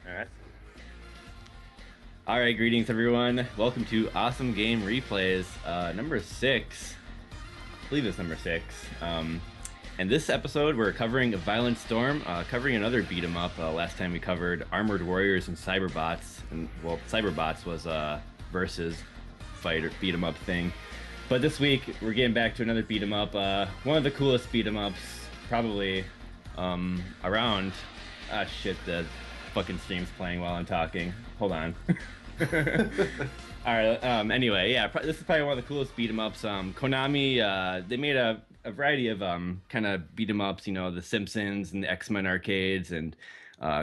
Alright. All right, greetings everyone. Welcome to Awesome Game Replays, number 6. I believe it's number 6. And this episode we're covering Violent Storm, covering another beat 'em up. Last time we covered Armored Warriors and Cyberbots, and well, Cyberbots was versus fighter beat 'em up thing. But this week we're getting back to another beat 'em up. One of the coolest beat 'em ups probably around. Ah shit, the fucking stream's playing while I'm talking. Hold on. All right. Anyway, yeah, this is probably one of the coolest beat 'em ups. Konami, they made a variety of kind of beat 'em ups. You know, The Simpsons and the X-Men arcades and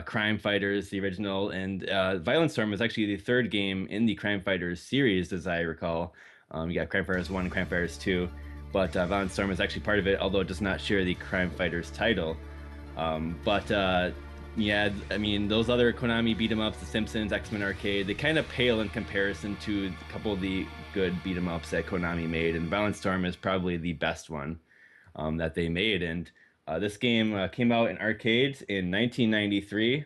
Crime Fighters, the original. And Violent Storm was actually the third game in the Crime Fighters series, as I recall. You got Crime Fighters 1 and Crime Fighters 2, but Violent Storm is actually part of it, although it does not share the Crime Fighters title. Yeah, I mean, those other Konami beat 'em ups, The Simpsons, X-Men Arcade, they kind of pale in comparison to a couple of the good beat 'em ups that Konami made, and Violent Storm is probably the best one that they made. And this game came out in arcades in 1993,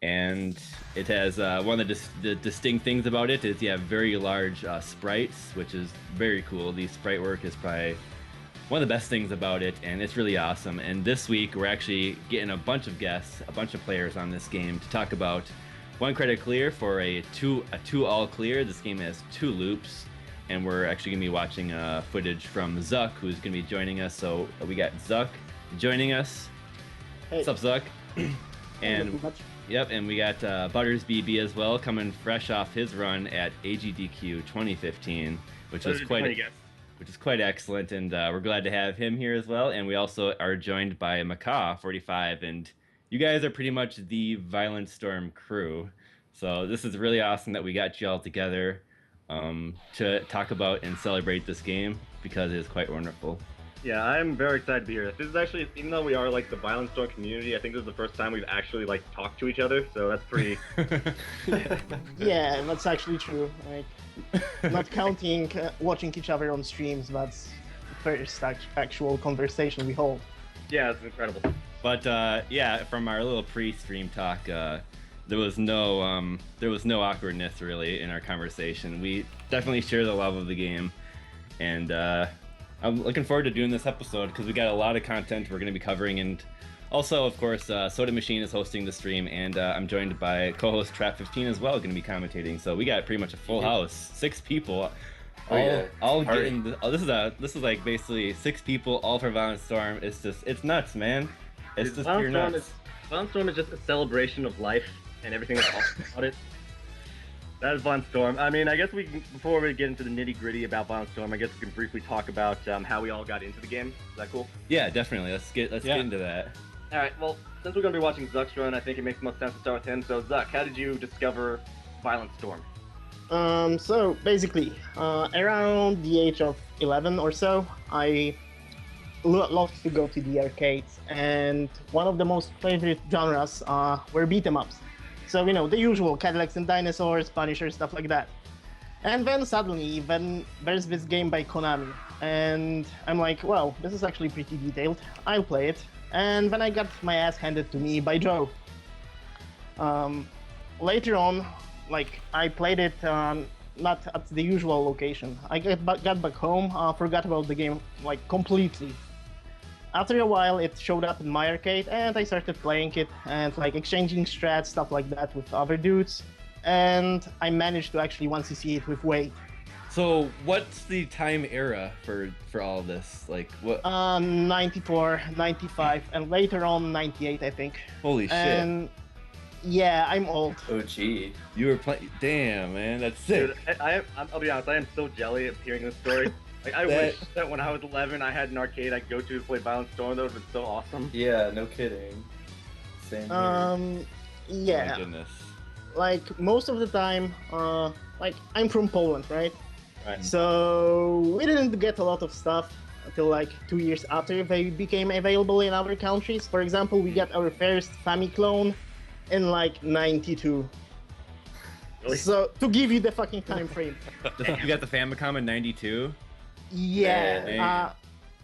and it has one of the distinct things about it is you have very large sprites, which is very cool. The sprite work is probably one of the best things about it, and it's really awesome. And this week we're actually getting a bunch of guests, a bunch of players on this game to talk about one credit clear for a two all clear. This game has 2 loops, and we're actually gonna be watching footage from Zuck, who's gonna be joining us. So we got Zuck joining us. Hey. What's up, Zuck? And yep, and we got ButtersBB as well, coming fresh off his run at AGDQ 2015, which was quite excellent, and we're glad to have him here as well. And we also are joined by Macaw45, and you guys are pretty much the Violent Storm crew. So this is really awesome that we got you all together to talk about and celebrate this game, because it is quite wonderful. Yeah, I'm very excited to be here. This is actually, even though we are like the Violent Storm community, I think this is the first time we've actually like talked to each other, so that's pretty... Yeah, that's actually true. Like, not counting watching each other on streams, that's the first actual conversation we hold. Yeah, it's incredible. But yeah, from our little pre-stream talk, there was no awkwardness really in our conversation. We definitely share the love of the game, and I'm looking forward to doing this episode because we got a lot of content we're going to be covering. And also, of course, Soda Machine is hosting the stream, and I'm joined by co-host Trap15 as well, going to be commentating. So we got pretty much a full house, 6 people, all getting. This is like basically 6 people, all for Violent Storm. It's nuts, man. It's just pure nuts. Violent Storm is just a celebration of life and everything that's awesome about it. That is Violent Storm. I mean, I guess before we get into the nitty-gritty about Violent Storm, I guess we can briefly talk about how we all got into the game. Is that cool? Yeah, definitely. Let's get into that. Alright, well, since we're going to be watching Zuck's run, I think it makes most sense to start with him. So, Zuck, how did you discover Violent Storm? So basically, around the age of 11 or so, I loved to go to the arcades, and one of the most favorite genres were beat 'em ups. So, you know, the usual Cadillacs and Dinosaurs, Punisher, stuff like that. And then suddenly, there's this game by Konami, and I'm like, well, this is actually pretty detailed, I'll play it. And then I got my ass handed to me by Joe. Later on, like, I played it not at the usual location. I got back home, forgot about the game, like, completely. After a while, it showed up in my arcade, and I started playing it, and like exchanging strats, stuff like that with other dudes. And I managed to actually once see it with Wade. So, what's the time era for all of this? Like, what? 94, 95, and later on 98, I think. Holy shit. And yeah, I'm old. Oh, gee. You were playing. Damn, man, that's sick. Dude, I'll be honest, I am so jelly of hearing this story. Like, I wish that when I was 11, I had an arcade I could go to play Violent Storm. That would have been so awesome. Yeah, no kidding. Same here. Yeah. Oh my goodness. Like, most of the time, like, I'm from Poland, right? Right. So we didn't get a lot of stuff until like 2 years after they became available in other countries. For example, we got our first Famiclone in like 92. Really? So, to give you the fucking time frame. You got the Famicom in '92. Yeah,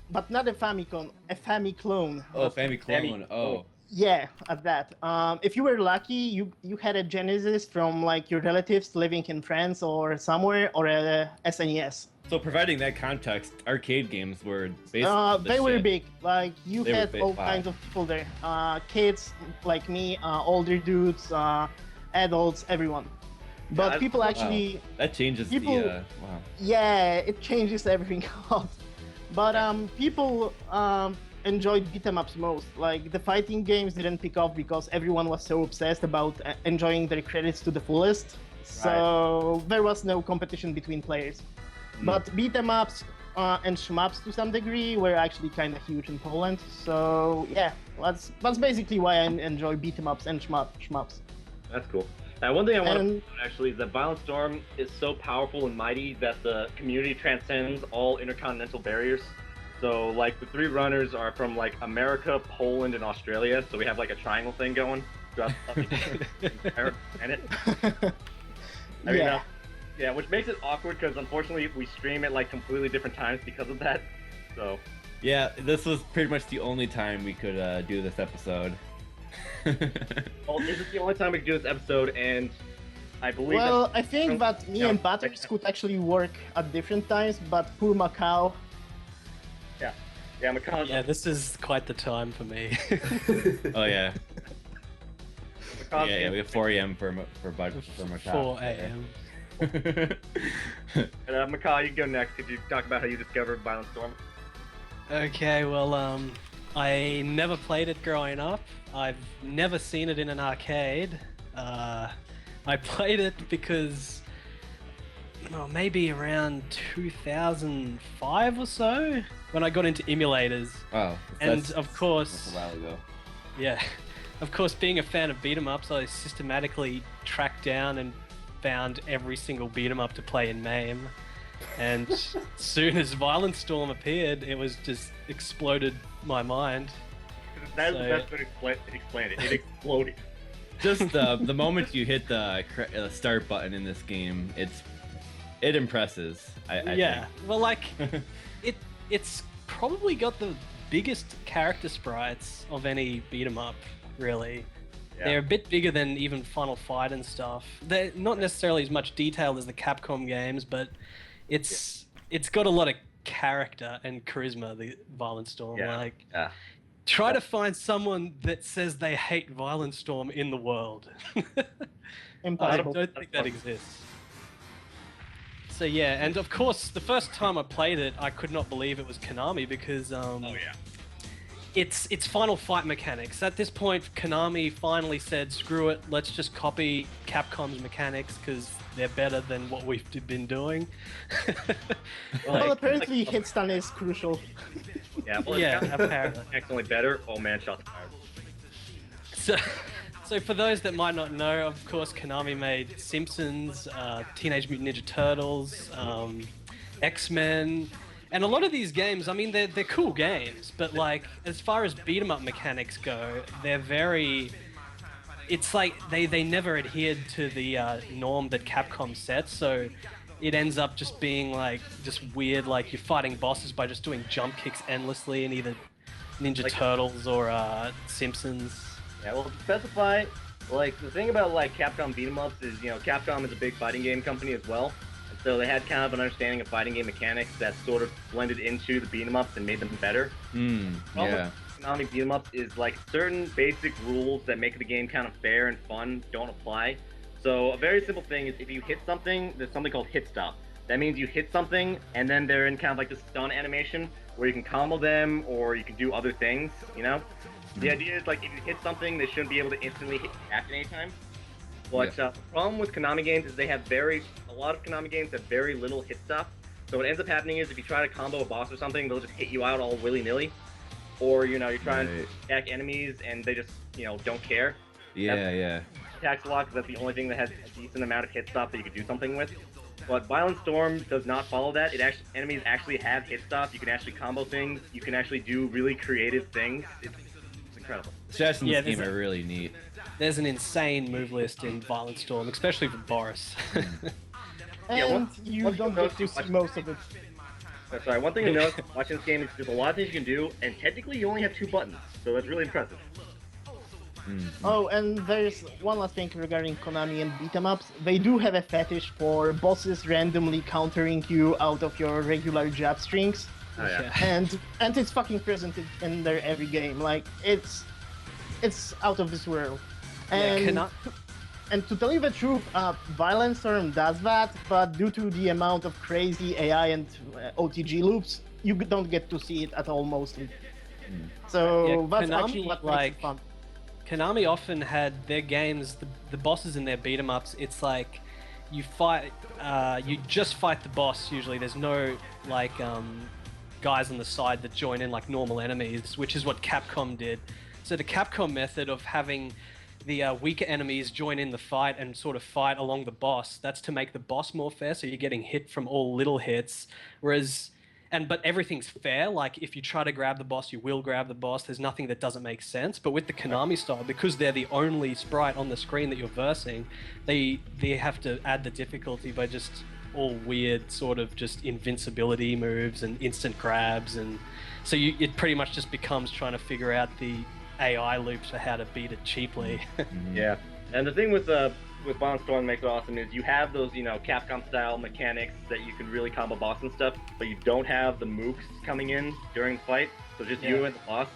but not a Famicom, a Famiclone. Oh, Famiclone. Oh. Yeah, at that. If you were lucky, you had a Genesis from like your relatives living in France or somewhere, or a SNES. So providing that context, arcade games were basically the They were shit. big. Like you They were had all wow. kinds of people there. Kids like me, older dudes, adults, everyone. But Yeah, people Wow. actually, That changes people- the wow. yeah, it changes everything out. But people enjoyed beat 'em ups most. Like the fighting games didn't pick up because everyone was so obsessed about enjoying their credits to the fullest. So there was no competition between players. But beat 'em ups and shmups to some degree were actually kind of huge in Poland. So yeah, that's basically why I enjoy beat 'em ups and shmups. That's cool. One thing I want to And- point out actually is that Violent Storm is so powerful and mighty that the community transcends all intercontinental barriers. So like the three runners are from like America, Poland, and Australia. So we have like a triangle thing going throughout the entire planet. I mean, Yeah. yeah, which makes it awkward because unfortunately we stream at like completely different times because of that. So Yeah, this was pretty much the only time we could do this episode. well, this is the only time we can do this episode, and I believe Well, that I think that me Yeah. and Butters could actually work at different times, but poor Macau. yeah, Macau. Yeah, this is quite the time for me. Oh yeah, Macau's yeah, we have 4 a.m. for Macau. 4 a.m. Macau, you can go next. Could you talk about how you discovered Violent Storm? Okay, well, I never played it growing up. I've never seen it in an arcade. I played it because, well, maybe around 2005 or so, when I got into emulators. Oh, And that's of course, a while ago. yeah, of course, being a fan of beat 'em ups, I systematically tracked down and found every single beat 'em up to play in MAME. And as soon as Violent Storm appeared, it was just exploded my mind. That is So- the best way to explain it. It exploded. Just the moment you hit the start button in this game, it impresses. I Yeah, well, like it's probably got the biggest character sprites of any beat 'em up, really. Yeah. They're a bit bigger than even Final Fight and stuff. They're not necessarily as much detailed as the Capcom games, but it's got a lot of character and charisma. The Violent Storm, Yeah. like, Yeah. try to find someone that says they hate Violent Storm in the world. I Impossible. don't think that exists. So yeah, and of course, the first time I played it, I could not believe it was Konami because Oh yeah. it's Final Fight mechanics. At this point, Konami finally said, "Screw it, let's just copy Capcom's mechanics because they're better than what we've been doing." Well, Like- apparently hit stun is crucial. Yeah. Well, Yeah, it's apparently. Excellently better. Oh man, shots fired. So for those that might not know, of course, Konami made Simpsons, Teenage Mutant Ninja Turtles, X-Men, and a lot of these games. I mean, they're cool games, but like as far as beat 'em up mechanics go, they're very. It's like they never adhered to the norm that Capcom set, so it ends up just being like just weird. Like you're fighting bosses by just doing jump kicks endlessly in either Ninja Like- Turtles or Simpsons. Yeah, well, to specify, like, the thing about, like, Capcom beat 'em ups is, you know, Capcom is a big fighting game company as well. And so they had kind of an understanding of fighting game mechanics that sort of blended into the beat 'em ups and made them better. yeah. Konami beat 'em ups is, like, certain basic rules that make the game kind of fair and fun don't apply. So a very simple thing is if you hit something, there's something called hit stop. That means you hit something and then they're in kind of like this stun animation where you can combo them or you can do other things, you know? The idea is like if you hit something, they shouldn't be able to instantly hit back at any time. But the problem with Konami games is they have a lot of Konami games have very little hit stop. So what ends up happening is if you try to combo a boss or something, they'll just hit you out all willy-nilly. Or, you know, you're trying to attack enemies and they just, you know, don't care. Yeah. Attacks a lot because that's the only thing that has a decent amount of hit stop that you can do something with. But Violent Storm does not follow that. Enemies actually have hit stop. You can actually combo things. You can actually do really creative things. It's incredible. Stats in Yeah, this game there's are really neat. There's an insane move list in Violent Storm, especially for Boris. And Yeah, one you thing don't to get to note- see most of it. Sorry, one thing to note watching this game is there's a lot of things you can do, and technically you only have 2 buttons, so that's really impressive. Oh, and there's one last thing regarding Konami and beat 'em ups. They do have a fetish for bosses randomly countering you out of your regular jab strings, Oh yeah. and it's fucking presented in their every game. Like it's out of this world. And and to tell you the truth, Violent Storm does that, but due to the amount of crazy AI and OTG loops, you don't get to see it at all mostly. So that's actually what makes it fun. Konami often had their games, the bosses in their beat 'em ups. It's like you fight, you just fight the boss. Usually, there's no like guys on the side that join in like normal enemies, which is what Capcom did. So the Capcom method of having the weaker enemies join in the fight and sort of fight along the boss, that's to make the boss more fair, so you're getting hit from all little hits, but everything's fair. Like if you try to grab the boss, you will grab the boss. There's nothing that doesn't make sense. But with the Konami style, because they're the only sprite on the screen that you're versing, they have to add the difficulty by just all weird sort of just invincibility moves and instant grabs, and so it pretty much just becomes trying to figure out the AI loops for how to beat it cheaply. Yeah, and the thing with Violent Storm makes it awesome is you have those, Capcom style mechanics that you can really combo boss and stuff, but you don't have the mooks coming in during the fight, so just you and the boss.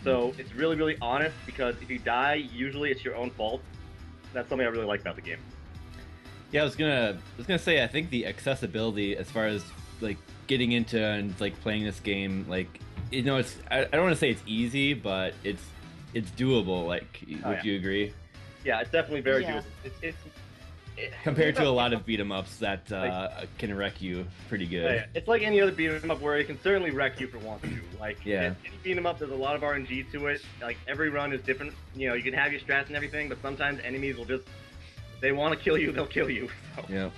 So it's really, really honest, because if you die, usually it's your own fault. That's something I really like about the game. Yeah, I was gonna say, I think the accessibility as far as like getting into and like playing this game, like it's I don't want to say it's easy, but it's doable. Like, would you agree? Yeah, it's definitely very doable. It's compared to a lot of beat 'em ups that can wreck you pretty good. Yeah. It's like any other beat 'em up where it can certainly wreck you if it wants to. Like, any beat 'em up, there's a lot of RNG to it. Like, every run is different. You can have your strats and everything, but sometimes enemies will just, they want to kill you, they'll kill you. So. Yeah.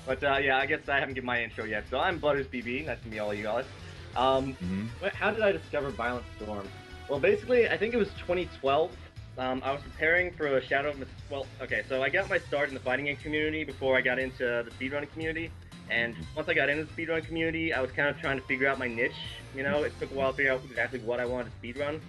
But yeah, I guess I haven't given my intro yet. So I'm ButtersBB. Nice to meet all you guys. How did I discover Violent Storm? Well, basically, I think it was 2012. I was preparing for a Shadow of so I got my start in the fighting game community before I got into the speedrunning community. And once I got into the speedrunning community, I was kind of trying to figure out my niche. It took a while to figure out exactly what I wanted to speedrun.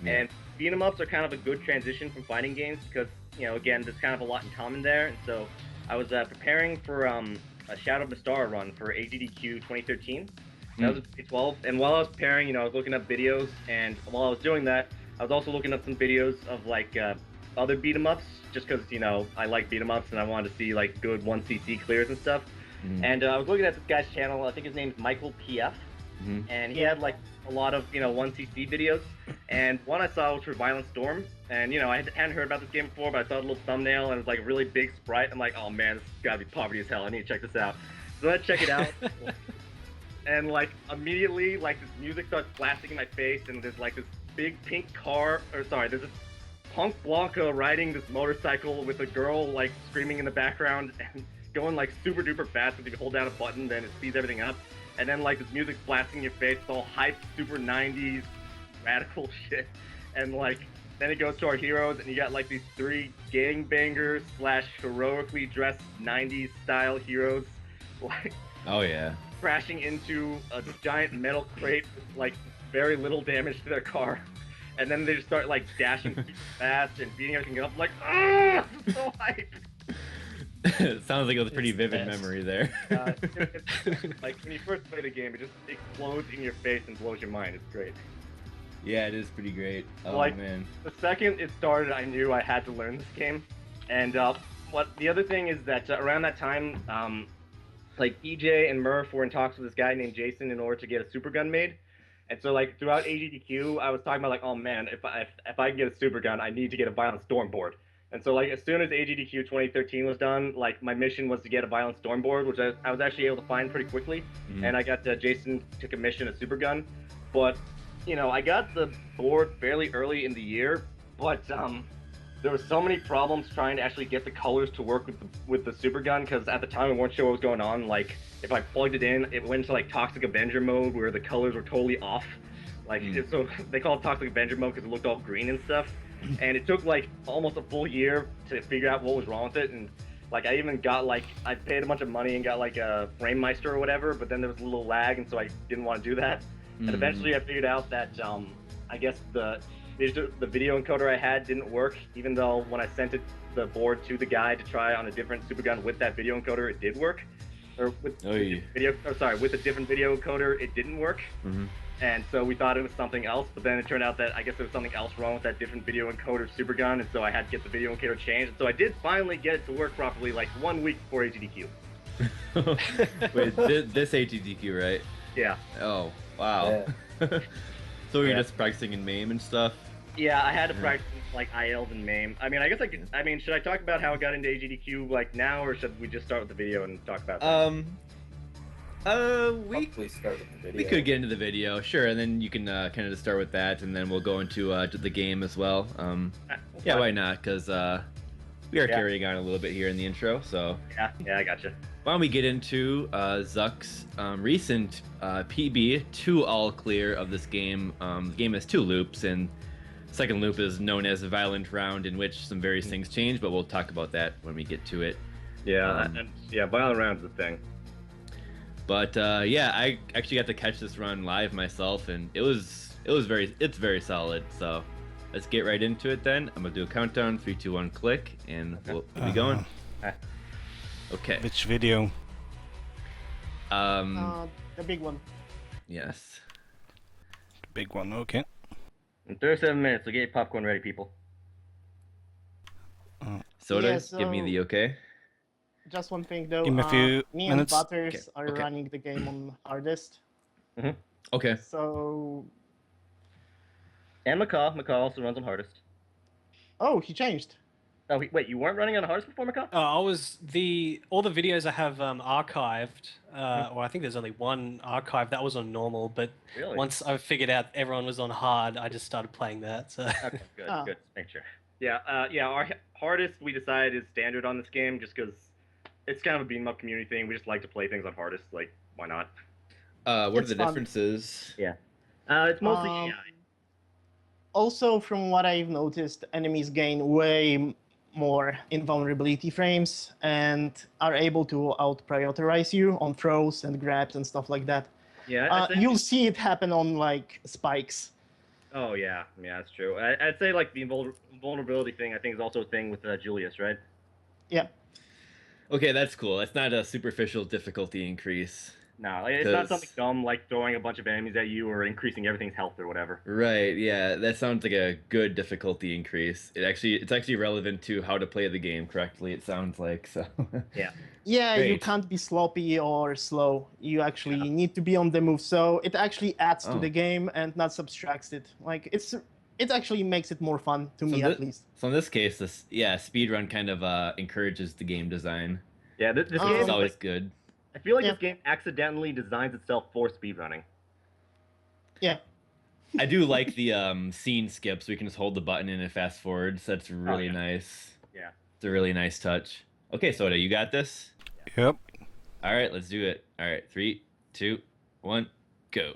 And beat 'em ups are kind of a good transition from fighting games because, again, there's kind of a lot in common there. And so I was preparing for a Shadow of Mystara run for AGDQ 2013. That was 2012, and while I was preparing, I was looking up videos, and while I was doing that, I was also looking up some videos of like other beat 'em ups, just because I like beat 'em ups and I wanted to see like good 1cc clears and stuff. And I was looking at this guy's channel. I think his name's Michael PF, and he had like a lot of 1cc videos, and one I saw was for Violent Storm, and I hadn't heard about this game before, but I saw the little thumbnail and it was like a really big sprite. I'm like, oh man, this has gotta be poverty as hell. I need to check this out. So I check it out. And like immediately, like this music starts blasting in my face, and there's like this big pink car, there's this Punk Blanca riding this motorcycle with a girl like screaming in the background and going like super duper fast. If you hold down a button, then it speeds everything up. And then like this music blasting in your face, it's all hype, super 90s, radical shit. And like then it goes to our heroes, and you got like these 3 gangbangers / heroically dressed 90s style heroes, like oh yeah, crashing into a giant metal crate with like very little damage to their car, and then they just start like dashing super fast and beating everything up. Like, ah, so hype. Sounds like it was a pretty vivid memory there. It's like when you first play the game, it just explodes in your face and blows your mind. It's great. Yeah, it is pretty great. Oh like, man. The second it started, I knew I had to learn this game. And the other thing is that around that time, like EJ and Murph were in talks with this guy named Jason in order to get a super gun made. And so like throughout AGDQ, I was talking about like, oh man, if I can get a super gun, I need to get a Violent Storm board. And so like as soon as AGDQ 2013 was done, like my mission was to get a Violent Storm board, which I was actually able to find pretty quickly. And I got Jason to commission a super gun. But I got the board fairly early in the year, but there were so many problems trying to actually get the colors to work with the super gun, because at the time we weren't sure what was going on. Like if I plugged it in, it went into like Toxic Avenger mode where the colors were totally off. Like so they call it Toxic Avenger mode because it looked all green and stuff. And it took like almost a full year to figure out what was wrong with it. And like I even got like, I paid a bunch of money and got like a Frame Meister or whatever, but then there was a little lag, and so I didn't want to do that. And eventually I figured out that I guess the video encoder I had didn't work, even though when I sent the board to the guy to try on a different super gun with that video encoder, it did work. Or with with a different video encoder, it didn't work. Mm-hmm. And so we thought it was something else, but then it turned out that I guess there was something else wrong with that different video encoder super gun, and so I had to get the video encoder changed. And so I did finally get it to work properly, like 1 week before AGDQ. Wait, this AGDQ, right? Yeah. Oh, wow. Yeah. So you're just practicing in MAME and stuff? Yeah, I had to practice like ILs and MAME. I mean, I guess I could. I mean, should I talk about how I got into AGDQ like now, or should we just start with the video and talk about that? Probably start with the video. We could get into the video, sure, and then you can kind of just start with that, and then we'll go into to the game as well. Yeah, why not? Because we are carrying on a little bit here in the intro, so... Yeah, I gotcha. Why don't we get into Zuck's recent PB, 2 all clear of this game. The game has 2 loops, and second loop is known as a violent round, in which some various things change, but we'll talk about that when we get to it. Yeah, violent round's the thing. But yeah, I actually got to catch this run live myself, and it's very solid. So let's get right into it then. I'm gonna do a countdown, 3, 2, 1, click, and we'll be going. Okay. Which video? The big one. Yes. Big one, okay. In 37 minutes, so get your popcorn ready, people. Soda, Yeah, so- give me the okay. Just one thing though, Give me a few me minutes. and Butters are Okay. running the game on hardest, Okay. so... And Macaw also runs on hardest. Oh, he changed. Oh, wait, you weren't running on hardest before, Macaw? all the videos I have archived, or I think there's only one archive that was on normal, but Really? once I figured out everyone was on hard, I just started playing that. So Okay, good, Oh. good. Make sure. Yeah, our hardest we decided is standard on this game, just because it's kind of a beat 'em up community thing. We just like to play things on hardest. Like, why not? What are It's the fun. differences? It's mostly Um, AI. Also, from what I've noticed, enemies gain way more invulnerability frames and are able to out-prioritize you on throws and grabs and stuff like that. Yeah, I'd say- You'll see it happen on, like, spikes. Oh yeah, that's true. I'd say like the vulnerability thing. I think is also a thing with Julius, right? Yeah. Okay, that's cool. That's not a superficial difficulty increase. No, like, it's not 'Cause- something dumb like throwing a bunch of enemies at you or increasing everything's health or whatever. Right, yeah, that sounds like a good difficulty increase. It's actually relevant to how to play the game correctly, it sounds like, so. Yeah. Yeah, you Great. can't be sloppy or slow. You actually need to be on the move, so it actually adds to Oh. the game and not subtracts it. Like, it actually makes it more fun, to me at least. So in this case, speedrun kind of encourages the game design. Yeah, this Which game is always good. I feel like Yeah. this game accidentally designs itself for speedrunning. Yeah. I do like the scene skips. We can just hold the button and it fast forwards. That's really yeah. nice. Yeah. It's a really nice touch. Okay, Soda, you got this? Yep. All right, let's do it. All right, 3, 2, 1, go.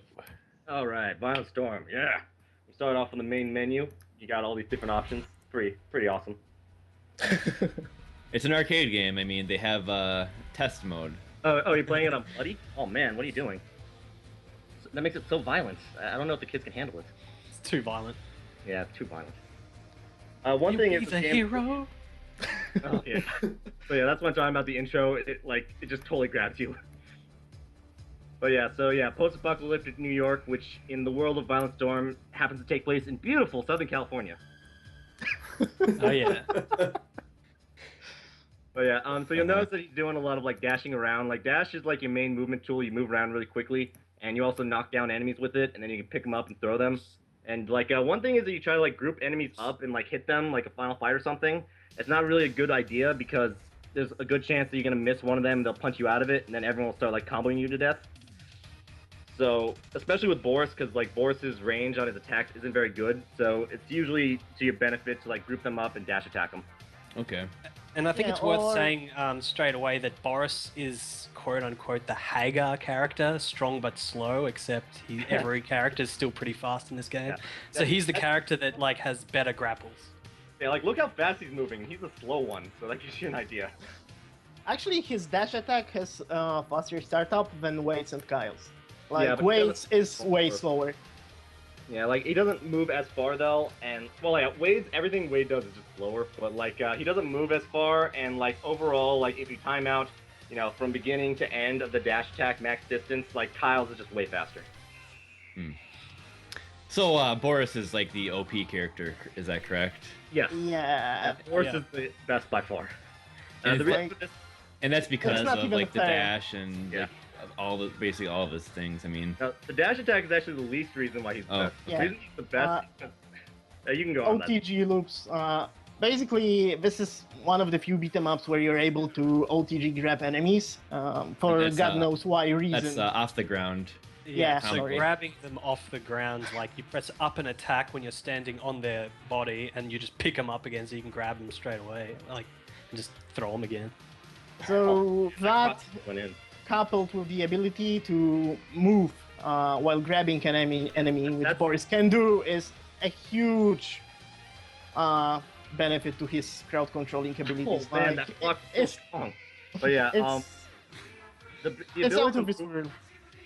All right, Violent Storm. Yeah. We start off on the main menu. You got all these different options. Pretty awesome. It's an arcade game. I mean, they have test mode. Oh, you're playing it on Bloody? Oh man, what are you doing? That makes it so violent. I don't know if the kids can handle it. it's too violent. Yeah, it's too violent. One thing is He's this a game... hero. Oh, yeah. So yeah, that's what I'm talking about. The intro, it just totally grabs you. But yeah, post-apocalyptic New York, which in the world of Violent Storm happens to take place in beautiful Southern California. Oh yeah. But yeah, so you'll notice that he's doing a lot of like dashing around. Like dash is like your main movement tool. You move around really quickly, and you also knock down enemies with it, and then you can pick them up and throw them. And like one thing is that you try to like group enemies up and like hit them like a final fight or something. It's not really a good idea because there's a good chance that you're gonna miss one of them. They'll punch you out of it, and then everyone will start like comboing you to death. So especially with Boris, because like Boris's range on his attacks isn't very good. So it's usually to your benefit to like group them up and dash attack them. Okay. And I think Yeah, it's worth or- saying straight away that Boris is quote unquote the Hagar character, strong but slow, except every character is still pretty fast in this game. Yeah. So he's the character that like has better grapples. Yeah, like look how fast he's moving. He's a slow one, so that gives you an idea. Actually, his dash attack has faster startup than Wade's and Kyle's. Yeah, Like, but Wade's is way slower. slower. Yeah, like he doesn't move as far though, and well, yeah, everything Wade does is just slower, but like he doesn't move as far, and like overall, like if you time out, from beginning to end of the dash attack max distance, like Kyle's is just way faster. So Boris is like the OP character, is that correct? Yes. Yeah. Boris is the best by far. And, The reason for this, and that's because not of even like the fair. dash and Yeah. like, basically all of his things. I mean, the dash attack is actually the least reason why he's the Oh. best. The Yeah. reason he's the best. You can go on that. OTG loops. Basically, this is one of the few beat 'em ups where you're able to OTG grab enemies for That's, God knows why reason. that's off the ground. Yeah, so sorry. grabbing them off the ground, like you press up and attack when you're standing on their body, and you just pick them up again so you can grab them straight away, like, and just throw them again. So that Went in. coupled with the ability to move while grabbing an enemy, which That's- Boris can do, is a huge benefit to his crowd controlling Oh abilities. man, Like, that block's so it's, strong. But yeah, the it's ability out to of this move- world.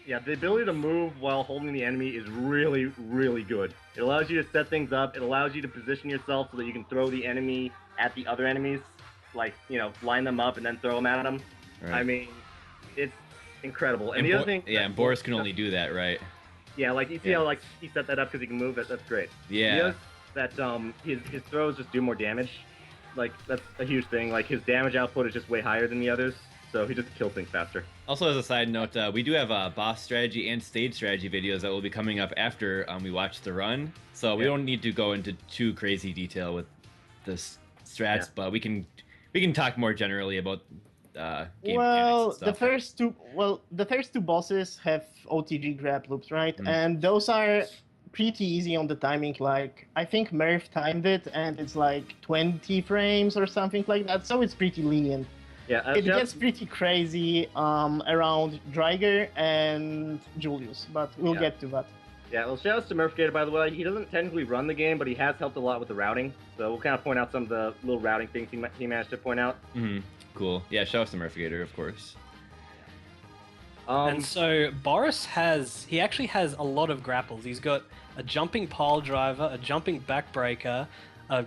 Yeah, the ability to move while holding the enemy is really, really good. It allows you to set things up. It allows you to position yourself so that you can throw the enemy at the other enemies, like line them up and then throw them at them. Right. I mean, it's incredible. And the other thing, and Boris can only do that, right? yeah, like you see Yeah. how like he set that up because he can move. That's great. Yeah. The other, that his throws just do more damage. Like that's a huge thing. Like his damage output is just way higher than the others, so he just kills things faster. Also, as a side note, we do have boss strategy and stage strategy videos that will be coming up after we watch the run. So we Yeah. don't need to go into too crazy detail with the strats, Yeah. but we can talk more generally about game Well, mechanics and the first two bosses have OTG grab loops, right? Mm. And those are pretty easy on the timing. Like I think Murph timed it, and it's like 20 frames or something like that. So it's pretty lenient. Yeah, It gets pretty crazy around Dreiger and Julius, but we'll Yeah. get to that. Yeah, well, shout outs to Murphgator, by the way. He doesn't technically run the game, but he has helped a lot with the routing. So we'll kind of point out some of the little routing things he managed to point out. Cool. Yeah, shout out to Murphygator, of course. And so Boris actually has a lot of grapples. He's got a jumping pile driver, a jumping backbreaker, a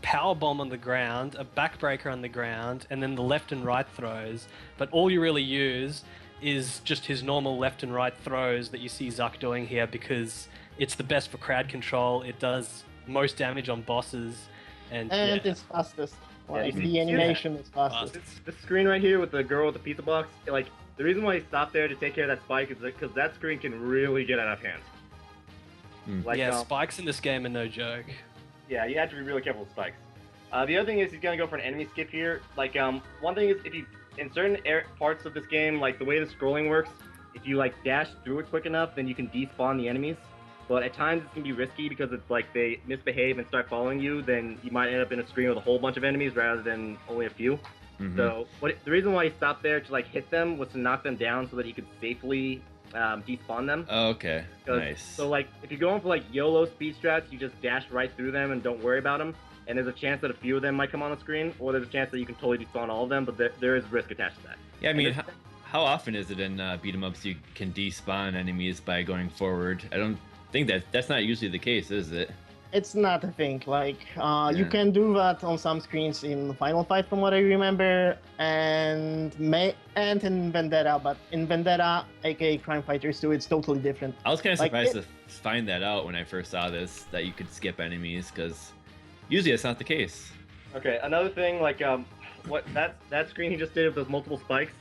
power bomb on the ground, a backbreaker on the ground, and then the left and right throws. But all you really use is just his normal left and right throws that you see Zuck doing here because it's the best for crowd control. It does most damage on bosses, and yeah. it's fastest. Like, you the see- animation is fastest. This screen right here with the girl with the pizza box, like, the reason why he stopped there to take care of that spike is because that screen can really get out of hand. Like, yeah, spikes in this game are no joke. yeah, you have to be really careful with spikes. The other thing is he's gonna go for an enemy skip here. Like, one thing is if you, in certain parts of this game, like the way the scrolling works, if you like dash through it quick enough, then you can despawn the enemies. But at times it's gonna be risky because it's like they misbehave and start following you, then you might end up in a screen with a whole bunch of enemies rather than only a few. So the reason why he stopped there to like hit them was to knock them down so that he could safely despawn them. Oh, okay. 'Cause- Nice. So like if you're going for like YOLO speed strats, you just dash right through them and don't worry about them. And there's a chance that a few of them might come on the screen, or there's a chance that you can totally despawn all of them, but there is risk attached to that. Yeah, I mean, And how often is it in beat 'em ups you can despawn enemies by going forward? I don't think that's not usually the case, is it? It's not a thing. Like you Yeah. can do that on some screens in Final Fight, from what I remember, and in Vendetta. But in Vendetta, aka Crime Fighters 2, it's totally different. I was kind of Like, surprised to find that out when I first saw this, that you could skip enemies, because usually that's not the case. Okay, another thing, like what that screen he just did with those multiple spikes,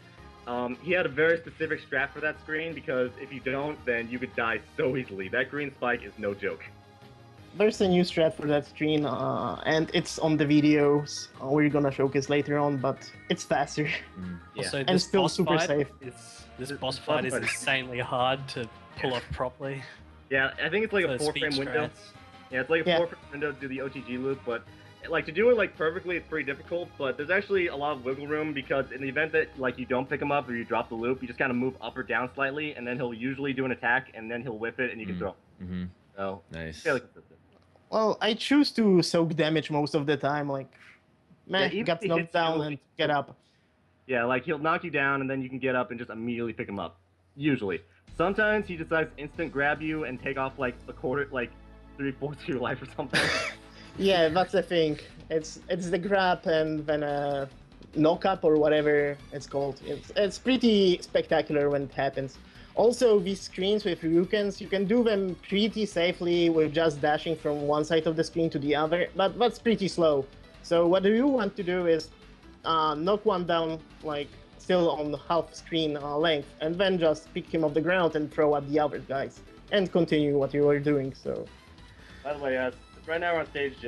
he had a very specific strat for that screen because if you don't, then you could die so easily. That green spike is no joke. There's a new strat for that screen, and it's on the videos we're gonna showcase later on. But it's faster Yeah. Also, and this still boss super fight safe. this boss fight is insanely hard to pull off properly. Yeah, I think it's like a So speed 4-frame window. strats. Yeah, it's like a Yeah. 4-frame window to do the OTG loop, but like to do it like perfectly, it's pretty difficult. But there's actually a lot of wiggle room because in the event that like you don't pick him up or you drop the loop, you just kind of move up or down slightly, and then he'll usually do an attack, and then he'll whip it, and you can throw. Mm-hmm. So Nice. fairly consistent. Well, I choose to soak damage most of the time. Like, man, even got if he knocked hits down you, and get up. Yeah, like he'll knock you down, and then you can get up and just immediately pick him up. Usually, Sometimes he decides to instant grab you and take off like a quarter, like 3/4 of your life or something. Yeah, that's the thing. It's the grab and then a knock up or whatever it's called. It's pretty spectacular when it happens. Also, these screens with Ryukens, you can do them pretty safely with just dashing from one side of the screen to the other, but that's pretty slow. So what you want to do is knock one down, like still on half screen length, and then just pick him off the ground and throw at the other guys, and continue what you were doing. So. By the way, right now we're on stage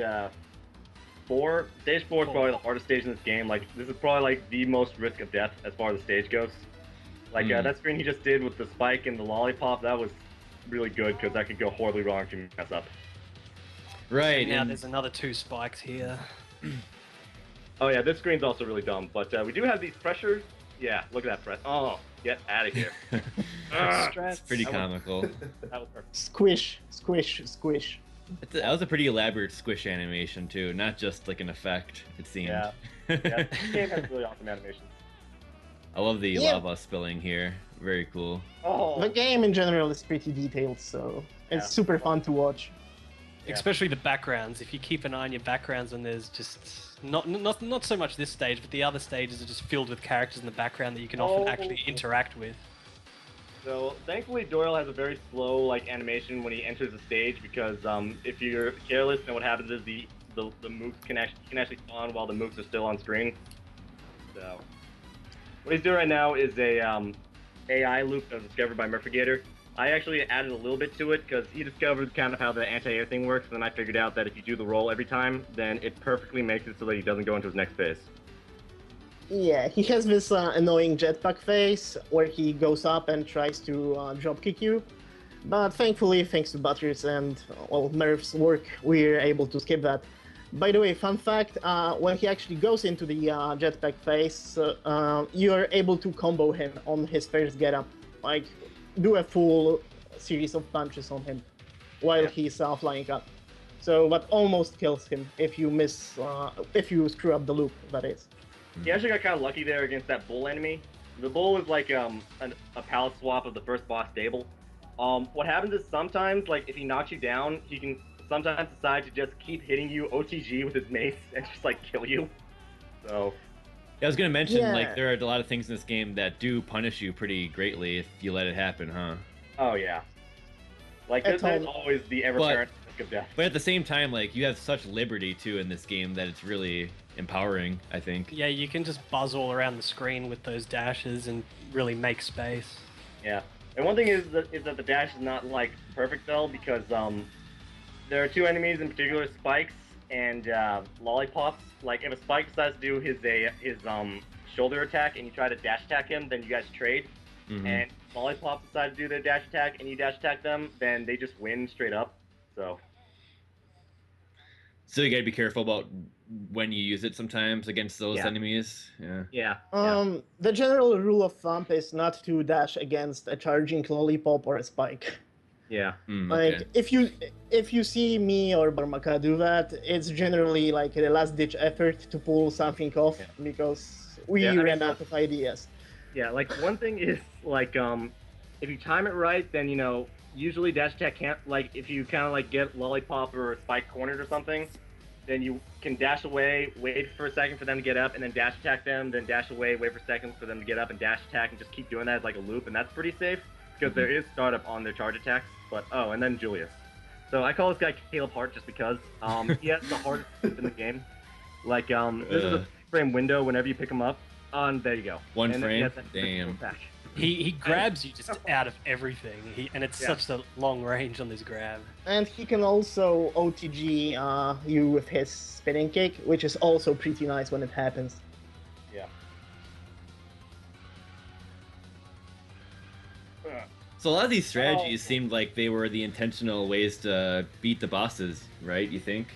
4. Stage 4 is probably the hardest stage in this game. Like, this is probably like the most risk of death as far as the stage goes. Like that screen he just did with the spike and the lollipop, that was really good because that could go horribly wrong if you mess up. Right. And now there's another 2 spikes here. Oh yeah, this screen's also really dumb. But we do have these pressures. Yeah, look at that press. Oh, get out of here. It's pretty comical. That was perfect. Squish, squish, squish. That was a pretty elaborate squish animation too, not just like an effect. It seemed. Yeah. Yeah, this game has really awesome animations. I love the Yeah. lava spilling here. Very cool. Oh, The game in general is pretty detailed, so it's Yeah. super fun to watch. Yeah. Especially the backgrounds. If you keep an eye on your backgrounds, and there's just not so much this stage, but the other stages are just filled with characters in the background that you can often actually interact with. So thankfully Doyle has a very slow like animation when he enters the stage because if you're careless, then what happens is the mooks can actually spawn while the mooks are still on screen. So what he's doing right now is a AI loop that was discovered by Murphygator. I actually added a little bit to it because he discovered kind of how the anti-air thing works, and then I figured out that if you do the roll every time, then it perfectly makes it so that he doesn't go into his next phase. Yeah, he has this annoying jetpack phase where he goes up and tries to drop kick you. But thankfully, thanks to Butters and well, Murph's work, we're able to skip that. By the way, fun fact, when he actually goes into the jetpack phase, you're able to combo him on his first get up. Like, do a full series of punches on him while he's flying up. So that almost kills him if you if you screw up the loop, that is. He actually got kind of lucky there against that bull enemy. The bull is like a palette swap of the first boss stable. What happens is sometimes, like if he knocks you down, he can sometimes decide to just keep hitting you OTG with his mace and just like kill you. So Yeah, I was gonna mention Yeah. like there are a lot of things in this game that do punish you pretty greatly if you let it happen, huh? oh yeah, like At there's home. always the ever-present risk of death. But at the same time, like you have such liberty too in this game that it's really empowering, I think. Yeah, you can just buzz all around the screen with those dashes and really make space. Yeah, and one thing is that the dash is not like perfect though because there are 2 enemies in particular, spikes and lollipops. Like if a spike decides to do his shoulder attack and you try to dash attack him, then you guys trade. And lollipops decide to do their dash attack and you dash attack them, then they just win straight up. So you gotta be careful about when you use it sometimes against those Yeah. enemies. Yeah. yeah. The general rule of thumb is not to dash against a charging lollipop or a spike. Yeah. Like Okay. if you see me or Barmaka do that, it's generally like a last-ditch effort to pull something off because we Yeah, I mean, ran out of ideas. Yeah, like one thing is like if you time it right, then usually dash attack can't, like if you kind of like get lollipop or spike cornered or something, then you can dash away, wait for a second for them to get up, and then dash attack them, then dash away, wait for a second for them to get up and dash attack, and just keep doing that as like a loop, and that's pretty safe because there is startup on their charge attacks. But and then Julius. So I call this guy Caleb Hart just because he has the hardest loop in the game. Like this is a frame window whenever you pick him up. There you go. One And then he frame? has that Damn. attack. He grabs you just out of everything, and it's Yeah. such a long range on this grab. And he can also OTG you with his spinning kick, which is also pretty nice when it happens. Yeah. So a lot of these strategies seemed like they were the intentional ways to beat the bosses, right? You think?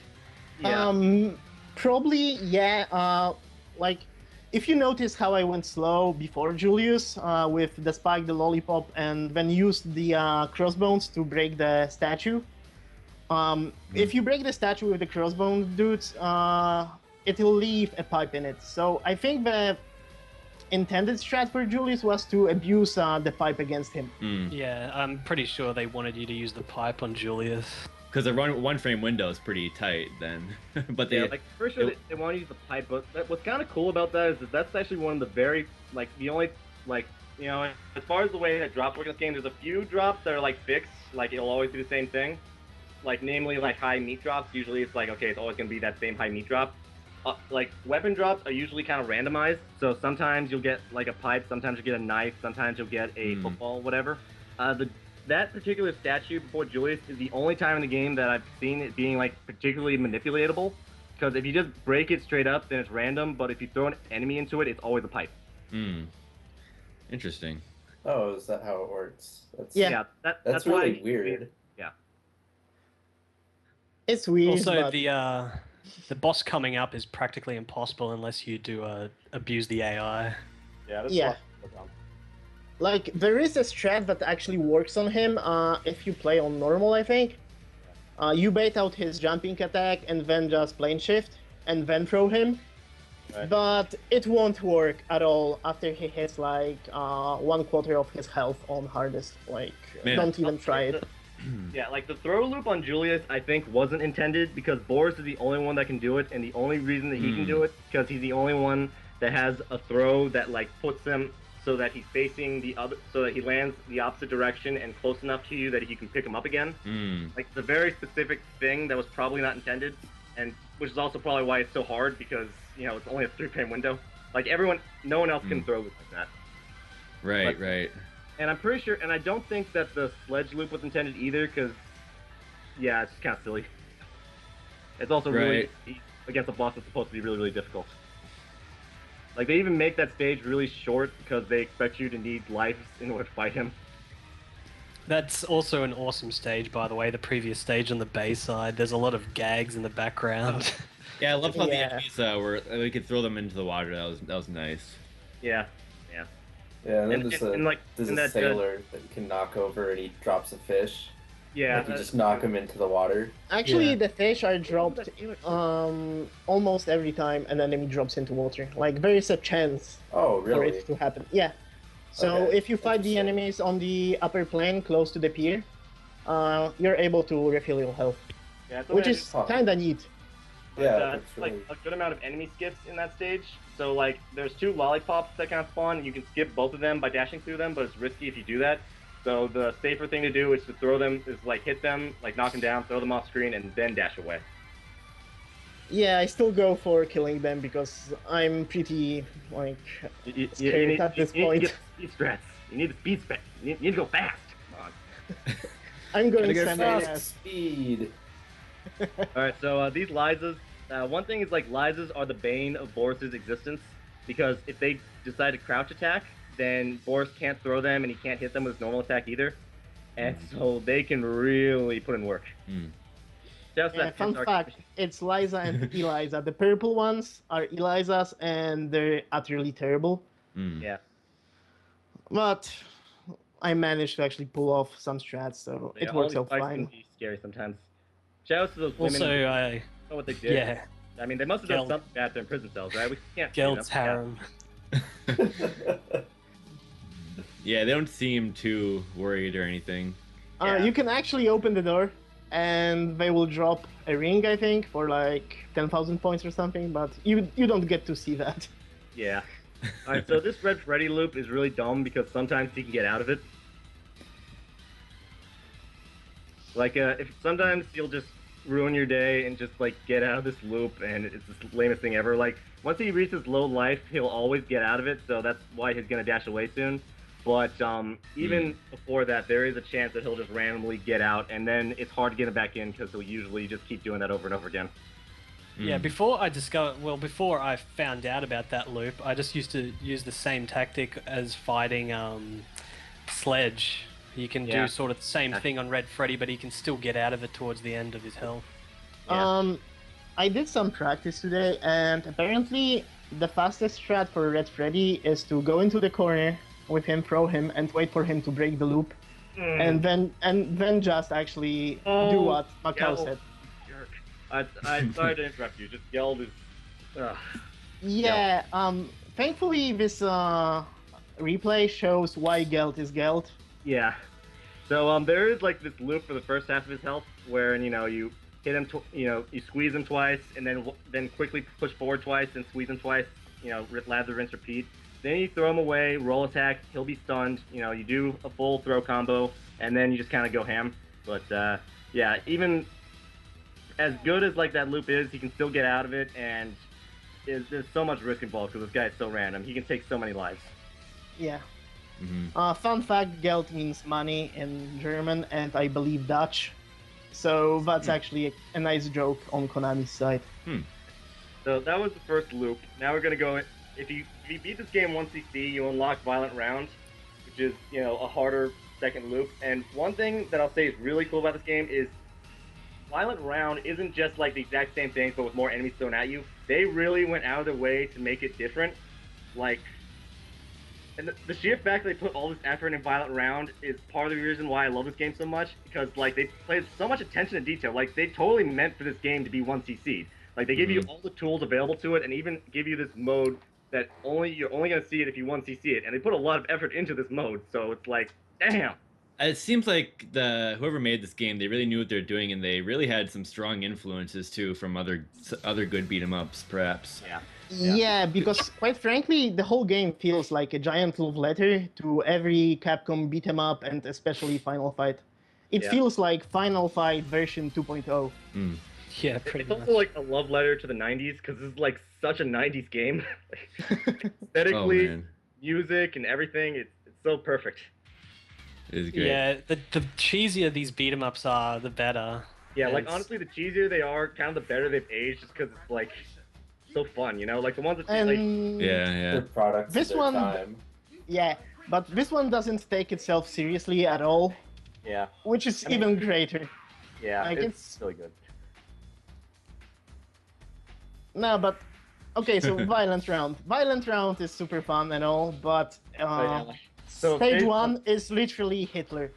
Yeah. Probably, yeah. Like, if you notice how I went slow before Julius with the spike, the lollipop, and then used the crossbones to break the statue. If you break the statue with the crossbones, dudes, it'll leave a pipe in it. So I think that intended strat for Julius was to abuse the pipe against him. Yeah, I'm pretty sure they wanted you to use the pipe on Julius. Because the one frame window is pretty tight then. But they Yeah, like for sure they want to use the pipe, but what's kind of cool about that is that that's actually one of the very like the only like you know as far as the way that drops work in this game, there's a few drops that are like fixed, like it'll always do the same thing, like namely like high meat drops. Usually it's like okay, it's always gonna be that same high meat drop. Like weapon drops are usually kind of randomized, so sometimes you'll get like a pipe, sometimes you'll get a knife, sometimes you'll get a football, whatever. That particular statue before Julius is the only time in the game that I've seen it being like particularly manipulatable. Because if you just break it straight up, then it's random. But if you throw an enemy into it, it's always a pipe. Interesting. Oh, is that how it works? Yeah. That's why really weird. Yeah. It's weird. Also, but... the boss coming up is practically impossible unless you do abuse the AI. Yeah. That's Yeah. Like, there is a strat that actually works on him if you play on normal, I think. You bait out his jumping attack and then just plane shift and then throw him. Right. But it won't work at all after he hits like 1/4 of his health on hardest. Like, Man. don't even try it. Yeah, like the throw loop on Julius, I think wasn't intended because Boris is the only one that can do it, and the only reason that he can do it because he's the only one that has a throw that like puts him so that he's facing the other, so that he lands the opposite direction and close enough to you that you can pick him up again. Like it's a very specific thing that was probably not intended, and which is also probably why it's so hard because you know it's only a 3-frame window. Like no one else can throw loop like that. Right, But- right. And I'm pretty sure, and I don't think that the sledge loop was intended either, because, yeah, it's kind of silly. It's also really, against a boss that's supposed to be really, really difficult. Like, they even make that stage really short because they expect you to need lives in order to fight him. That's also an awesome stage, by the way. The previous stage on the bay side, there's a lot of gags in the background. Yeah, I love how the Yeah. enemies were. We could throw them into the water. That was nice. Yeah. Yeah, and then And- there's and, like, there's in a that, sailor that you can knock over and he drops a fish. Yeah. Like you just knock him into the water. Actually, Yeah. the fish are dropped almost every time an enemy drops into water. Like, there is a chance Oh, for really? it to happen. Yeah. So Okay, if you fight the interesting. enemies on the upper plane close to the pier, you're able to refill your health, Yeah, it's which only- is kind of neat. Yeah, There's that's like really... a good amount of enemy skips in that stage. So like, there's 2 lollipops that kind of spawn, and you can skip both of them by dashing through them, but it's risky if you do that. So the safer thing to do is to throw them, is like hit them, like knock them down, throw them off screen, and then dash away. Yeah, I still go for killing them because I'm pretty like scared at this you need point. to get speed strats. You need the speed spec. You need to go fast. Come on. I'm going Gotta go semi Fast speed. Alright, so these Lizas, one thing is like Lizas are the bane of Boris's existence, because if they decide to crouch attack, then Boris can't throw them and he can't hit them with his normal attack either. And so they can really put in work. Just Yeah, that fun dark- fact, it's Liza and Eliza. The purple ones are Eliza's and they're utterly terrible. Yeah. But I managed to actually pull off some strats, so Yeah, it all works these out fights fine. can be scary sometimes. Shout out to those women. Also, who know what they did. yeah, I mean, they must have done Geld. something bad in prison cells, right? We can't. Geld's say them. harem. Yeah, they don't seem too worried or anything. Yeah. You can actually open the door, and they will drop a ring, I think, for like 10,000 points or something, but you don't get to see that. Yeah. Alright, so this Red Freddy loop is really dumb because sometimes he can get out of it. Like, if sometimes you'll just ruin your day and just, like, get out of this loop, and it's the lamest thing ever. Like, once he reaches low life, he'll always get out of it, so that's why he's gonna dash away soon. But, even before that, there is a chance that he'll just randomly get out, and then it's hard to get him back in because he'll usually just keep doing that over and over again. Yeah, before I found out about that loop, I just used to use the same tactic as fighting Sledge. You can Yeah. do sort of the same thing on Red Freddy, but he can still get out of it towards the end of his health. Yeah. I did some practice today, and apparently the fastest strat for Red Freddy is to go into the corner with him, throw him, and wait for him to break the loop, and then just actually do what Macaw Geld. said. Jerk. I'm sorry to interrupt you, just Geld is... Ugh. Yeah, thankfully, this replay shows why Gelt is Gelt. Yeah. So there is like this loop for the first half of his health, where you hit him, you squeeze him twice, and then quickly push forward twice, and squeeze him twice. Lather, rinse, repeat. Then you throw him away, roll attack, he'll be stunned. You do a full throw combo, and then you just kind of go ham. But yeah, even as good as like that loop is, he can still get out of it, and there's so much risk involved because this guy is so random. He can take so many lives. Yeah. Mm-hmm. Fun fact, Geld means money in German and I believe Dutch. So that's actually a nice joke on Konami's side. So that was the first loop. Now we're gonna go. If you beat this game 1cc, you unlock Violent Round, which is a harder second loop. And one thing that I'll say is really cool about this game is Violent Round isn't just like the exact same thing, but with more enemies thrown at you. They really went out of their way to make it different. And the sheer fact that they put all this effort in Violent Round is part of the reason why I love this game so much, because they played so much attention to detail. They totally meant for this game to be 1cc. They give you all the tools available to it, and even give you this mode that you're only gonna see it if you 1cc it. And they put a lot of effort into this mode, so it's like, damn. It seems like whoever made this game, they really knew what they're doing, and they really had some strong influences too from other good beat 'em ups, perhaps. Yeah, because quite frankly, the whole game feels like a giant love letter to every Capcom beat 'em up, and especially Final Fight. It feels like Final Fight version 2.0. Yeah, pretty It's much. also like a love letter to the 90s, because this is like such a 90s game. Aesthetically, music, and everything, it's so perfect. It is great. Yeah, the cheesier these beat 'em ups are, the better. Yeah, And honestly, the cheesier they are, kind of the better they've aged, just because it's like so fun, the ones that And Yeah. They're products This of their one- time. yeah, but this one doesn't take itself seriously at all, yeah, which is even greater. yeah, Like, it's really good. No, but okay, so Violent Round. Violent Round is super fun and all, but So stage phase 1 is literally Hitler.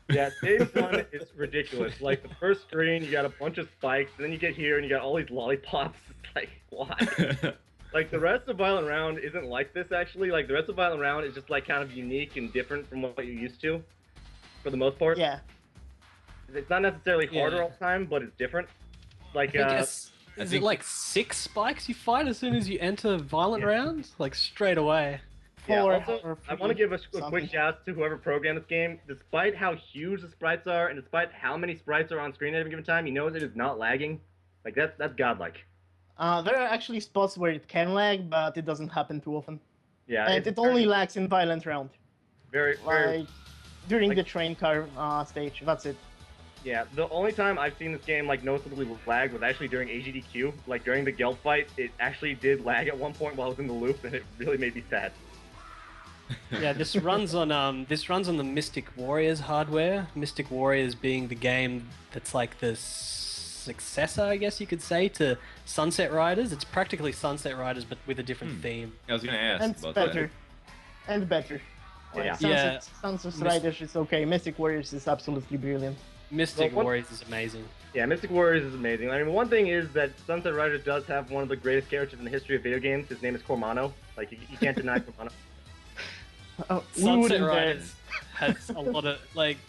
Yeah, stage 1 is ridiculous. The first screen, you got a bunch of spikes, and then you get here and you got all these lollipops. It's like, why? The rest of Violent Round isn't like this, actually. The rest of Violent Round is just kind of unique and different from what you're used to, for the most part. Yeah. It's not necessarily harder Yeah. all the time, but it's different. I think it 6 spikes you fight as soon as you enter Violent Round? Straight away. Yeah, Four also, or I want to give a something. quick shout out to whoever programmed this game. Despite how huge the sprites are, and despite how many sprites are on screen at any given time, he knows it is not lagging. That's godlike. There are actually spots where it can lag, but it doesn't happen too often. Yeah, And it's it only lags in Violent Round. very, very. During the train car stage, that's it. Yeah, the only time I've seen this game noticeably lag was actually during AGDQ. During the Geld fight, it actually did lag at one point while I was in the loop, and it really made me sad. Yeah, this runs on the Mystic Warriors hardware. Mystic Warriors being the game that's the successor, I guess you could say, to Sunset Riders. It's practically Sunset Riders, but with a different theme. I was gonna ask And about better. And better. Yeah. Sunset Riders is okay. Mystic Warriors is absolutely brilliant. Mystic Well, Warriors is amazing. Yeah, Mystic Warriors is amazing. One thing is that Sunset Riders does have one of the greatest characters in the history of video games. His name is Cormano. You can't deny Cormano. We Sunset wouldn't dare. Riders has a lot of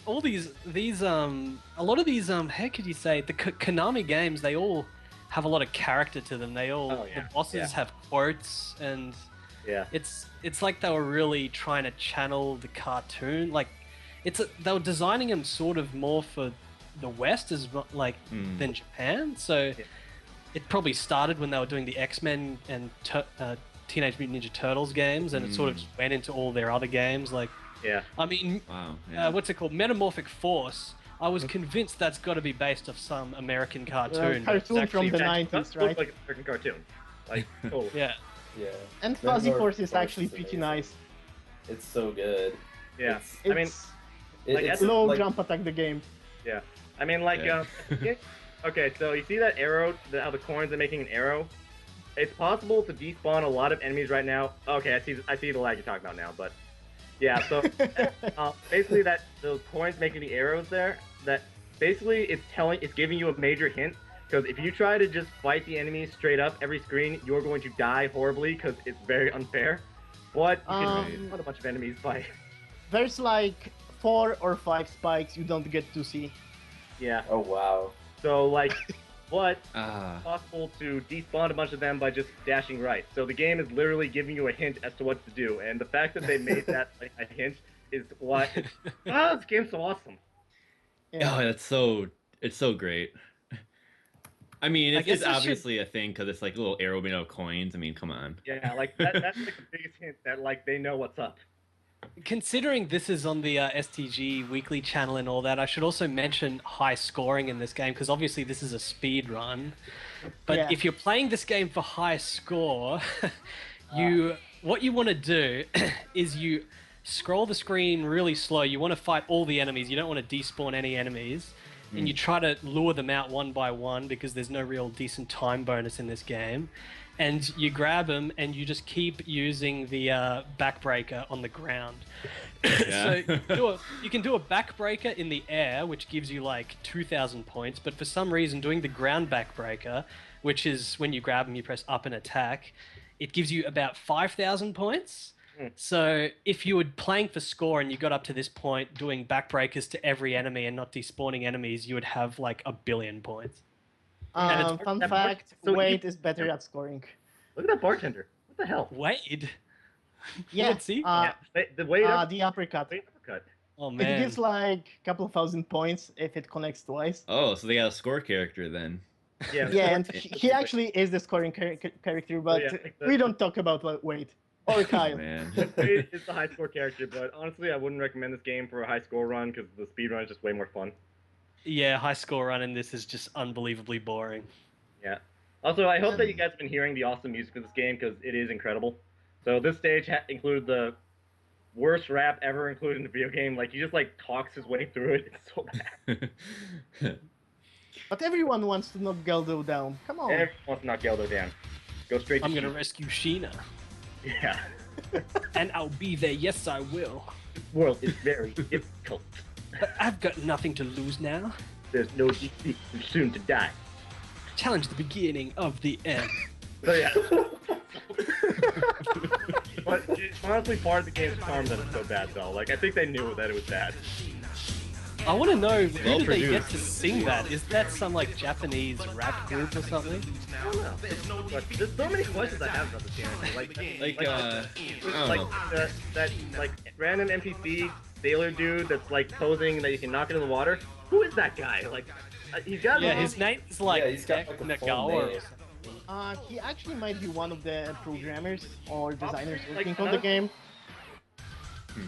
all these a lot of these how could you say the Konami games, they all have a lot of character to them. They all Oh, yeah. the bosses Yeah. have quotes, and Yeah. it's like they were really trying to channel the cartoon. They were designing them sort of more for the West than Japan. So it probably started when they were doing the X-Men and Teenage Mutant Ninja Turtles games, and it sort of just went into all their other games. Yeah. Wow. Yeah. What's it called? Metamorphic Force. I was convinced that's got to be based off some American cartoon. but it's Cartoon from actually- the That 90s, does right? look like an American cartoon. Totally. Yeah. Yeah. And Fuzzy Metamorph Force is Force actually is pretty amazing. nice. It's so good. Yeah. It's It's low like, jump attack the game. Yeah. Okay, so you see that arrow, how the coins are making an arrow? It's possible to despawn a lot of enemies right now. Okay, I see the lag you're talking about now, but yeah, so basically those coins making the arrows there, that basically it's giving you a major hint. Because if you try to just fight the enemies straight up every screen, you're going to die horribly because it's very unfair. But you can fight a bunch of enemies by... There's like 4 or 5 spikes you don't get to see. Yeah. Oh wow. So like, but it's possible to despawn a bunch of them by just dashing right. So the game is literally giving you a hint as to what to do, and the fact that they made that like a hint is why. This game's so awesome. Yeah. Oh, it's so great. I mean, it's obviously a thing because it's like a little arrow made out of coins. I mean, come on. Yeah, like that's like the biggest hint that like they know what's up. Considering this is on the STG weekly channel and all that, I should also mention high scoring in this game because obviously this is a speed run. But if you're playing this game for high score, what you want to do is you scroll the screen really slow. You want to fight all the enemies. You don't want to despawn any enemies. And you try to lure them out one by one because there's no real decent time bonus in this game. And you grab them and you just keep using the backbreaker on the ground. Yeah. So you can do a backbreaker in the air, which gives you like 2,000 points. But for some reason, doing the ground backbreaker, which is when you grab them, you press up and attack, it gives you about 5,000 points. So if you were playing for score and you got up to this point doing backbreakers to every enemy and not despawning enemies, you would have like 1 billion points. Fun fact, Wade is better at scoring. Look at that bartender. What the hell? Wade? Yeah, see? The way the uppercut. Oh man. It gives like a couple of thousand points if it connects twice. Oh, so they got a score character then. Yeah, and he actually is the scoring character, but we don't talk about Wade. Or Kyle. Man. Wade is the high score character, but honestly, I wouldn't recommend this game for a high score run because the speed run is just way more fun. Yeah, high score run in this is just unbelievably boring. Yeah. Also, I hope that you guys have been hearing the awesome music of this game because it is incredible. So this stage included the worst rap ever included in the video game. Like, he just, like, talks his way through it. It's so bad. But everyone wants to knock Geldo down. Come on. Everyone wants to knock Geldo down. Go straight to I'm gonna rescue Sheena. Yeah. And I'll be there, yes I will. This world is very difficult. But I've got nothing to lose now. There's no defeat. We're soon to die. Challenge the beginning of the end. So yeah. But it's honestly part of the game's charm that it's so bad though. Like, I think they knew that it was bad. I want to know, who Well did they get produced. to sing that? Is that some, like, Japanese rap group or something? I don't know. But there's so many questions I have about this game. That like random NPC sailor dude that's like posing that you can knock into the water. Who is that guy? Like, he's got His name's like he's got, like, a full Nagawa. name. He actually might be one of the programmers or designers Like, working on the game.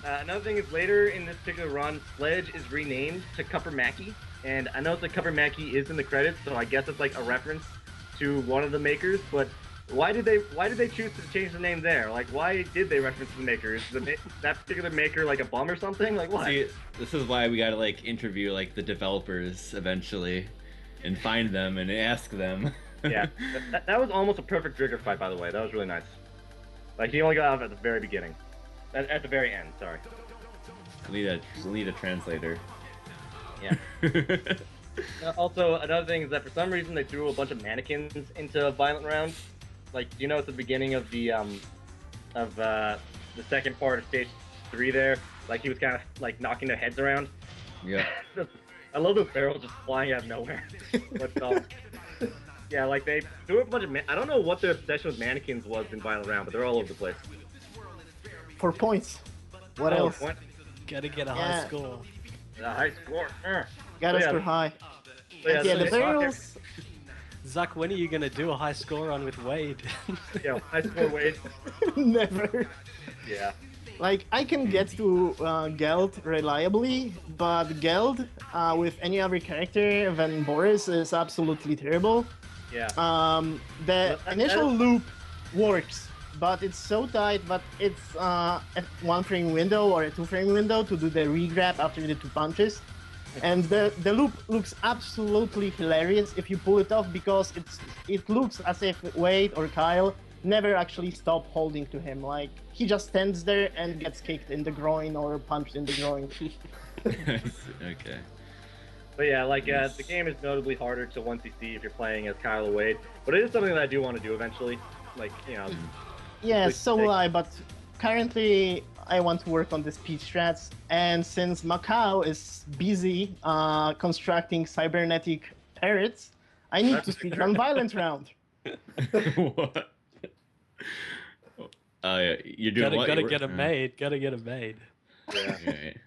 Another thing is later in this particular run, Sledge is renamed to Cupper Mackie, and I know that Cupper Mackie is in the credits, so I guess it's like a reference to one of the makers. But why did they choose to change the name there? Like, why did they reference the maker? Is that particular maker like a bum or something? Like, what? See, this is why we gotta like interview like the developers eventually, and find them and ask them. Yeah, that was almost a perfect trigger fight, by the way. That was really nice. Like, he only got out at the very beginning. At the very end, sorry. We'll need a translator. Yeah. Also, another thing is that for some reason they threw a bunch of mannequins into Violent Round. Like, you know, at the beginning of the second part of stage 3 there, like he was kind of like knocking their heads around. Yeah. I love those barrels just flying out of nowhere. But yeah, like they threw a bunch of I don't know what their obsession with mannequins was in Violent Round, but they're all over the place. For points. What else? What? Gotta get a high score. A high score. Gotta So, yeah. score high. So, yeah, And yeah, so the they- barrels. Zuck, when are you gonna do a high score on with Wade? Yeah, high score Wade. Never. Yeah. Like, I can get to Geld reliably, but Geld with any other character than Boris is absolutely terrible. Yeah. The initial loop works, but it's so tight that it's a 1-frame window or a 2-frame window to do the regrab after the 2 punches. And the loop looks absolutely hilarious if you pull it off because it looks as if Wade or Kyle never actually stop holding to him. Like, he just stands there and gets kicked in the groin or punched in the groin. Okay. But yeah, like the game is notably harder to 1cc if you're playing as Kylo Wade, but it is something that I do want to do eventually. Like, you know. Yeah, Please so take- will I, but currently I want to work on the speed strats, and since Macaw is busy constructing cybernetic parrots, I need to speedrun Violent Round. What? Yeah, you're doing what? Gotta You're- get them made. Gotta get them made. Yeah. Right.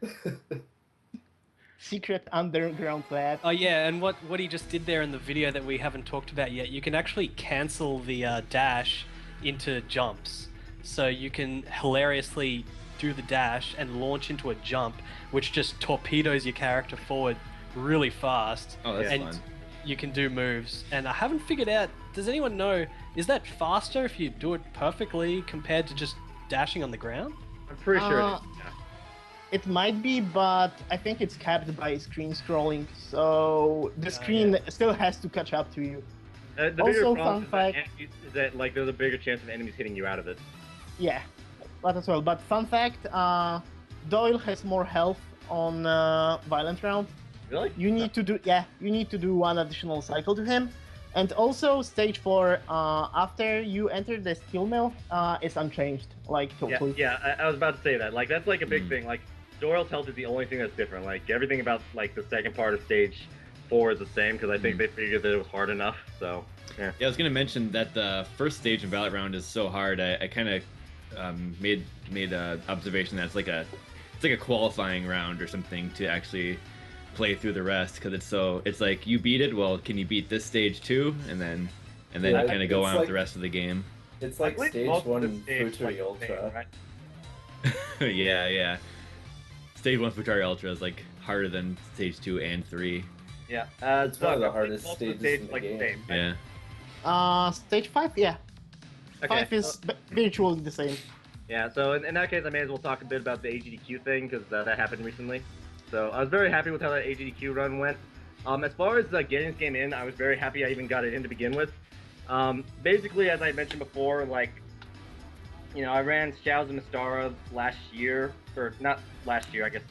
Secret underground lab. Oh yeah, and what he just did there in the video that we haven't talked about yet, you can actually cancel the dash into jumps. So you can hilariously do the dash and launch into a jump, which just torpedoes your character forward really fast. Oh, that's and fun. you can do moves. And I haven't figured out, does anyone know, is that faster if you do it perfectly compared to just dashing on the ground? I'm pretty sure it Uh, is. Yeah. It might be, but I think it's capped by screen scrolling, so the screen still has to catch up to you. The bigger Also, problem fun is that like there's a bigger chance of enemies hitting you out of it. Yeah, that as well. But fun fact, Doyle has more health on Violent Round. Really? You need to do one additional cycle to him, and also stage 4 after you enter the skill mill is unchanged, like Yeah, totally. yeah. I was about to say that. Like that's like a big thing. Like Doyle's health is the only thing that's different. Like everything about like the second part of stage 4 is the same because I think they figured that it was hard enough. So yeah. Yeah, I was gonna mention that the first stage in Violet Round is so hard. I kind of made a observation that it's like a qualifying round or something to actually play through the rest because it's like you beat it. Well, can you beat this stage too? And then Yeah, you kind of go it's on with like- the rest of the game. It's I like believe stage most of the 1 stage, Futuri like, the Ultra. same, right? Yeah. Stage 1 Futari Ultra is like harder than stage 2 and 3. Yeah. It's one of the I think hardest most of the stages in the like, game. same, right? Yeah. Stage 5, yeah. Okay. 5 is virtually the same. Yeah, so in that case, I may as well talk a bit about the AGDQ thing, because that happened recently. So I was very happy with how that AGDQ run went. As far as getting this game in, I was very happy I even got it in to begin with. Basically, as I mentioned before, like, you know, I ran Shao's and Mistara last year, or not last year, I guess.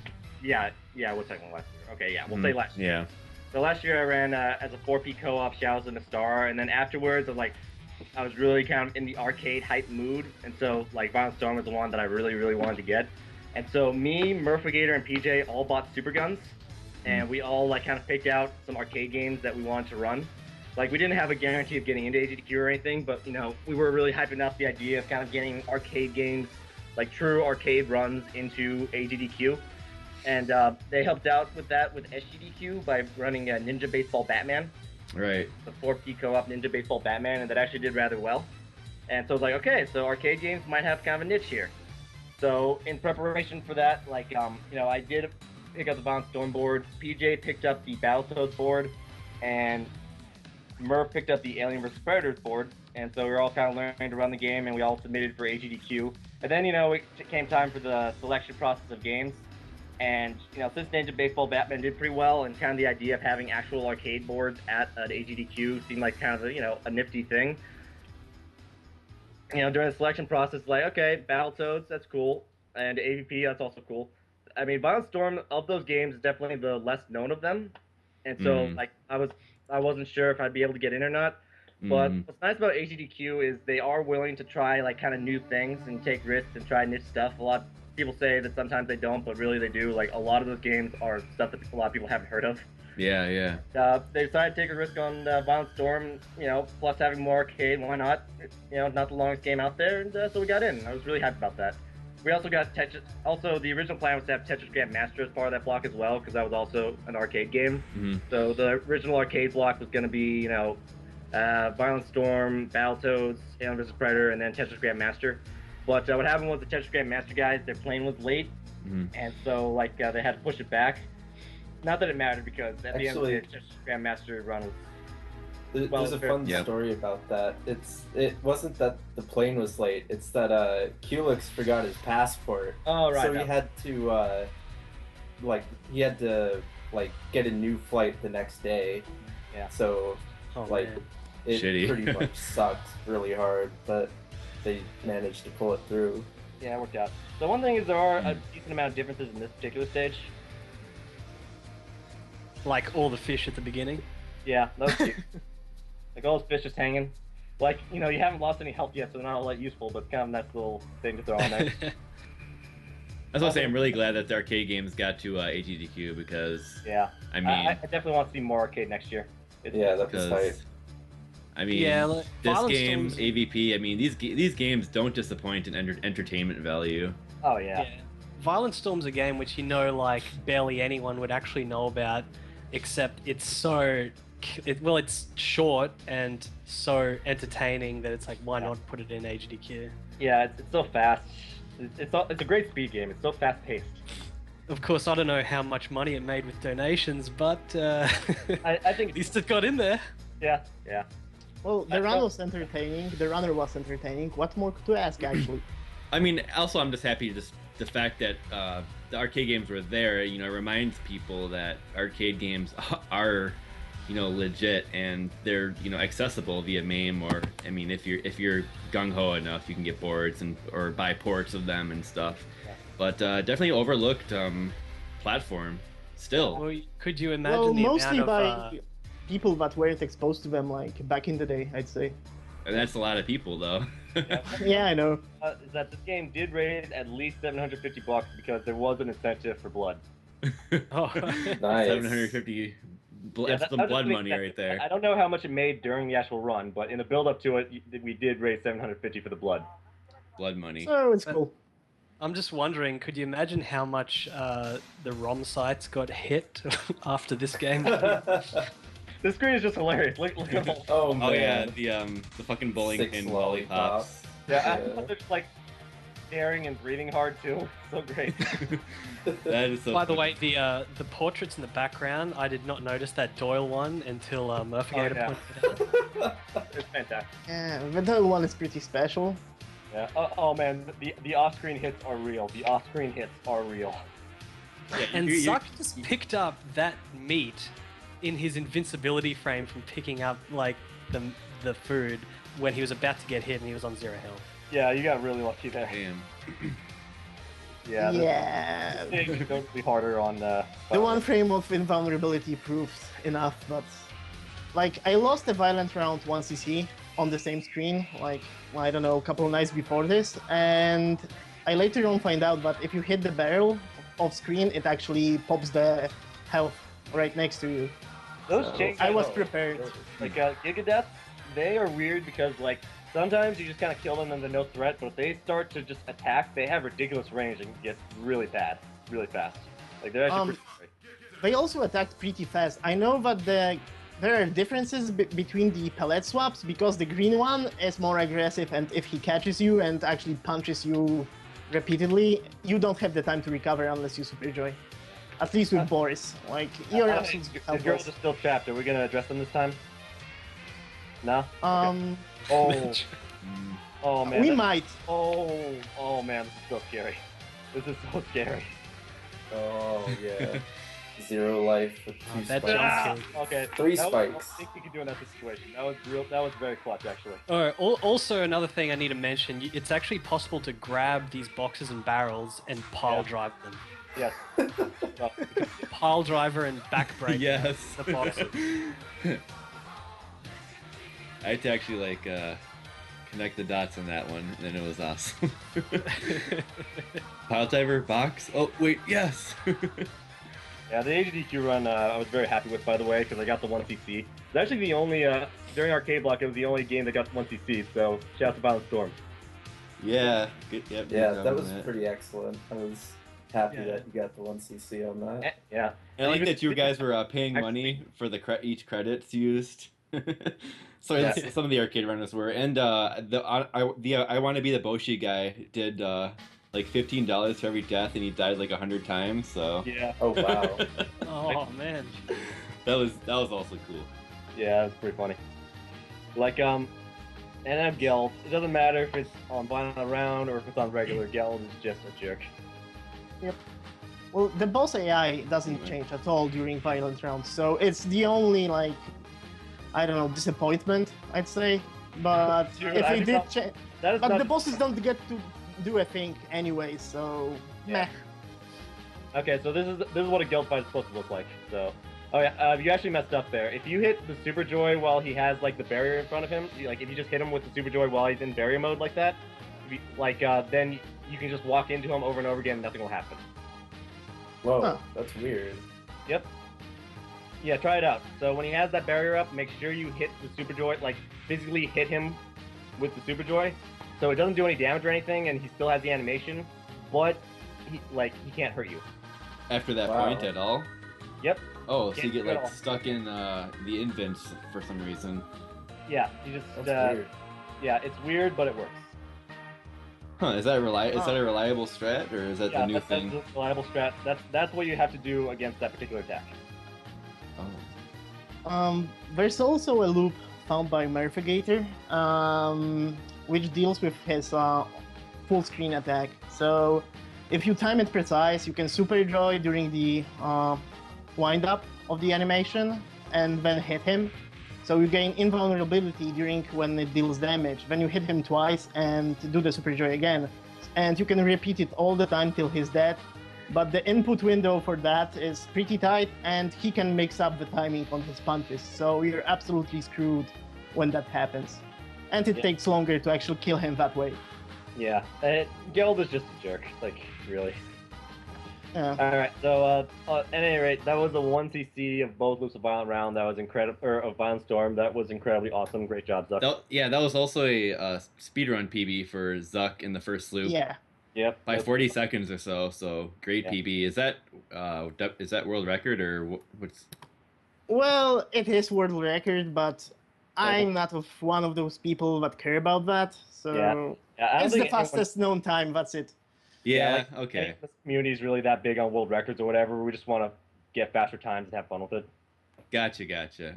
Yeah, we'll say last year. Okay, yeah, we'll say last year. Yeah. So last year I ran as a 4P co-op Shao's and Mistara, and then afterwards, I was really kind of in the arcade hype mood, and so like Violent Storm was the one that I really wanted to get. And so me, Murphigator, and PJ all bought super guns, and we all like kind of picked out some arcade games that we wanted to run. Like we didn't have a guarantee of getting into AGDQ or anything, but you know we were really hyping up the idea of kind of getting arcade games, like true arcade runs into AGDQ. And they helped out with that with SGDQ by running Ninja Baseball Batman. Right. The 4P co-op Ninja Baseball Batman, and that actually did rather well. And so I was like, okay, so arcade games might have kind of a niche here. So in preparation for that, like, you know, I did pick up the Violent Storm board. PJ picked up the Battletoads board, and Murph picked up the Alien vs Predators board. And so we were all kind of learning to run the game, and we all submitted for AGDQ. And then, you know, it came time for the selection process of games. And, you know, since Ninja Baseball Batman did pretty well, and kind of the idea of having actual arcade boards at an AGDQ seemed like kind of a, you know, a nifty thing. You know, during the selection process, like, okay, Battletoads, that's cool. And AVP, that's also cool. I mean, Violent Storm, of those games, is definitely the less known of them. And so, like, I wasn't sure if I'd be able to get in or not. But what's nice about AGDQ is they are willing to try, like, kind of new things and take risks and try niche stuff. A lot people say that sometimes they don't, but really they do. Like, a lot of those games are stuff that a lot of people haven't heard of. Yeah. They decided to take a risk on Violent Storm, you know, plus having more arcade, why not? You know, not the longest game out there, and so we got in. I was really happy about that. We also got Tetris. Also, the original plan was to have Tetris Grandmaster as part of that block as well, because that was also an arcade game. So the original arcade block was going to be, you know, Violent Storm, Battletoads, Alien vs Predator, and then Tetris Grandmaster. But what happened was the Tetris Grandmaster guys, their plane was late, and so like they had to push it back. Not that it mattered, because at the end of the day, the Tetris Grandmaster run was. There's a fun story about that. It wasn't that the plane was late. It's that Culex forgot his passport. Oh right. So he had to get a new flight the next day. Yeah. So it Shitty. pretty much sucked really hard, but they managed to pull it through. Yeah, it worked out. So one thing is there are a decent amount of differences in this particular stage. like all the fish at the beginning. Yeah, that was cute. Like all those fish just hanging. Like, you know, you haven't lost any health yet, so they're not all that useful, but it's kind of a nice little thing to throw on there. That's what I say. I'm really glad that the arcade games got to HDQ because Yeah. I mean, I definitely want to see more arcade next year. Yeah, that's tight. I mean, Yeah, like, this Violent game, Storm's- AVP. I mean, these games don't disappoint in entertainment value. Oh yeah. Violent Storm's a game which, you know, like barely anyone would actually know about, except it's so, it's short and so entertaining that it's like, why not put it in HDQ? Yeah, it's so fast. It's a great speed game. It's so fast paced. Of course, I don't know how much money it made with donations, but I think at least it got in there. yeah. Well, the run was entertaining. The runner was entertaining. What more to ask, actually? I mean, also I'm just happy just the fact that the arcade games were there. You know, it reminds people that arcade games are, you know, legit and they're, you know, accessible via MAME, or I mean, if you're gung ho enough, you can get boards or buy ports of them and stuff. Yeah. But definitely overlooked platform still. Well, could you imagine Well, the mostly amount by of people that weren't exposed to them, like back in the day, I'd say. And that's a lot of people, though. Yeah, I know. Is that this game did raise at least $750 because there was an incentive for blood. Oh, Nice. 750. That's some blood money right there. I don't know how much it made during the actual run, but in the build up to it, we did raise $750 for the blood. Blood money. So it's cool. I'm just wondering, could you imagine how much the ROM sites got hit after this game? This screen is just hilarious. Look at all. Oh man. Yeah, the fucking bowling 6 pin lollipops. Yeah, I thought they're just like staring and breathing hard too. So great. That is so By the funny. way, the portraits in the background, I did not notice that Doyle one until Murphy-Gator yeah. pointed it out. It's fantastic. Yeah, the Doyle one is pretty special. Yeah. Oh man, the off-screen hits are real. The off-screen hits are real. Yeah, And you- Zuck just picked up that meat in his invincibility frame from picking up like the food when he was about to get hit and he was on 0 health. Yeah, you got really lucky there. Damn. Yeah. Yeah. It's totally harder on The one frame of invulnerability proved enough, but like I lost a violent round 1cc on the same screen, like I don't know, a couple of nights before this, and I later on find out that if you hit the barrel off screen, it actually pops the health right next to you. Those changes. I was prepared. Like Gigadeath, they are weird because like sometimes you just kind of kill them and they're no threat, but if they start to just attack, they have ridiculous range and can get really bad, really fast. Like they're actually pretty scary. They also attacked pretty fast. I know that there are differences between the pellet swaps because the green one is more aggressive, and if he catches you and actually punches you repeatedly, you don't have the time to recover unless you super joy. At least with Boris, like you're absolutely The girls helpless. are still trapped. Are we gonna address them this time? No. Oh. Oh man. We that's- might. Oh man, this is so scary. This is so scary. Oh yeah. 0 life with 2 that spikes. jump Okay. 3 that was- spikes. I think you could do in that situation. That was real. That was very clutch, actually. Oh, also another thing I need to mention, it's actually possible to grab these boxes and barrels and pile drive them. Yes. Well, Pile driver and backbreak Yes. the boxes. I had to actually like connect the dots on that one, and then it was awesome. Pile driver box. Oh wait, yes. yeah, the HDQ run I was very happy with, by the way, because I got the 1cc. It's actually the only during Arcade Block. It was the only game that got 1cc. So shout out to Violent Storm. Yeah. Good, yep, Yeah, good that job was on pretty excellent. I was happy Yeah. that you got the 1cc on that. Yeah. And I like Even- that you guys were paying money for the each credits used. So that's- some of the arcade runners were, and I want to be the Boshi guy did like $15 for every death, and he died like 100 times. So Yeah. Oh wow. Oh man. that was also cool. Yeah, it's pretty funny. Like NF Geld, it doesn't matter if it's on Violent Round or if it's on regular Geld, it's just a jerk. Well, the boss AI doesn't change at all during violent rounds, so it's the only like, I don't know, disappointment I'd say. But Dude, if I we just did thought- change, That is but not the bosses don't get to do a thing anyway, so Yeah. meh. Okay, so this is what a Geld fight is supposed to look like. So, Oh yeah, you actually messed up there. If you hit the Super Joy while he has like the barrier in front of him, like if you just hit him with the Super Joy while he's in barrier mode like that, then you can just walk into him over and over again and nothing will happen. Whoa, that's weird. Yep. Yeah, try it out. So when he has that barrier up, make sure you hit the Super Joy, like physically hit him with the Super Joy, so it doesn't do any damage or anything, and he still has the animation, but he can't hurt you. After that point at all? Yep. Oh, so you get like stuck in the invents for some reason. Yeah, you just That's weird. Yeah, it's weird, but it works. Huh? Is that a reliable strat, or is that the new thing? That's a reliable strat. That's what you have to do against that particular attack. Oh. There's also a loop found by Murphigator, which deals with his full screen attack. So if you time it precise, you can super joy during the wind up of the animation and then hit him. So you gain invulnerability during when it deals damage. Then you hit him twice and do the super joy again. And you can repeat it all the time till he's dead. But the input window for that is pretty tight, and he can mix up the timing on his punches. So you're absolutely screwed when that happens. And it takes longer to actually kill him that way. Yeah, Geralt is just a jerk, like, really. Yeah. Alright, so, at any rate, that was a 1cc of both loops of Violent Round. That was incredible, or of Violent Storm. That was incredibly awesome. Great job, Zuck. That was also a speedrun PB for Zuck in the first loop. Yeah. Yep. By 40 seconds or so, so great PB. Is that world record, or what's... Well, it is world record, but I'm not one of those people that care about that. So it's the fastest known time, that's it. Yeah, okay. This community is really that big on world records or whatever. We just want to get faster times and have fun with it. Gotcha.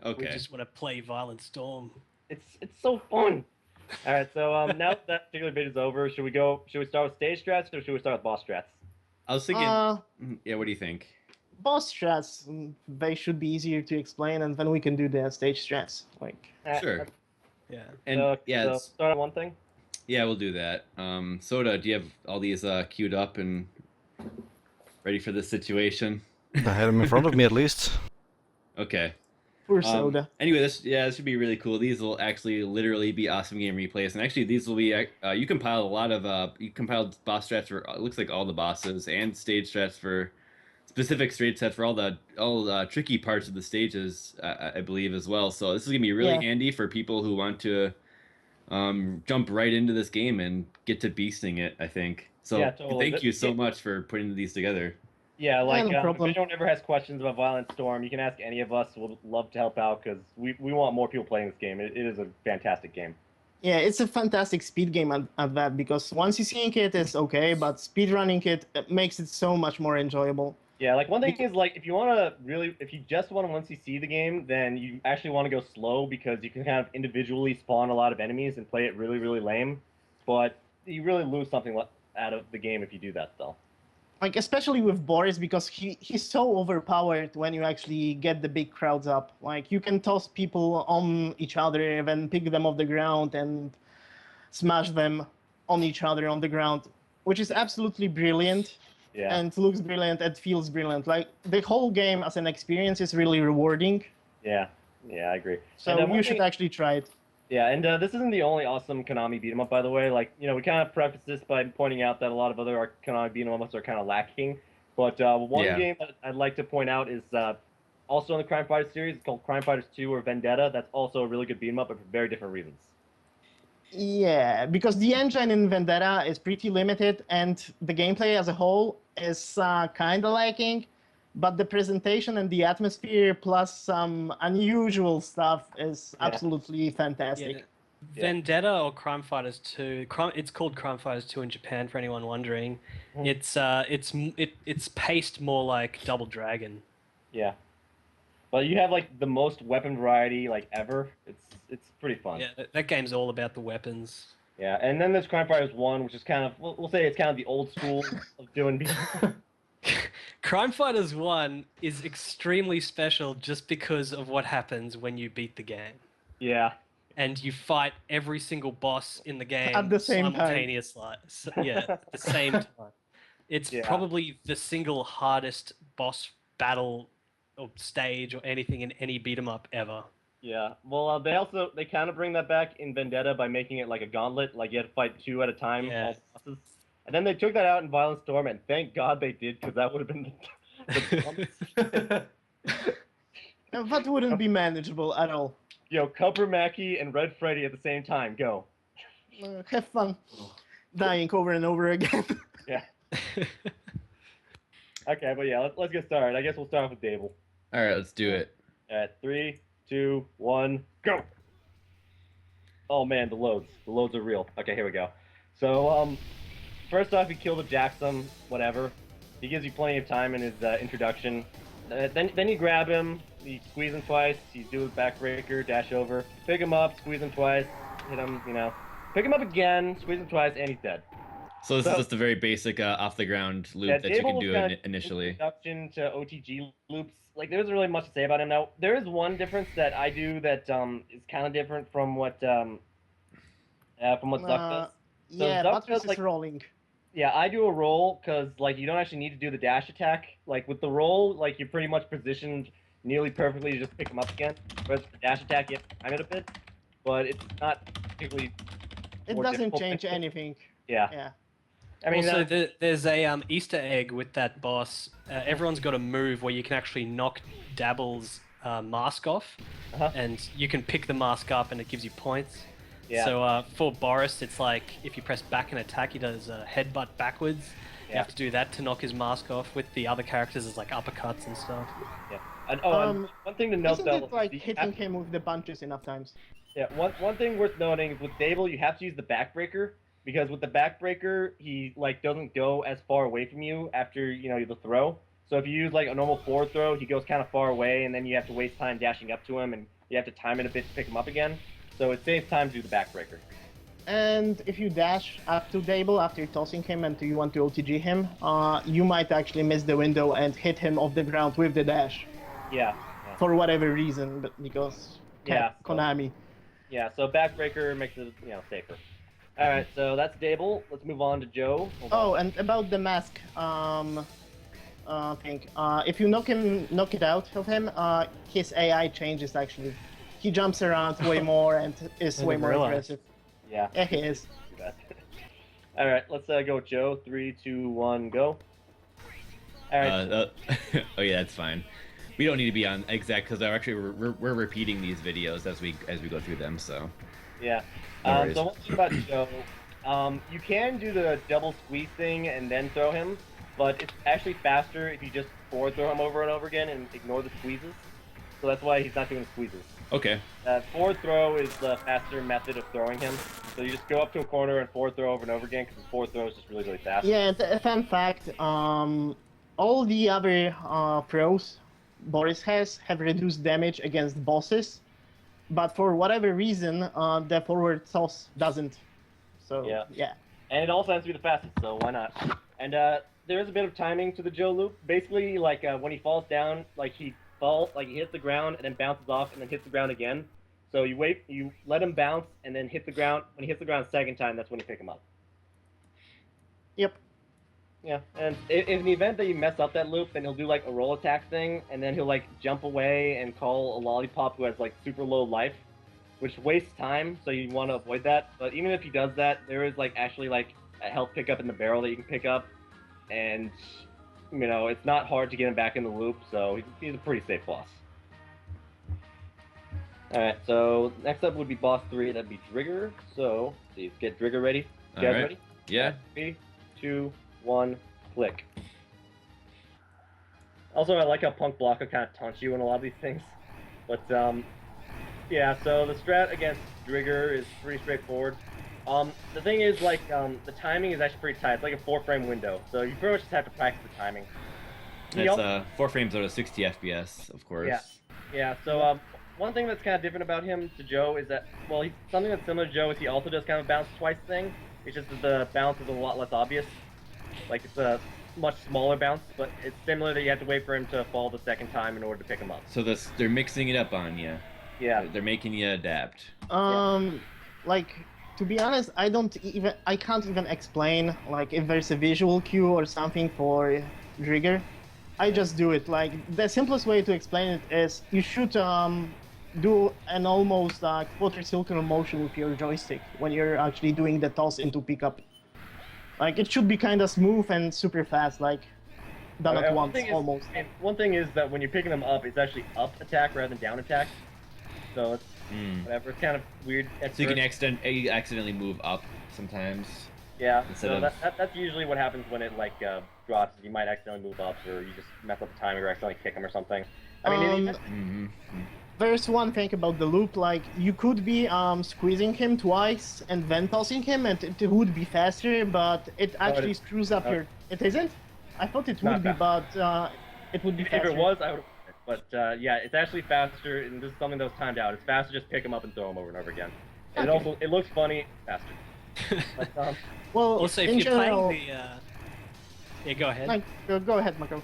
Okay. We just want to play Violent Storm. It's so fun. All right, so now that particular bit is over, should we start with stage strats or should we start with boss strats? I was thinking, yeah, what do you think? Boss strats, they should be easier to explain, and then we can do the stage strats. Sure. Yeah. And so start on one thing. Yeah, we'll do that. Soda, do you have all these queued up and ready for this situation? I had them in front of me at least. Okay. Poor Soda. Anyway, this should be really cool. These will actually literally be awesome game replays, and actually these will be you compiled a lot of you compiled boss strats for it looks like all the bosses and stage strats for specific stage sets for all the tricky parts of the stages, I believe as well. So this is gonna be really handy for people who want to jump right into this game and get to beasting it, I think. So thank you so much for putting these together. Yeah, no problem. if anyone ever has questions about Violent Storm, you can ask any of us. We'll love to help out because we want more people playing this game. It is a fantastic game. Yeah, it's a fantastic speed game at that, because once you seeing it, it's okay, but speedrunning it makes it so much more enjoyable. Yeah, like one thing is like if you just want to once you see the game, then you actually want to go slow because you can kind of individually spawn a lot of enemies and play it really, really lame. But you really lose something out of the game if you do that, though. Like, especially with Boris, because he's so overpowered when you actually get the big crowds up. Like, you can toss people on each other and then pick them off the ground and smash them on each other on the ground, which is absolutely brilliant. Yeah. And looks brilliant and feels brilliant. Like, the whole game as an experience is really rewarding. Yeah, I agree. So you should actually try it. Yeah, and this isn't the only awesome Konami beat 'em up, by the way. Like, we kind of preface this by pointing out that a lot of other Konami beat 'em ups are kind of lacking. But one game that I'd like to point out is also in the Crime Fighters series. It's called Crime Fighters 2 or Vendetta. That's also a really good beat 'em up, but for very different reasons. Yeah, because the engine in Vendetta is pretty limited, and the gameplay as a whole is kind of lacking. But the presentation and the atmosphere, plus some unusual stuff, is absolutely fantastic. Yeah. Vendetta or Crime Fighters 2. It's called Crime Fighters 2 in Japan, for anyone wondering. It's paced more like Double Dragon. Yeah, but you have like the most weapon variety like ever. It's pretty fun. Yeah, that game's all about the weapons. Yeah, and then there's Crime Fighters 1, which is kind of we'll say it's kind of the old school of doing. Crime Fighters 1 is extremely special just because of what happens when you beat the game. Yeah. And you fight every single boss in the game at the same simultaneously. At the same time. It's probably the single hardest boss battle or stage or anything in any beat 'em up ever. Yeah. Well, they kind of bring that back in Vendetta by making it like a gauntlet, like you had to fight 2 at a time, Yeah. all bosses. And then they took that out in Violent Storm, and thank God they did, because that would have been the That wouldn't be manageable at all. Yo, Cupper Mackie and Red Freddy at the same time. Go. Have fun dying over and over again. Yeah. Okay, but yeah, let's get started. I guess we'll start off with Dable. All right, let's do it. At 3, 2, 1, go! Oh man, the loads. The loads are real. Okay, here we go. So, first off, you kill the Jackson, whatever. He gives you plenty of time in his introduction. Then you grab him, you squeeze him twice, you do a backbreaker, dash over, pick him up, squeeze him twice, hit him, pick him up again, squeeze him twice, and he's dead. So this is just a very basic off-the-ground loop that you can do initially. Introduction to OTG loops. Like, there isn't really much to say about him. Now, there is one difference that I do that is kind of different from what Zuck does. So Yeah, Zuck Butters does, like, is rolling. Yeah, I do a roll because, like, you don't actually need to do the dash attack. Like, with the roll, like, you're pretty much positioned nearly perfectly to just pick him up again. Whereas the dash attack, you have to time it a bit. But it's not particularly... It more doesn't difficult. change anything. Yeah. Yeah. I mean, also, there's a Easter egg with that boss. Everyone's got a move where you can actually knock Dabble's mask off, and you can pick the mask up, and it gives you points. Yeah. So for Boris, it's like if you press back and attack, he does a headbutt backwards. You have to do that to knock his mask off. With the other characters, it's like uppercuts and stuff. Yeah. And, and one thing to note, Isn't though... it like hitting him with the punches enough times? Yeah, one thing worth noting is with Dable, you have to use the backbreaker, because with the backbreaker, he, like, doesn't go as far away from you after, the throw. So if you use, like, a normal forward throw, he goes kind of far away, and then you have to waste time dashing up to him, and you have to time it a bit to pick him up again. So it saves time to do the backbreaker. And if you dash up to Dable after tossing him and you want to OTG him, you might actually miss the window and hit him off the ground with the dash. Yeah. For whatever reason, but because Konami. Yeah, so backbreaker makes it, safer. Alright, so that's Dable. Let's move on to Joe. And about the mask thing. If you knock it out of him, his AI changes actually. He jumps around way more and is way more aggressive. Yeah. Yeah, he is. Alright, let's go with Joe. 3, 2, 1, go. Alright. Oh yeah, that's fine. We don't need to be on exact because we're repeating these videos as we go through them. So. Yeah. No so one thing about Joe, you can do the double squeeze thing and then throw him, but it's actually faster if you just forward throw him over and over again and ignore the squeezes. So that's why he's not doing the squeezes. Okay. Forward throw is the faster method of throwing him. So you just go up to a corner and forward throw over and over again because his forward throw is just really, really fast. Yeah, a fun fact, all the other pros Boris has have reduced damage against bosses, but for whatever reason, the forward toss doesn't. So, yeah. And it also has to be the fastest, so why not? And there is a bit of timing to the Joe loop. Basically, like when he falls down, he hits the ground and then bounces off and then hits the ground again. So you let him bounce and then hit the ground. When he hits the ground a second time, that's when you pick him up. Yep. Yeah, and in the event that you mess up that loop, then he'll do like a roll attack thing, and then he'll jump away and call a lollipop who has super low life, which wastes time, so you want to avoid that. But even if he does that, there is actually a health pickup in the barrel that you can pick up, and it's not hard to get him back in the loop, so he's a pretty safe boss. Alright, so next up would be boss 3, that'd be Drigger. So, let's get Drigger ready. You guys ready? Yeah. 3, 2, 1, click. Also, I like how Punk Blocker kind of taunts you in a lot of these things. But, yeah, so the strat against Drigger is pretty straightforward. The thing is, the timing is actually pretty tight. It's like a 4-frame window, so you pretty much just have to practice the timing. It's 4 frames out of 60 FPS, of course. Yeah, so, one thing that's kind of different about him to Joe is that, he's something that's similar to Joe is he also does kind of a bounce twice thing. It's just that the bounce is a lot less obvious. It's a much smaller bounce, but it's similar that you have to wait for him to fall the second time in order to pick him up. So they're mixing it up on you. Yeah. They're making you adapt. To be honest, I can't even explain if there's a visual cue or something for Drigger. I just do it. Like, the simplest way to explain it is you should do an almost quarter-circular motion with your joystick when you're actually doing the toss into pickup. Like, it should be kind of smooth and super fast, like, done at once, almost. And one thing is that when you're picking them up, it's actually up attack rather than down attack. So it's whatever. It's kind of weird. So you can accidentally move up sometimes. Yeah. So that's usually what happens when it like drops. You might accidentally move up, or you just mess up the timing, or accidentally kick him or something. I mean, there's one thing about the loop. Like, you could be squeezing him twice and then tossing him, and it would be faster. But it actually screws up your. It isn't. I thought it would be, but it would be faster. If it was, I would. But yeah, it's actually faster, and this is something that was timed out. It's faster to just pick them up and throw them over and over again. And it looks funny, faster. But, well, also, if you're playing the... Yeah, go ahead. Like, go ahead, Macaw.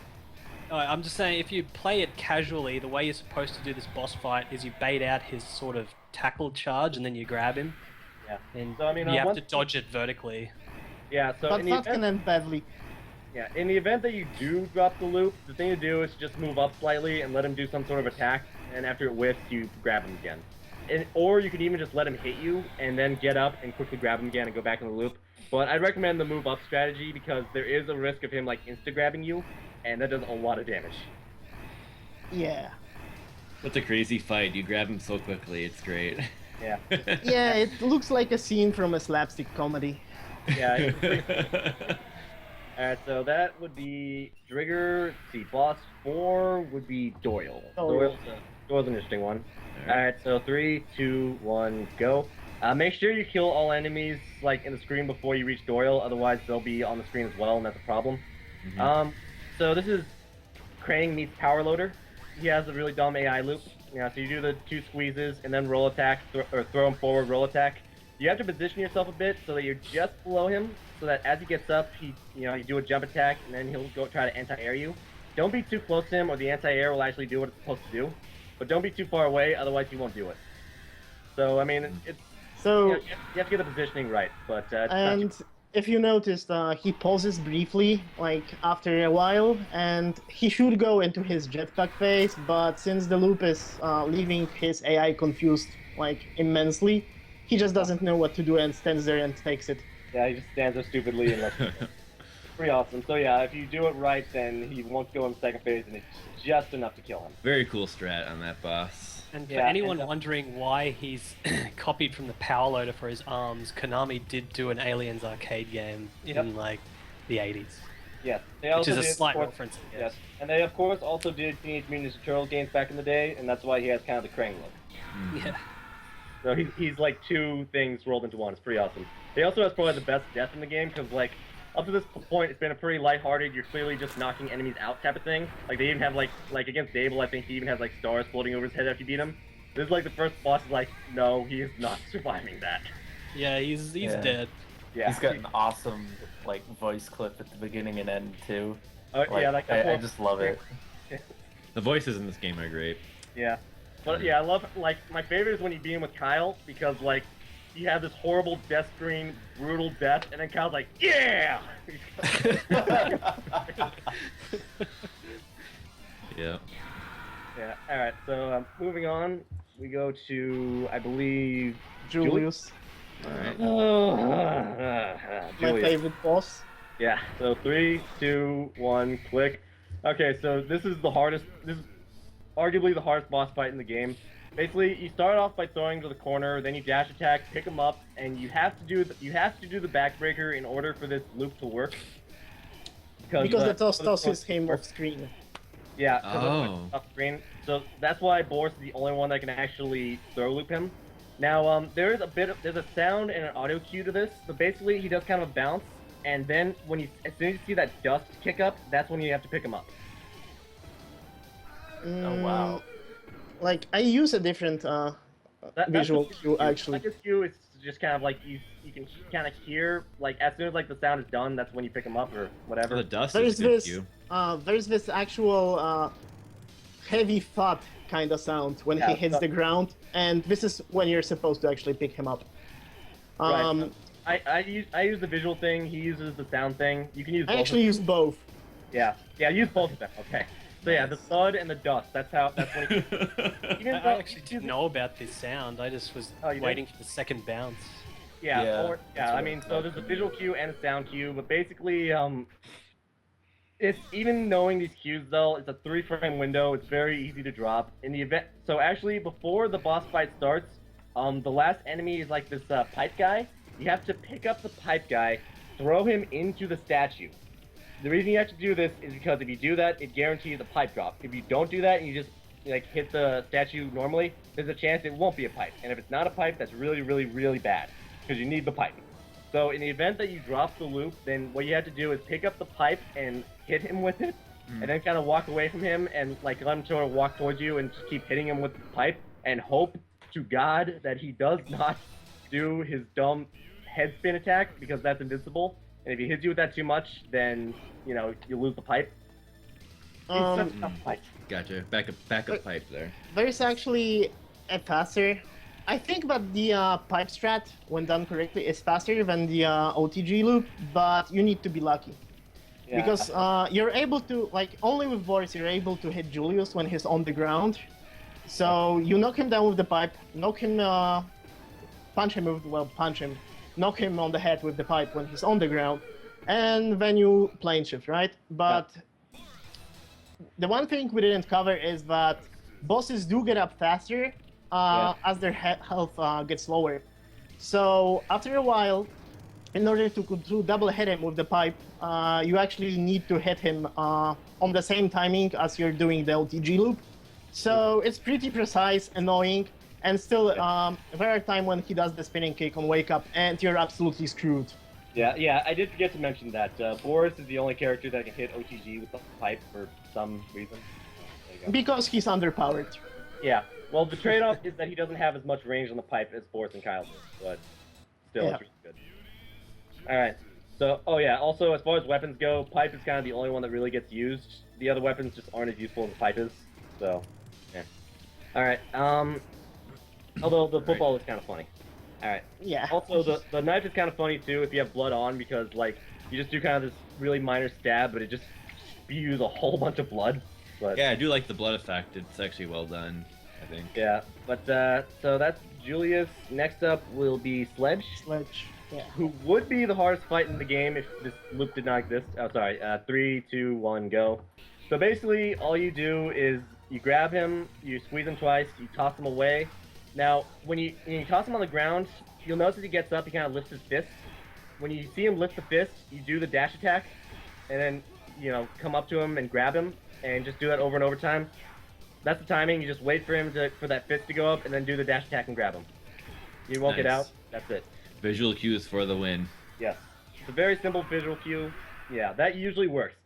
Oh, I'm just saying, if you play it casually, the way you're supposed to do this boss fight is you bait out his sort of tackle charge, and then you grab him. Yeah. And so, I mean, you have to dodge it vertically. Yeah, so but that can end badly. Yeah, in the event that you do drop the loop, the thing to do is just move up slightly and let him do some sort of attack, and after it whiffs, you grab him again. Or you could even just let him hit you, and then get up and quickly grab him again and go back in the loop. But I'd recommend the move up strategy because there is a risk of him like insta-grabbing you, and that does a lot of damage. Yeah. That's a crazy fight. You grab him so quickly, it's great. Yeah. Yeah, it looks like a scene from a slapstick comedy. Yeah. Alright, so that would be Trigger. Let's see, boss 4 would be Doyle. Doyle's an interesting one. Alright, so 3, 2, 1, go. Make sure you kill all enemies like in the screen before you reach Doyle, otherwise they'll be on the screen as well, and that's a problem. So this is Krang meets Power Loader. He has a really dumb AI loop. Yeah, so you do the 2 squeezes and then roll attack, or throw him forward, roll attack. You have to position yourself a bit so that you're just below him, so that as he gets up, you do a jump attack, and then he'll go try to anti-air you. Don't be too close to him, or the anti-air will actually do what it's supposed to do. But don't be too far away, otherwise he won't do it. So I mean, you have to get the positioning right. But and if you noticed, he pauses briefly, like after a while, and he should go into his jetpack phase. But since the loop is leaving his AI confused like immensely, he just doesn't know what to do and stands there and takes it. Yeah, he just stands there stupidly and lets it go. Pretty awesome. So yeah, if you do it right, then he won't go in second phase, and it's just enough to kill him. Very cool strat on that boss. And for anyone wondering why he's copied from the Power Loader for his arms, Konami did do an Aliens arcade game in like the 80s. Yes, which is a slight reference. Yes, and they of course also did Teenage Mutant Ninja Turtles games back in the day, and that's why he has kind of the Krang look. Yeah. So he's like 2 things rolled into one. It's pretty awesome. He also has probably the best death in the game because like up to this point it's been a pretty lighthearted, you're clearly just knocking enemies out type of thing. Like they even have like against Dable, I think he even has like stars floating over his head after you beat him. This is like the first boss is like, no, he is not surviving that. Yeah, he's dead. Yeah, he's got an awesome like voice clip at the beginning and end too. Oh yeah, like I just love it. The voices in this game are great. Yeah. But yeah, I love, like, my favorite is when you beat him with Kyle, because, like, you have this horrible death screen, brutal death, and then Kyle's like, yeah! Yeah. Yeah, alright, so moving on, we go to, I believe, Julius. Alright. My favorite boss. Yeah, so 3, 2, 1, click. Okay, so this is arguably the hardest boss fight in the game. Basically, you start off by throwing to the corner, then you dash attack, pick him up, and you have to do the backbreaker in order for this loop to work. Because the toss is him off screen. Yeah, off screen. So that's why Boris is the only one that can actually throw loop him. Now, there's a sound and an audio cue to this. So basically, he does kind of a bounce, and then as soon as you see that dust kick up, that's when you have to pick him up. Oh wow! Like I use a different visual cue actually. This cue is just kind of like you can kind of hear like as soon as like the sound is done, that's when you pick them up or whatever. The dust is good cue. There's this actual heavy thud kind of sound when he hits the ground, and this is when you're supposed to actually pick him up. Right. I use the visual thing. He uses the sound thing. You can use. I actually use both. Yeah, use both of them. Okay. So yeah, the thud and the dust. That's when he... I actually didn't know about this sound. I just was waiting for the second bounce. Yeah, I mean, so there's a visual cue and a sound cue, but basically, it's even knowing these cues though, it's a 3-frame window. It's very easy to drop in the event. So actually, before the boss fight starts, the last enemy is like this pipe guy. You have to pick up the pipe guy, throw him into the statue. The reason you have to do this is because if you do that, it guarantees a pipe drop. If you don't do that and you just like hit the statue normally, there's a chance it won't be a pipe. And if it's not a pipe, that's really, really, really bad because you need the pipe. So in the event that you drop the loop, then what you have to do is pick up the pipe and hit him with it, and then kind of walk away from him and like let him sort of walk towards you and just keep hitting him with the pipe and hope to God that he does not do his dumb head spin attack because that's invincible. And if he hits you with that too much, then, you know, you lose the pipe. It's such a tough fight. Gotcha. Backup pipe there. There's actually a faster... I think that the pipe strat, when done correctly, is faster than the OTG loop, but you need to be lucky. Yeah. Because you're able to, like, only with Boris, you're able to hit Julius when he's on the ground. So you knock him down with the pipe, knock him, punch him, knock him on the head with the pipe when he's on the ground, and then you plane shift, right? But the one thing we didn't cover is that bosses do get up faster as their health gets lower. So after a while, in order to double hit him with the pipe, you actually need to hit him on the same timing as you're doing the LTG loop. So it's pretty precise, annoying, and still there are times when he does the spinning kick on wake up and you're absolutely screwed. Yeah, I did forget to mention that Boris is the only character that can hit OTG with the pipe for some reason. Because he's underpowered. Yeah, well the trade-off is that he doesn't have as much range on the pipe as Boris and Kyle do, but still it's really good. Alright, so, also as far as weapons go, pipe is kind of the only one that really gets used. The other weapons just aren't as useful as the pipe is, so, yeah. Alright, although the football is kind of funny. Alright. Yeah. Also, the knife is kind of funny too if you have blood on, because, like, you just do kind of this really minor stab, but it just spews a whole bunch of blood. But, yeah, I do like the blood effect. It's actually well done, I think. Yeah, but, so that's Julius. Next up will be Sledge. Yeah. Who would be the hardest fight in the game if this loop did not exist. Oh, sorry. 3, 2, 1, go. So basically, all you do is you grab him, you squeeze him twice, you toss him away. Now, when you toss him on the ground, you'll notice as he gets up, he kind of lifts his fist. When you see him lift the fist, you do the dash attack, and then, you know, come up to him and grab him, and just do that over and over time. That's the timing. You just wait for him for that fist to go up, and then do the dash attack and grab him. You won't get out. That's it. Visual cues for the win. Yes. It's a very simple visual cue. Yeah, that usually works.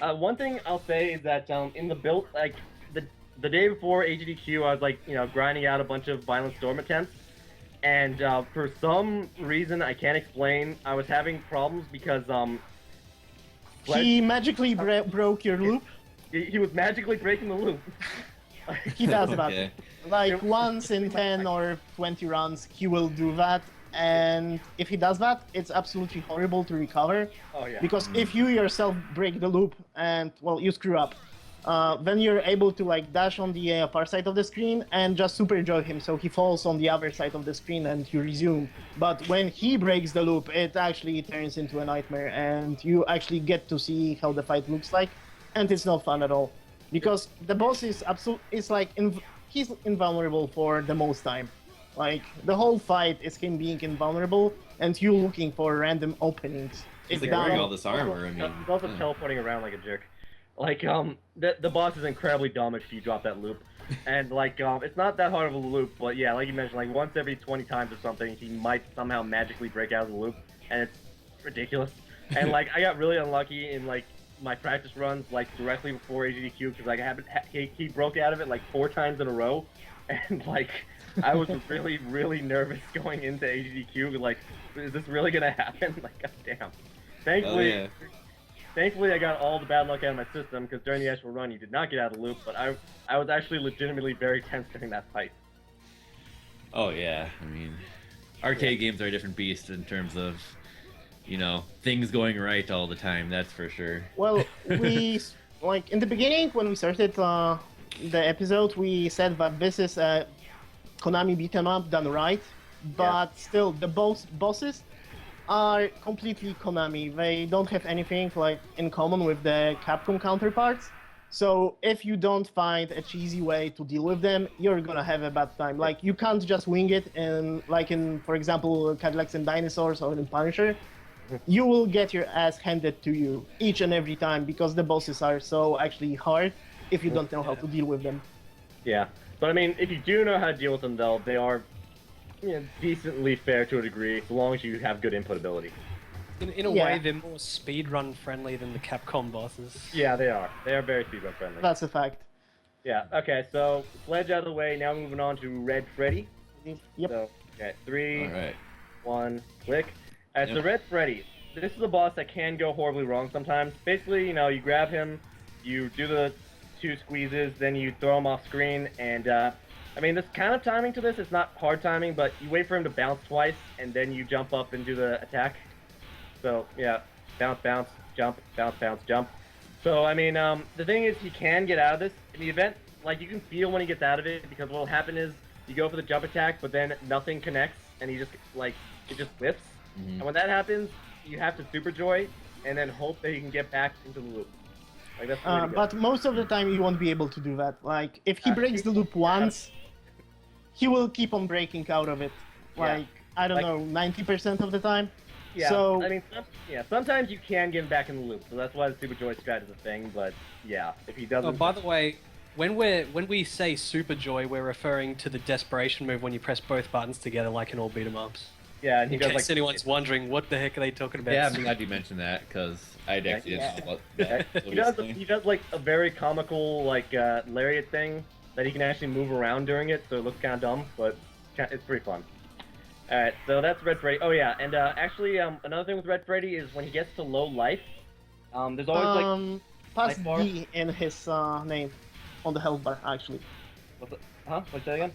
One thing I'll say is that in the build, like, the day before AGDQ, I was, like, you know, grinding out a bunch of Violent Storm attempts. And for some reason I can't explain, I was having problems because he magically broke your loop. He was magically breaking the loop. He does that. Like once in 10 or 20 runs, he will do that. And if he does that, it's absolutely horrible to recover. Oh, yeah. Because if you yourself break the loop and, well, you screw up, then you're able to, like, dash on the far side of the screen and just super jog him so he falls on the other side of the screen and you resume. But when he breaks the loop, it actually turns into a nightmare and you actually get to see how the fight looks like, and it's not fun at all. Because the boss is he's invulnerable for the most time. Like, the whole fight is him being invulnerable and you looking for random openings. He's like wearing all this armor, I mean. He's also teleporting around like a jerk. Like, the boss is incredibly dumb if you drop that loop. And, like, it's not that hard of a loop, but yeah, like you mentioned, like, once every 20 times or something, he might somehow magically break out of the loop, and it's ridiculous. And, like, I got really unlucky in, like, my practice runs, like, directly before AGDQ, because, like, he broke out of it, like, 4 times in a row, and, like, I was really, really nervous going into AGDQ, like, is this really gonna happen? Like, goddamn. Thankfully, I got all the bad luck out of my system, because during the actual run, he did not get out of the loop, but I was actually legitimately very tense during that fight. Oh, yeah. I mean, arcade games are a different beast in terms of, things going right all the time. That's for sure. Well, we like in the beginning when we started the episode, we said that this is a Konami beat 'em up done right, but still the bosses are completely Konami. They don't have anything like in common with the Capcom counterparts. So if you don't find a cheesy way to deal with them, you're gonna have a bad time. Like you can't just wing it, and like in, for example, Cadillacs and Dinosaurs or in Punisher, you will get your ass handed to you each and every time because the bosses are so actually hard if you don't know how to deal with them. Yeah, but I mean, if you do know how to deal with them, though, they are decently fair to a degree, so long as you have good input ability. In a way, they're more speedrun friendly than the Capcom bosses. Yeah, they are. They are very speedrun friendly. That's a fact. Yeah, okay, so Sledge out of the way, now moving on to Red Freddy. Yep. So, okay, 3, All right. 1, click. Alright, so Red Freddy, this is a boss that can go horribly wrong sometimes. Basically, you grab him, you do the 2 squeezes, then you throw him off screen, and, I mean, there's kind of timing to this. It's not hard timing, but you wait for him to bounce twice, and then you jump up and do the attack. So, yeah, bounce, bounce, jump, bounce, bounce, jump. So, I mean, the thing is, he can get out of this. In the event, like, you can feel when he gets out of it, because what will happen is, you go for the jump attack, but then nothing connects, and he just, like, it just whips. Mm-hmm. And when that happens, you have to Super Joy, and then hope that you can get back into the loop. Like, that's the way to go. But most of the time, you won't be able to do that. Like, if he breaks the loop once, he will keep on breaking out of it. Like, I don't know, 90% of the time. Yeah, so, I mean, sometimes you can get him back in the loop, so that's why the Super Joy strat is a thing, but yeah, if he doesn't... Oh, by the way, when we say Super Joy, we're referring to the desperation move when you press both buttons together like in all beat 'em ups. Yeah, and he in does, case like, anyone's wondering, what the heck are they talking about? Yeah, I'm glad you mentioned that, because I actually didn't know that. He does, like, a very comical, like, lariat thing that he can actually move around during it, so it looks kind of dumb, but it's pretty fun. Alright, so that's Red Freddy. Oh yeah, and actually, another thing with Red Freddy is when he gets to low life, there's always past D in his name on the health bar, actually. What's that again?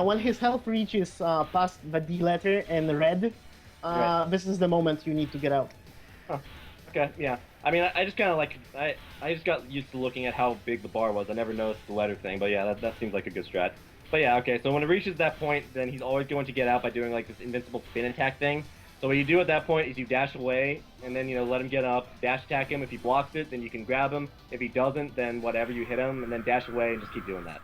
When his health reaches past the D letter in red, this is the moment you need to get out. Huh. Okay, yeah. I mean, I just kind of like, I just got used to looking at how big the bar was. I never noticed the letter thing, but yeah, that seems like a good strat. But yeah, okay, so when it reaches that point, then he's always going to get out by doing like this invincible spin attack thing. So what you do at that point is you dash away, and then, let him get up, dash attack him. If he blocks it, then you can grab him. If he doesn't, then whatever, you hit him, and then dash away and just keep doing that.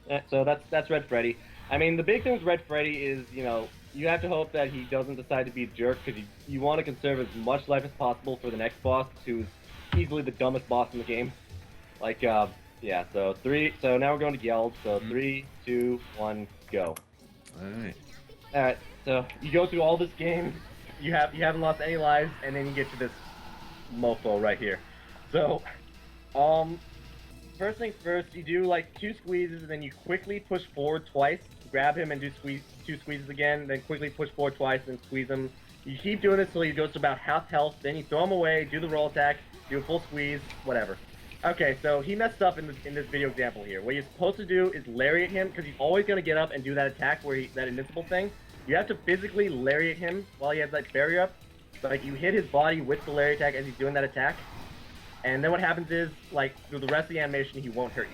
Yeah, so that's Red Freddy. I mean, the big thing with Red Freddy is, you have to hope that he doesn't decide to be a jerk, because you want to conserve as much life as possible for the next boss, who's easily the dumbest boss in the game. Like, yeah, so now we're going to Geld, so 3, 2, 1, go. Alright, so you go through all this game, you haven't lost any lives, and then you get to this mofo right here. So, first things first, you do like 2 squeezes, and then you quickly push forward twice, grab him and do 2 squeezes again, then quickly push forward twice, and squeeze him. You keep doing this until he goes to about half health, then you throw him away, do the roll attack, do a full squeeze, whatever. Okay, so he messed up in this video example here. What you're supposed to do is lariat him, because he's always going to get up and do that attack that invincible thing. You have to physically lariat him while he has that barrier up. So, like, you hit his body with the lariat attack as he's doing that attack. And then what happens is, like, through the rest of the animation, he won't hurt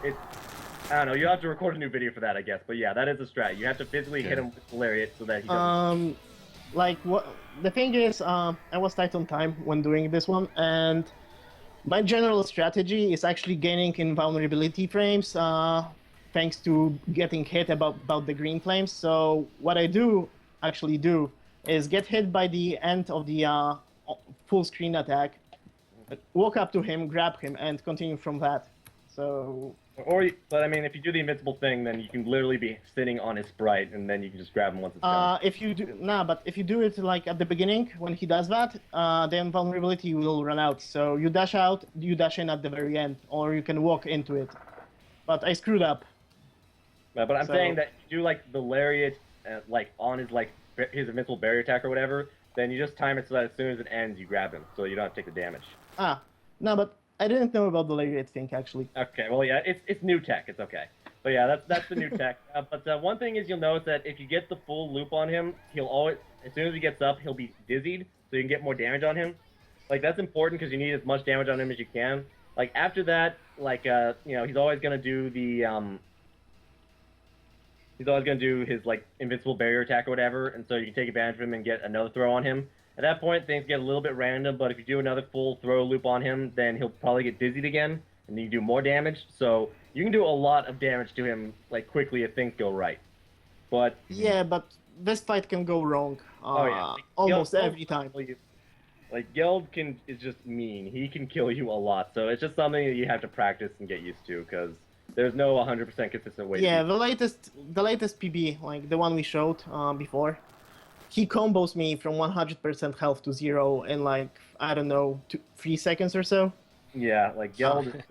you. I don't know, you have to record a new video for that, I guess. But yeah, that is a strat. You have to physically hit him with the lariat so that he doesn't... Like, the thing is, I was tight on time when doing this one, and... my general strategy is actually gaining invulnerability frames, thanks to getting hit about the green flames. So what I actually do is get hit by the end of the full screen attack, walk up to him, grab him, and continue from that. So... But I mean, if you do the invincible thing, then you can literally be sitting on his sprite, and then you can just grab him once it's done. But if you do it like at the beginning, when he does that, the invulnerability will run out. So you dash out, you dash in at the very end, or you can walk into it. But I screwed up. But I'm saying that you do like the lariat, like on his invincible barrier attack or whatever, then you just time it so that as soon as it ends, you grab him, so you don't have to take the damage. No, but I didn't know about the lariat thing, actually. Okay, well, yeah, it's new tech, it's okay. But yeah, that's the new tech. But one thing is you'll notice that if you get the full loop on him, he'll always, as soon as he gets up, he'll be dizzied, so you can get more damage on him. Like that's important because you need as much damage on him as you can. Like after that, like he's always gonna do the he's always gonna do his like invincible barrier attack or whatever, and so you can take advantage of him and get another throw on him. At that point, things get a little bit random, but if you do another full throw loop on him, then he'll probably get dizzied again, and then you do more damage. So you can do a lot of damage to him like quickly if things go right. But yeah, but this fight can go wrong. Almost every time. Like Geld is just mean. He can kill you a lot. So it's just something that you have to practice and get used to because there's no 100% consistent way. Yeah, the latest PB, like the one we showed before, he combos me from 100% health to 0 in like I don't know 3 seconds or so. Yeah, like Geld is just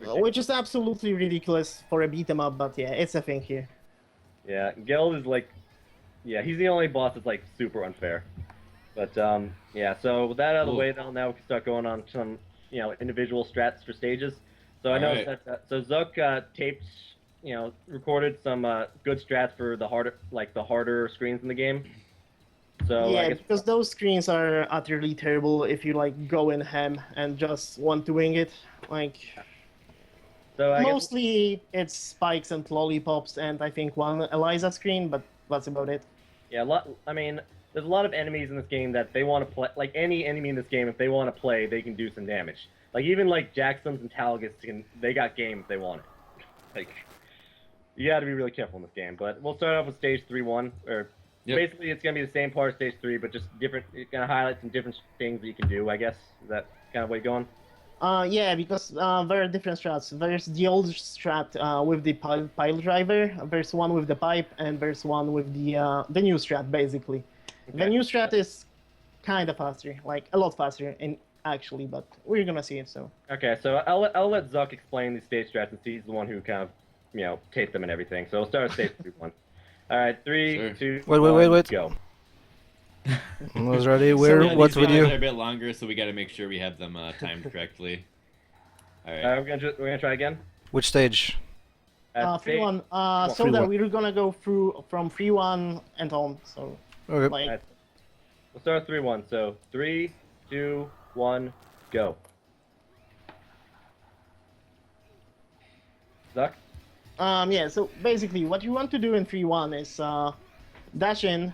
ridiculous. Which is absolutely ridiculous for a beat 'em up, but yeah, it's a thing here. Yeah, Geld is like, yeah, he's the only boss that's like super unfair. But yeah, so with that out of the way, now we can start going on some individual strats for stages. So I know that so Zuck taped, recorded some good strats for the harder screens in the game. So yeah, I guess, because those screens are utterly terrible if you like go in ham and just want to wing it. Like so mostly it's spikes and lollipops and I think one Eliza screen, but that's about it. Yeah, there's a lot of enemies in this game that they want to play. Like any enemy in this game, if they want to play, they can do some damage. Like even like Jacksons and Talagas, they got game if they want it. Like you got to be really careful in this game. But we'll start off with stage 3-1, or basically it's gonna be the same part of stage 3, but just different. It's gonna highlight some different things that you can do. I guess is that kind of way going? Yeah, because there are different strats. There's the old strat with the pile driver. There's one with the pipe, and there's one with the new strat basically. Okay. The new strat is kind of faster, like a lot faster, actually, but we're gonna see it. So. Okay, so I'll let Zuck explain these stage strats, and he's the one who kind of taped them and everything. So we'll start with stage 3-1. All right, 3, 2, wait, go. I was ready. What's with you? They're a bit longer, so we got to make sure we have them timed correctly. All right. We're gonna try again. Which stage? 3-1. So that we're gonna go through from 3-1 and on. So. Okay. Like, right. We'll start with 3-1. So 3, 2, 1, go. Zuck? Yeah, so basically what you want to do in 3-1 is dash in,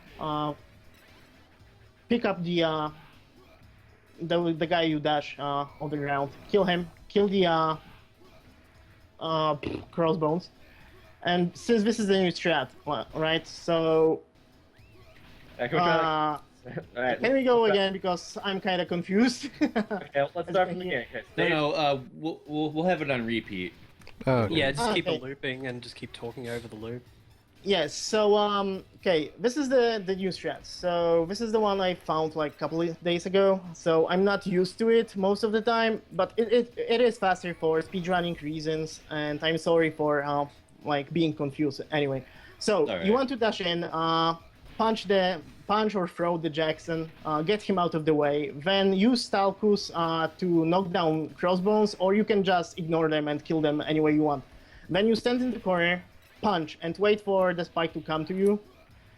pick up the guy you dash on the ground, kill him, kill the crossbones. And since this is the new strat, right, so Alright, can we go again because I'm kind of confused. Okay, let's start from the beginning. Okay, No, we'll have it on repeat. Oh, okay. Yeah, just keep it looping and just keep talking over the loop. Yes, so okay, this is the new strat. So this is the one I found like a couple of days ago. So I'm not used to it most of the time, but it is faster for speedrunning reasons, and I'm sorry for like being confused. Anyway, so you want to dash in, punch or throw the Jackson, get him out of the way, then use Stalkus to knock down crossbones, or you can just ignore them and kill them any way you want. Then you stand in the corner, punch, and wait for the spike to come to you.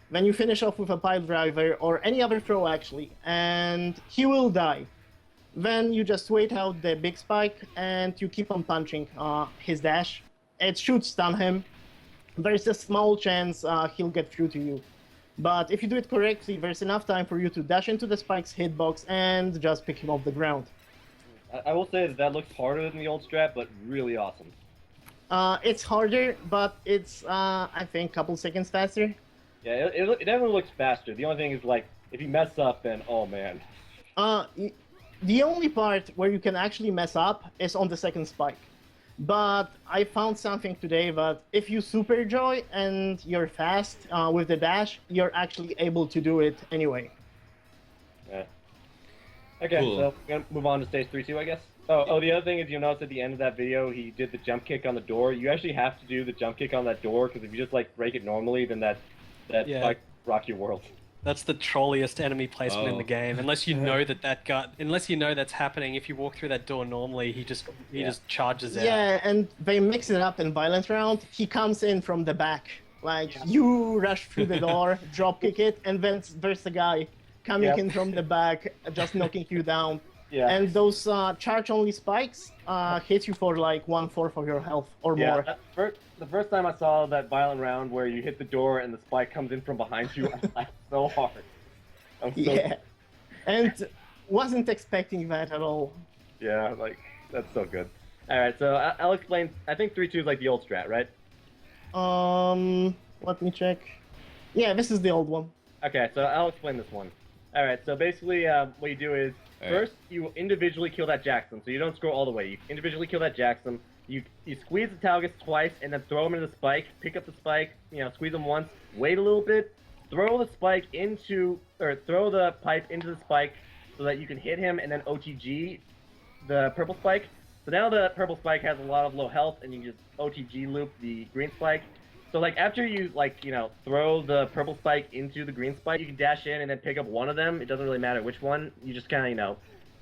Then you finish off with a pile driver or any other throw actually, and he will die. Then you just wait out the big spike and you keep on punching his dash. It should stun him. There's a small chance he'll get through to you. But if you do it correctly, there's enough time for you to dash into the spike's hitbox and just pick him off the ground. I will say that looks harder than the old strat, but really awesome. It's harder, but it's, I think, a couple seconds faster. Yeah, it definitely looks faster. The only thing is, like, if you mess up, then, oh man. The only part where you can actually mess up is on the second spike. But I found something today that if you super joy and you're fast with the dash, you're actually able to do it anyway. Yeah. Okay, cool. So we're gonna move on to stage 3-2, I guess. Oh, the other thing is you'll notice at the end of that video, he did the jump kick on the door. You actually have to do the jump kick on that door, because if you just, like, break it normally, then that spike rock your world. That's the trolliest enemy placement in the Oh. game. Unless you know unless you know that's happening. If you walk through that door normally, he just charges out. Yeah, and they mix it up in Violent Round. He comes in from the back. Like, you rush through the door, drop kick it, and then there's a guy coming in from the back, just knocking you down. Yeah. And those charge-only spikes hit you for like 1/4 of your health or more. The first time I saw that violent round where you hit the door and the spike comes in from behind you, I laughed so hard. And wasn't expecting that at all. Yeah, like, that's so good. Alright, so I'll explain. I think 3-2 is like the old strat, right? Let me check. Yeah, this is the old one. Okay, so I'll explain this one. Alright, so basically what you do is, first you individually kill that Jackson, so you don't scroll all the way. You individually kill that Jackson, you squeeze the Talgus twice, and then throw him into the spike, pick up the spike, squeeze him once, wait a little bit, throw the pipe into the spike so that you can hit him, and then OTG the purple spike. So now the purple spike has a lot of low health, and you can just OTG loop the green spike. So like after you throw the purple spike into the green spike, you can dash in and then pick up one of them. It doesn't really matter which one. You just kind of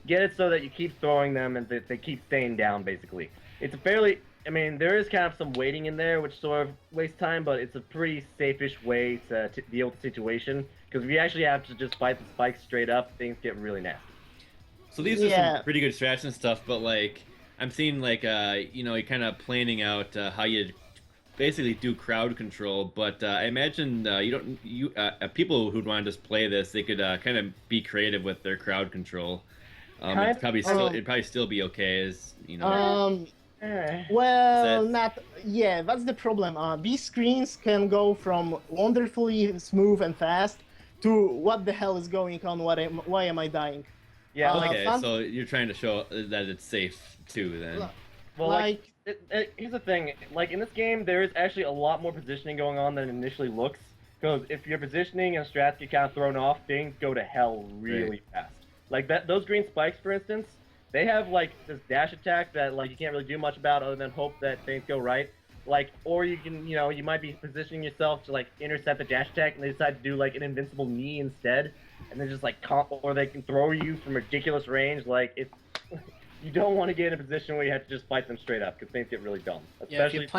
get it so that you keep throwing them and they keep staying down basically. It's a fairly, there is kind of some waiting in there which sort of wastes time, but it's a pretty safe-ish way to deal with the situation. Because if you actually have to just fight the spikes straight up, things get really nasty. So these are some pretty good strats and stuff, but like I'm seeing like you're kind of planning out how you basically do crowd control, but I imagine people who'd want to just play this, they could kind of be creative with their crowd control. It'd probably still be okay, as that's the problem. These screens can go from wonderfully smooth and fast to what the hell is going on? Why am I dying? Yeah. Okay, so you're trying to show that it's safe too, then. Well, here's the thing. Like in this game, there is actually a lot more positioning going on than it initially looks. Because if your positioning and strats get kind of thrown off, things go to hell really fast. Like those green spikes, for instance, they have like this dash attack that like you can't really do much about other than hope that things go right. Like, or you can, you might be positioning yourself to like intercept the dash attack, and they decide to do like an invincible knee instead, and then just like or they can throw you from ridiculous range. Like you don't want to get in a position where you have to just fight them straight up because things get really dumb. Especially if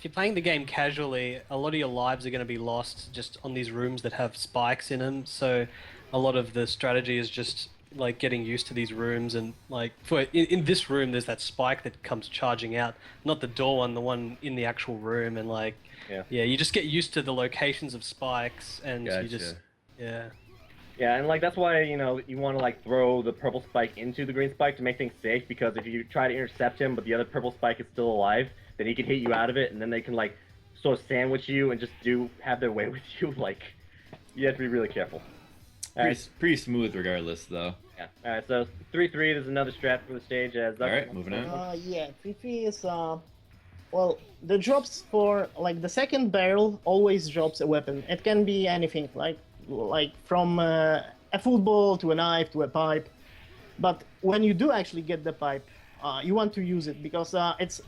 you're playing the game casually, a lot of your lives are going to be lost just on these rooms that have spikes in them. So a lot of the strategy is just like getting used to these rooms, and like in this room there's that spike that comes charging out, not the door one, the one in the actual room, and like you just get used to the locations of spikes, and you just and like that's why you want to like throw the purple spike into the green spike to make things safe, because if you try to intercept him but the other purple spike is still alive, then he can hit you out of it, and then they can like sort of sandwich you and just have their way with you. Like you have to be really careful. Pretty smooth regardless, though. Yeah. Alright, so 3-3, there's another strat for the stage. Alright, moving on. 3-3 is, the drops for, like, the second barrel always drops a weapon. It can be anything, like from a football to a knife to a pipe. But when you do actually get the pipe, you want to use it because it's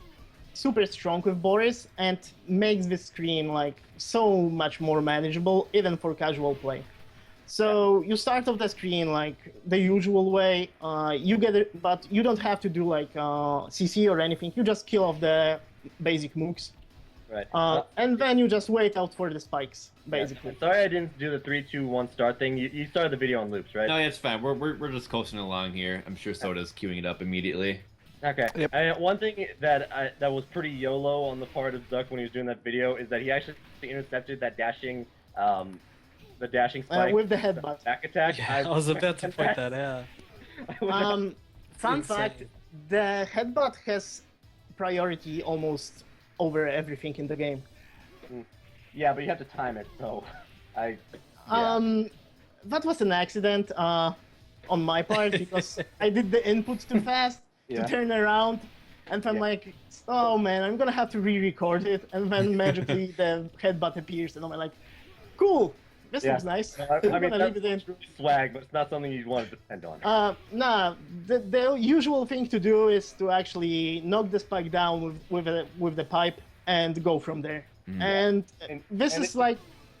super strong with Boris and makes the screen, like, so much more manageable, even for casual play. So you start off the screen like the usual way, you get it, but you don't have to do like CC or anything, you just kill off the basic mooks. Right. And then you just wait out for the spikes, basically. Yeah. Sorry I didn't do the 3-2-1 start thing, you started the video on loops, right? No, it's fine, we're just coasting along here. I'm sure Soda's queuing it up immediately. Okay. Yep. One thing that was pretty YOLO on the part of Zuck when he was doing that video is that he actually intercepted that dashing spike with the headbutt. Back attack. Yeah, I was about to point that out. Fun fact: the headbutt has priority almost over everything in the game. Yeah, but you have to time it. So, that was an accident on my part because I did the input too fast to turn around, and I'm like, oh man, I'm gonna have to re-record it, and then magically the headbutt appears, and I'm like, cool. This looks nice. I mean, that's really swag, but it's not something you'd want to depend on. Nah, the usual thing to do is to actually knock the spike down with the pipe and go from there. And this is like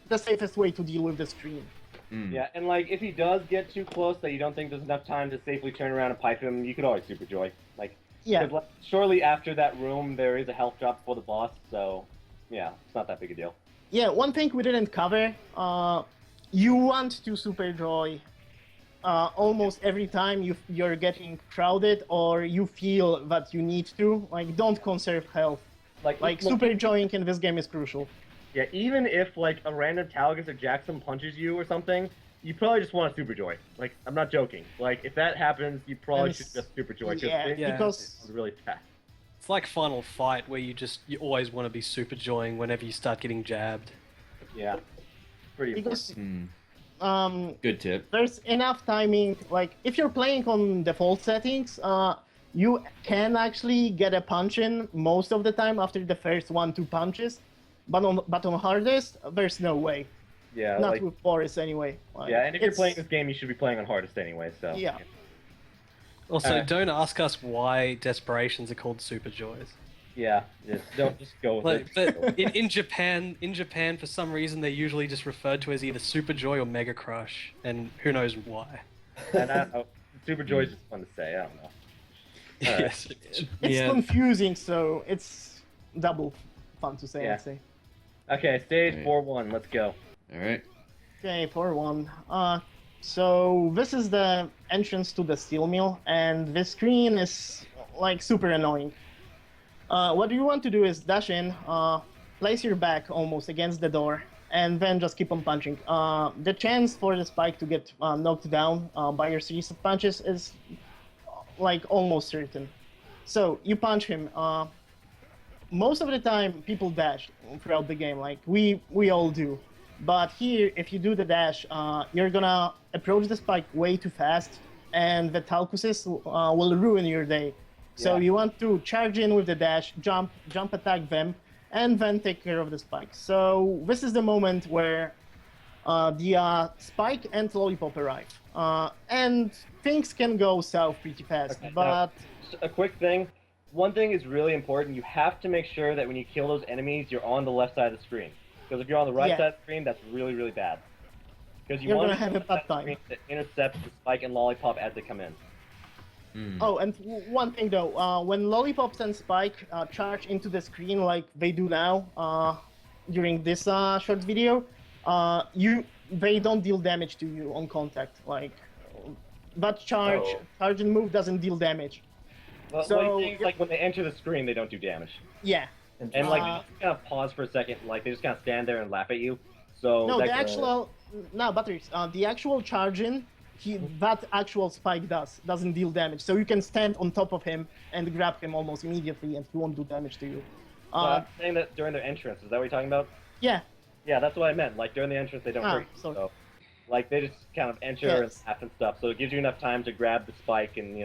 the safest way to deal with the screen. Yeah, and like if he does get too close that you don't think there's enough time to safely turn around and pipe him, you could always Super Joy. Like, Yeah. like, shortly after that room, there is a health drop before the boss, so yeah, it's not that big a deal. Yeah, one thing we didn't cover, you want to Super Joy almost every time you're getting crowded or you feel that you need to. Like, don't conserve health. Like Super Joying in this game is crucial. Yeah, even if like a random Talagus or Jackson punches you or something, you probably just want to Super Joy. Like, I'm not joking. Like, if that happens, you probably should just Super Joy because it's really fast. It's like Final Fight, where you always want to be Super Joying whenever you start getting jabbed. Yeah, pretty because good tip. There's enough timing. Like, if you're playing on default settings, you can actually get a punch in most of the time after the first 1-2 punches. But on hardest, there's no way. Yeah, not like, with Boris anyway. Like, yeah, and if you're playing this game, you should be playing on hardest anyway. So yeah. Also, don't ask us why Desperations are called Super Joys. Yeah, don't just go with it. But in Japan, for some reason, they're usually just referred to as either Super Joy or Mega Crush, and who knows why. And I don't know. Super Joy is just fun to say. I don't know. Yes, it's confusing, so it's double fun to say. Yeah. I'd say. Okay, stage 4-1. Let's go. All right. Okay, 4-1. So this is the entrance to the steel mill, and this screen is like super annoying. What you want to do is dash in, place your back almost against the door, and then just keep on punching. The chance for the spike to get knocked down by your series of punches is like almost certain. So you punch him. Most of the time, people dash throughout the game, like we all do. But here, if you do the dash, you're gonna approach the spike way too fast, and the Talcuses will ruin your day. So you want to charge in with the dash, jump attack them, and then take care of the spike. So this is the moment where the spike and lollipop arrive, and things can go south pretty fast. Okay, but just a quick thing. One thing is really important. You have to make sure that when you kill those enemies, you're on the left side of the screen. Because if you're on the right side of the screen, that's really, really bad. Because you want to have a bad time to intercept the spike and lollipop as they come in. Oh, and one thing though, when lollipops and spike charge into the screen like they do now during this short video, they don't deal damage to you on contact. Like that charge and move doesn't deal damage. Well, so like when they enter the screen, they don't do damage. Yeah. And like they just kind of pause for a second, like they just kind of stand there and laugh at you. So no, Butters, the actual charge in, that actual spike doesn't deal damage. So you can stand on top of him and grab him almost immediately, and he won't do damage to you. I'm saying that during their entrance, is that what you're talking about? Yeah. Yeah, that's what I meant. Like during the entrance, they don't hurt you. So, like they just kind of enter and laugh and stuff. So it gives you enough time to grab the spike and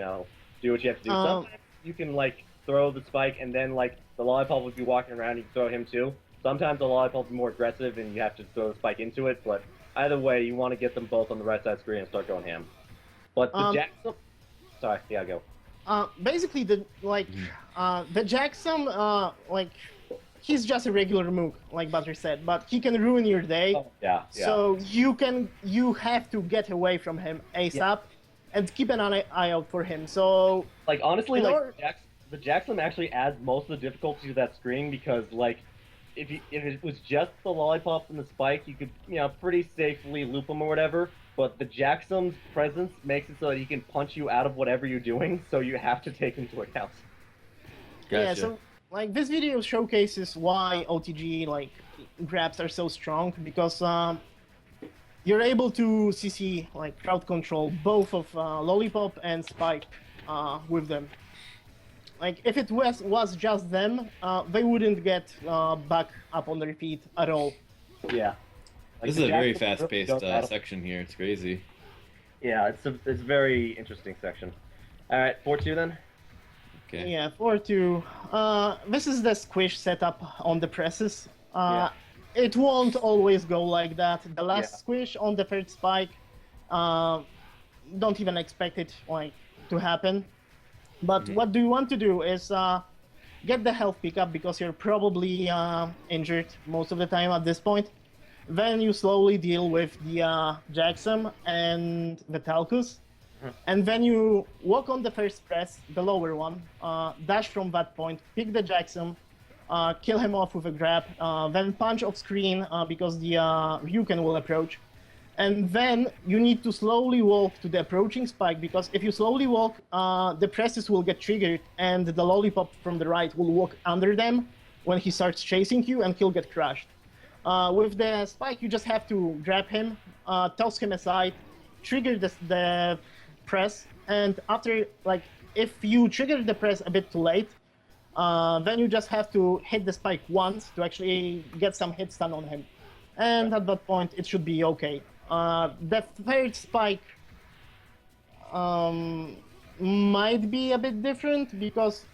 do what you have to do. Sometimes you can like throw the spike and then like the lollipop would be walking around. You can throw him too. Sometimes the lollipop is more aggressive and you have to throw the spike into it. But either way, you want to get them both on the right side of the screen and start going ham. But the Jackson, sorry, yeah, go. Basically the Jackson he's just a regular Mook, like Butter said, but he can ruin your day. Oh, yeah. So you have to get away from him ASAP and keep an eye out for him. So like honestly, the Jackson actually adds most of the difficulty to that screen because like if it was just the lollipops and the spike, you could pretty safely loop them or whatever. But the Jackson's presence makes it so that he can punch you out of whatever you're doing. So you have to take into account. Gotcha. Yeah. So like this video showcases why OTG grabs are so strong because you're able to CC crowd control both of lollipop and spike with them. Like if it was just them, they wouldn't get back up on their feet at all. Yeah. This is a very fast-paced section here. It's crazy. Yeah, it's a very interesting section. All right, 4-2 then. Okay. Yeah, 4-2. This is the squish setup on the presses. It won't always go like that. The last squish on the third spike, don't even expect it to happen. But what do you want to do is get the health pickup because you're probably injured most of the time at this point. Then you slowly deal with the Jackson and the Talcus. And then you walk on the first press, the lower one, dash from that point, pick the Jackson, kill him off with a grab, then punch off screen because the Ryuken will approach. And then you need to slowly walk to the approaching spike, because if you slowly walk, the presses will get triggered and the lollipop from the right will walk under them when he starts chasing you and he'll get crushed. With the spike, you just have to grab him, toss him aside, trigger the press, and after, like, if you trigger the press a bit too late, then you just have to hit the spike once to actually get some hit stun on him. And at that point, it should be okay. The third spike might be a bit different because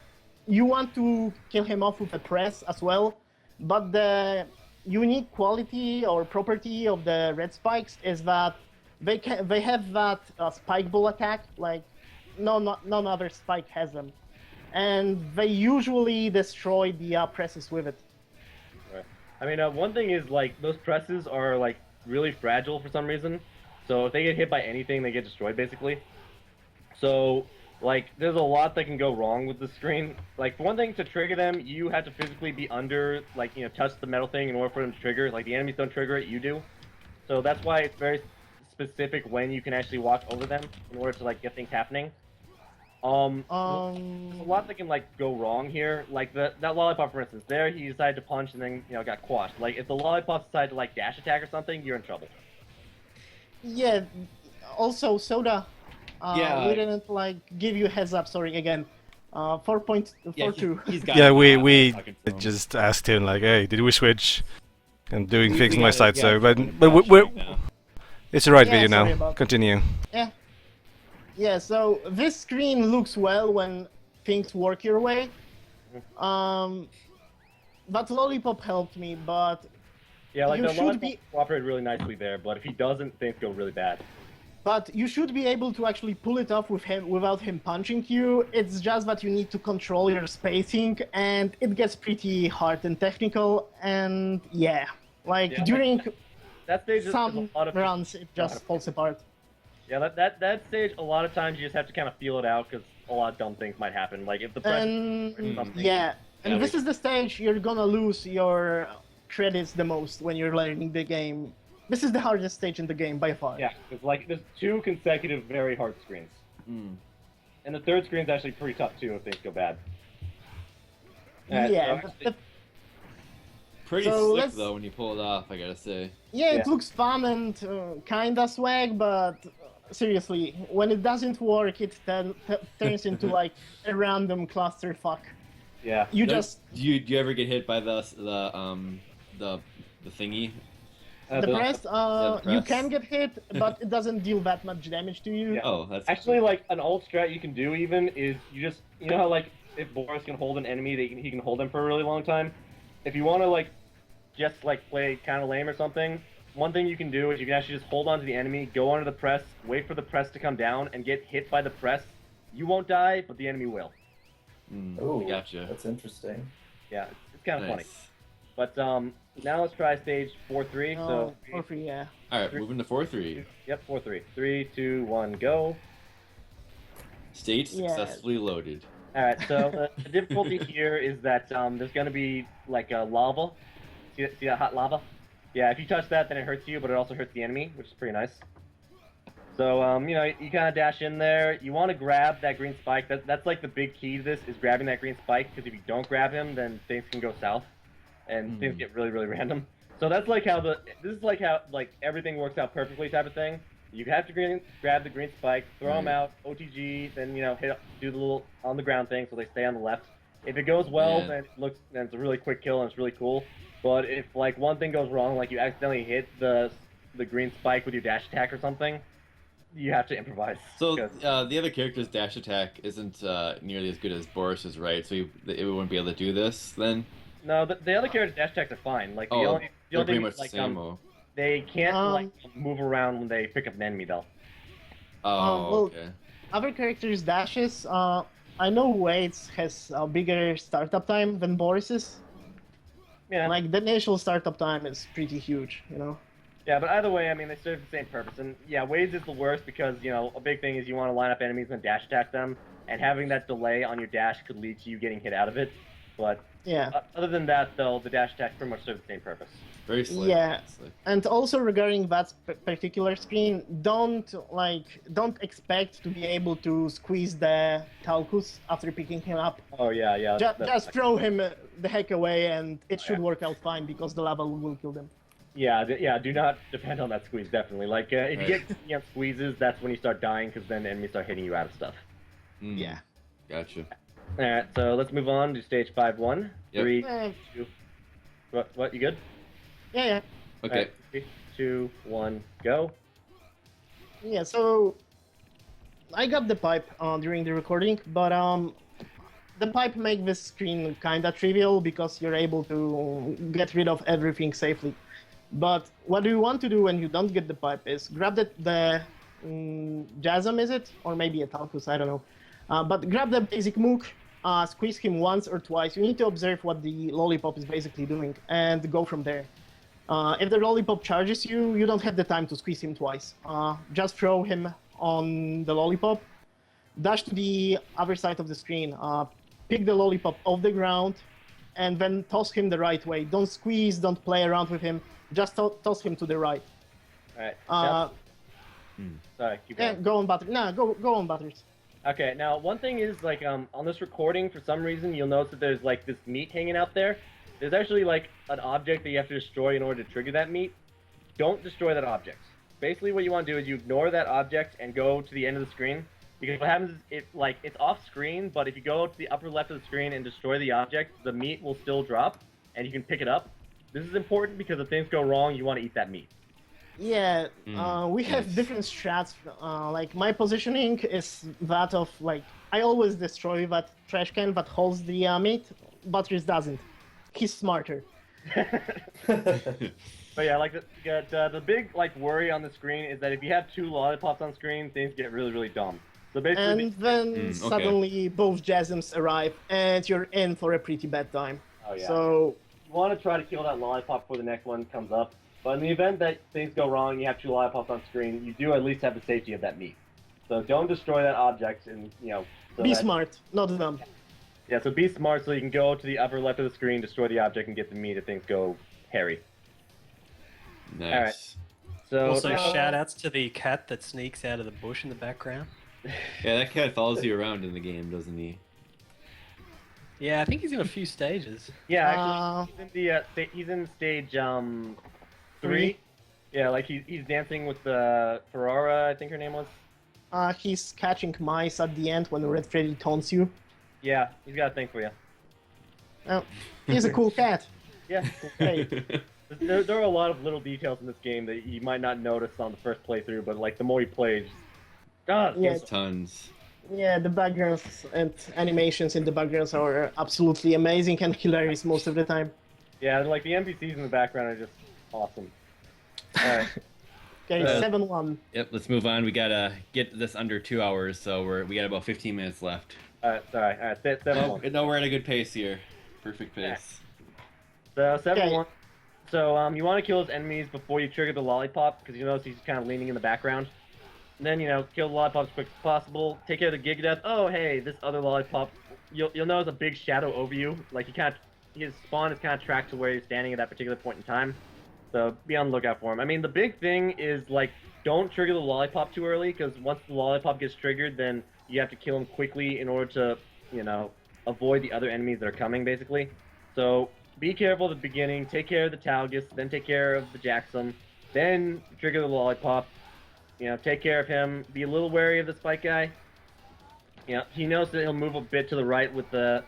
you want to kill him off with a press as well, but the unique quality or property of the red spikes is that they have that spike ball attack, like none other spike has them, and they usually destroy the presses with it. Right. I mean, one thing is, like, those presses are like really fragile for some reason, so if they get hit by anything, they get destroyed basically. So, like, there's a lot that can go wrong with the screen. Like, for one thing, to trigger them, you have to physically be under, like, you know, touch the metal thing in order for them to trigger. Like, the enemies don't trigger it, you do. So that's why it's very specific when you can actually walk over them in order to, like, get things happening. There's a lot that can, like, go wrong here. Like, that lollipop, for instance, there he decided to punch and then, you know, got quashed. Like, if the lollipop decided to, like, dash attack or something, you're in trouble. Yeah, also, Soda, Yeah. we didn't, like, give you a heads up, sorry, again. 4.42. He's got Yeah, it we now. we Fucking phone. just asked him like, hey, did we switch? And doing things on We my got it, side, yeah, so it's but fucking we're, right now. it's the right Yeah, video sorry now. about- Continue. Yeah, so this screen looks well when things work your way. That lollipop helped me, but Yeah, like, You the should lollipop be- cooperated really nicely there, but if he doesn't, things go really bad. you should be able to actually pull it off with him without him punching you. It's just that you need to control your spacing, and it gets pretty hard and technical. And yeah, like Yeah. during That stage is a some lot of runs, it just falls apart. Yeah, that stage, a lot of times you just have to kind of feel it out because a lot of dumb things might happen. Like, if the press And something. yeah, and Yeah, this we- is the stage you're gonna lose your credits the most when you're learning the game. This is the hardest stage in the game by far. Yeah, it's like there's 2 consecutive very hard screens. And the third screen's actually pretty tough too if things go bad. Alright, Yeah, so but Pretty So slick let's- though when you pull it off, I gotta say. yeah, Yeah. it looks fun and kinda swag, but seriously, when it doesn't work, it turns into like a random clusterfuck. yeah. You Do just you ever get hit by the thingy? the the- press, the you press. can get hit, but it doesn't deal that much damage to you. Yeah. Oh, that's Actually, like, an alt strat you can do even is you just, you know how, like, if Boris can hold an enemy, he can hold them for a really long time? If you want to, like, just, like, play kind of lame or something, one thing you can do is you can actually just hold on to the enemy, go under the press, wait for the press to come down, and get hit by the press. You won't die, but the enemy will. Oh, gotcha. That's interesting. Yeah, it's kind of funny. Nice. But now let's try stage 4-3. Oh, So for free, yeah. All right, moving to 4-3. Yep, 4-3. 3, 2, 1, go. State Yeah. successfully loaded. All right. So the difficulty here is that there's gonna be like a lava. See that hot lava? Yeah. If you touch that, then it hurts you, but it also hurts the enemy, which is pretty nice. So you know, you kind of dash in there. You want to grab that green spike. That's like the big key to this is grabbing that green spike, because if you don't grab him, then things can go south, and things get really do So that's like how this is like how like everything works out perfectly type of thing. You have to grab the green spike, throw them out, OTG, then, you know, do the little on the ground thing so they stay on the left. If it goes well, Yeah. then it's a really quick kill and it's really cool. But if like one thing goes wrong, like you accidentally hit the green spike with your dash attack or something, you have to improvise. So 'cause- the other character's dash attack isn't nearly as good as Boris's, right? So it wouldn't be able to do this then. no, the other characters' dash attacks are fine. Like the Oh, only they're pretty thing much is, the like same. Oh, they can't like Um, move around when they pick up an enemy though. oh well, okay. Other characters' dashes, I know Wade's has a bigger startup time than Boris's. Yeah. Like, the initial startup time is pretty huge, you know? Yeah, but either way, I mean, they serve the same purpose. And yeah, waves is the worst because, you know, a big thing is you want to line up enemies and dash attack them, and having that delay on your dash could lead to you getting hit out of it. But Yeah. Other than that, though, the dash attacks pretty much serve the same purpose. Very slick. Yeah, Slick. and also regarding that particular screen, don't expect to be able to squeeze the Talcus after picking him up. Oh yeah, yeah. Just throw him the heck away, and it should Yeah. work out fine because the lava will kill them. Yeah, yeah. Do not depend on that squeeze. Definitely. Like if you get squeezes, that's when you start dying because then enemies start hitting you out of stuff. Yeah. Gotcha. All right, so let's move on to stage 5-1. Yep. 3, Eh, 2. What? You good? yeah. Okay. All right, 3, 2, 1, go. Yeah, so I got the pipe during the recording, but the pipe make this screen kinda trivial because you're able to get rid of everything safely. But what you want to do when you don't get the pipe is grab the Jasm, is it? Or maybe a Talcus, I don't know. But grab the basic Mook, squeeze him once or twice. You need to observe what the lollipop is basically doing and go from there. If the lollipop charges you, you don't have the time to squeeze him twice. Just throw him on the lollipop, dash to the other side of the screen, pick the lollipop off the ground, and then toss him the right way. Don't squeeze, don't play around with him, just toss him to the right. All right. Sorry, keep going. Yeah, go on, Butters. Nah, go on, Butters. Okay, now one thing is like on this recording, for some reason you'll notice that there's like this meat hanging out there. There's actually like an object that you have to destroy in order to trigger that meat. Don't destroy that object. Basically, what you want to do is you ignore that object and go to the end of the screen. Because what happens is it's off screen, but if you go to the upper left of the screen and destroy the object, the meat will still drop, and you can pick it up. This is important because if things go wrong, you want to eat that meat. Yeah, we have different strats. Like, my positioning is that of, like, I always destroy that trash can that holds the meat. Butters doesn't. He's smarter. But yeah, like the big like worry on the screen is that if you have 2 lollipops on screen, things get really, really dumb. So basically, And then suddenly both Jasms arrive, and you're in for a pretty bad time. Oh yeah. So you want to try to kill that lollipop before the next one comes up. But in the event that things go wrong, you have 2 lollipops on screen, you do at least have the safety of that meat. So don't destroy that object, and So be smart, not dumb. Yeah, so be smart so you can go to the upper left of the screen, destroy the object, and get the meat if things go hairy. Nice. All right. So Also, shout outs to the cat that sneaks out of the bush in the background. Yeah, that cat follows you around in the game, doesn't he? Yeah, I think he's in a few stages. Yeah, actually, he's in stage 3. Yeah, like he's dancing with the Ferrara, I think her name was. He's catching mice at the end when Red Freddy taunts you. Yeah, he's got a thing for you. Oh, he's a cool cat. Yeah, cool. Hey, there are a lot of little details in this game that you might not notice on the first playthrough, but like the more you play, Yeah. There's tons. Yeah, the backgrounds and animations in the backgrounds are absolutely amazing and hilarious most of the time. Yeah, like the NPCs in the background are just awesome. All right. Okay, 7-1. Yep, let's move on. We gotta get this under 2 hours, so we got about 15 minutes left. All right, sorry. All right, 7-1. No, we're at a good pace here. Perfect pace. So 7-1. So you want to kill his enemies before you trigger the lollipop because you notice he's kind of leaning in the background. And then kill the lollipop as quick as possible. Take care of the Gigadeath. Oh hey, this other lollipop. You'll notice a big shadow over you. Like his spawn is kind of tracked to where he's standing at that particular point in time. So be on the lookout for him. I mean, the big thing is like don't trigger the lollipop too early because once the lollipop gets triggered, then you have to kill him quickly in order to avoid the other enemies that are coming basically. So be careful at the beginning. Take care of the Talgus, then take care of the Jaxum, then trigger the lollipop. Take care of him. Be a little wary of the spike guy. He knows that he'll move a bit to the right with the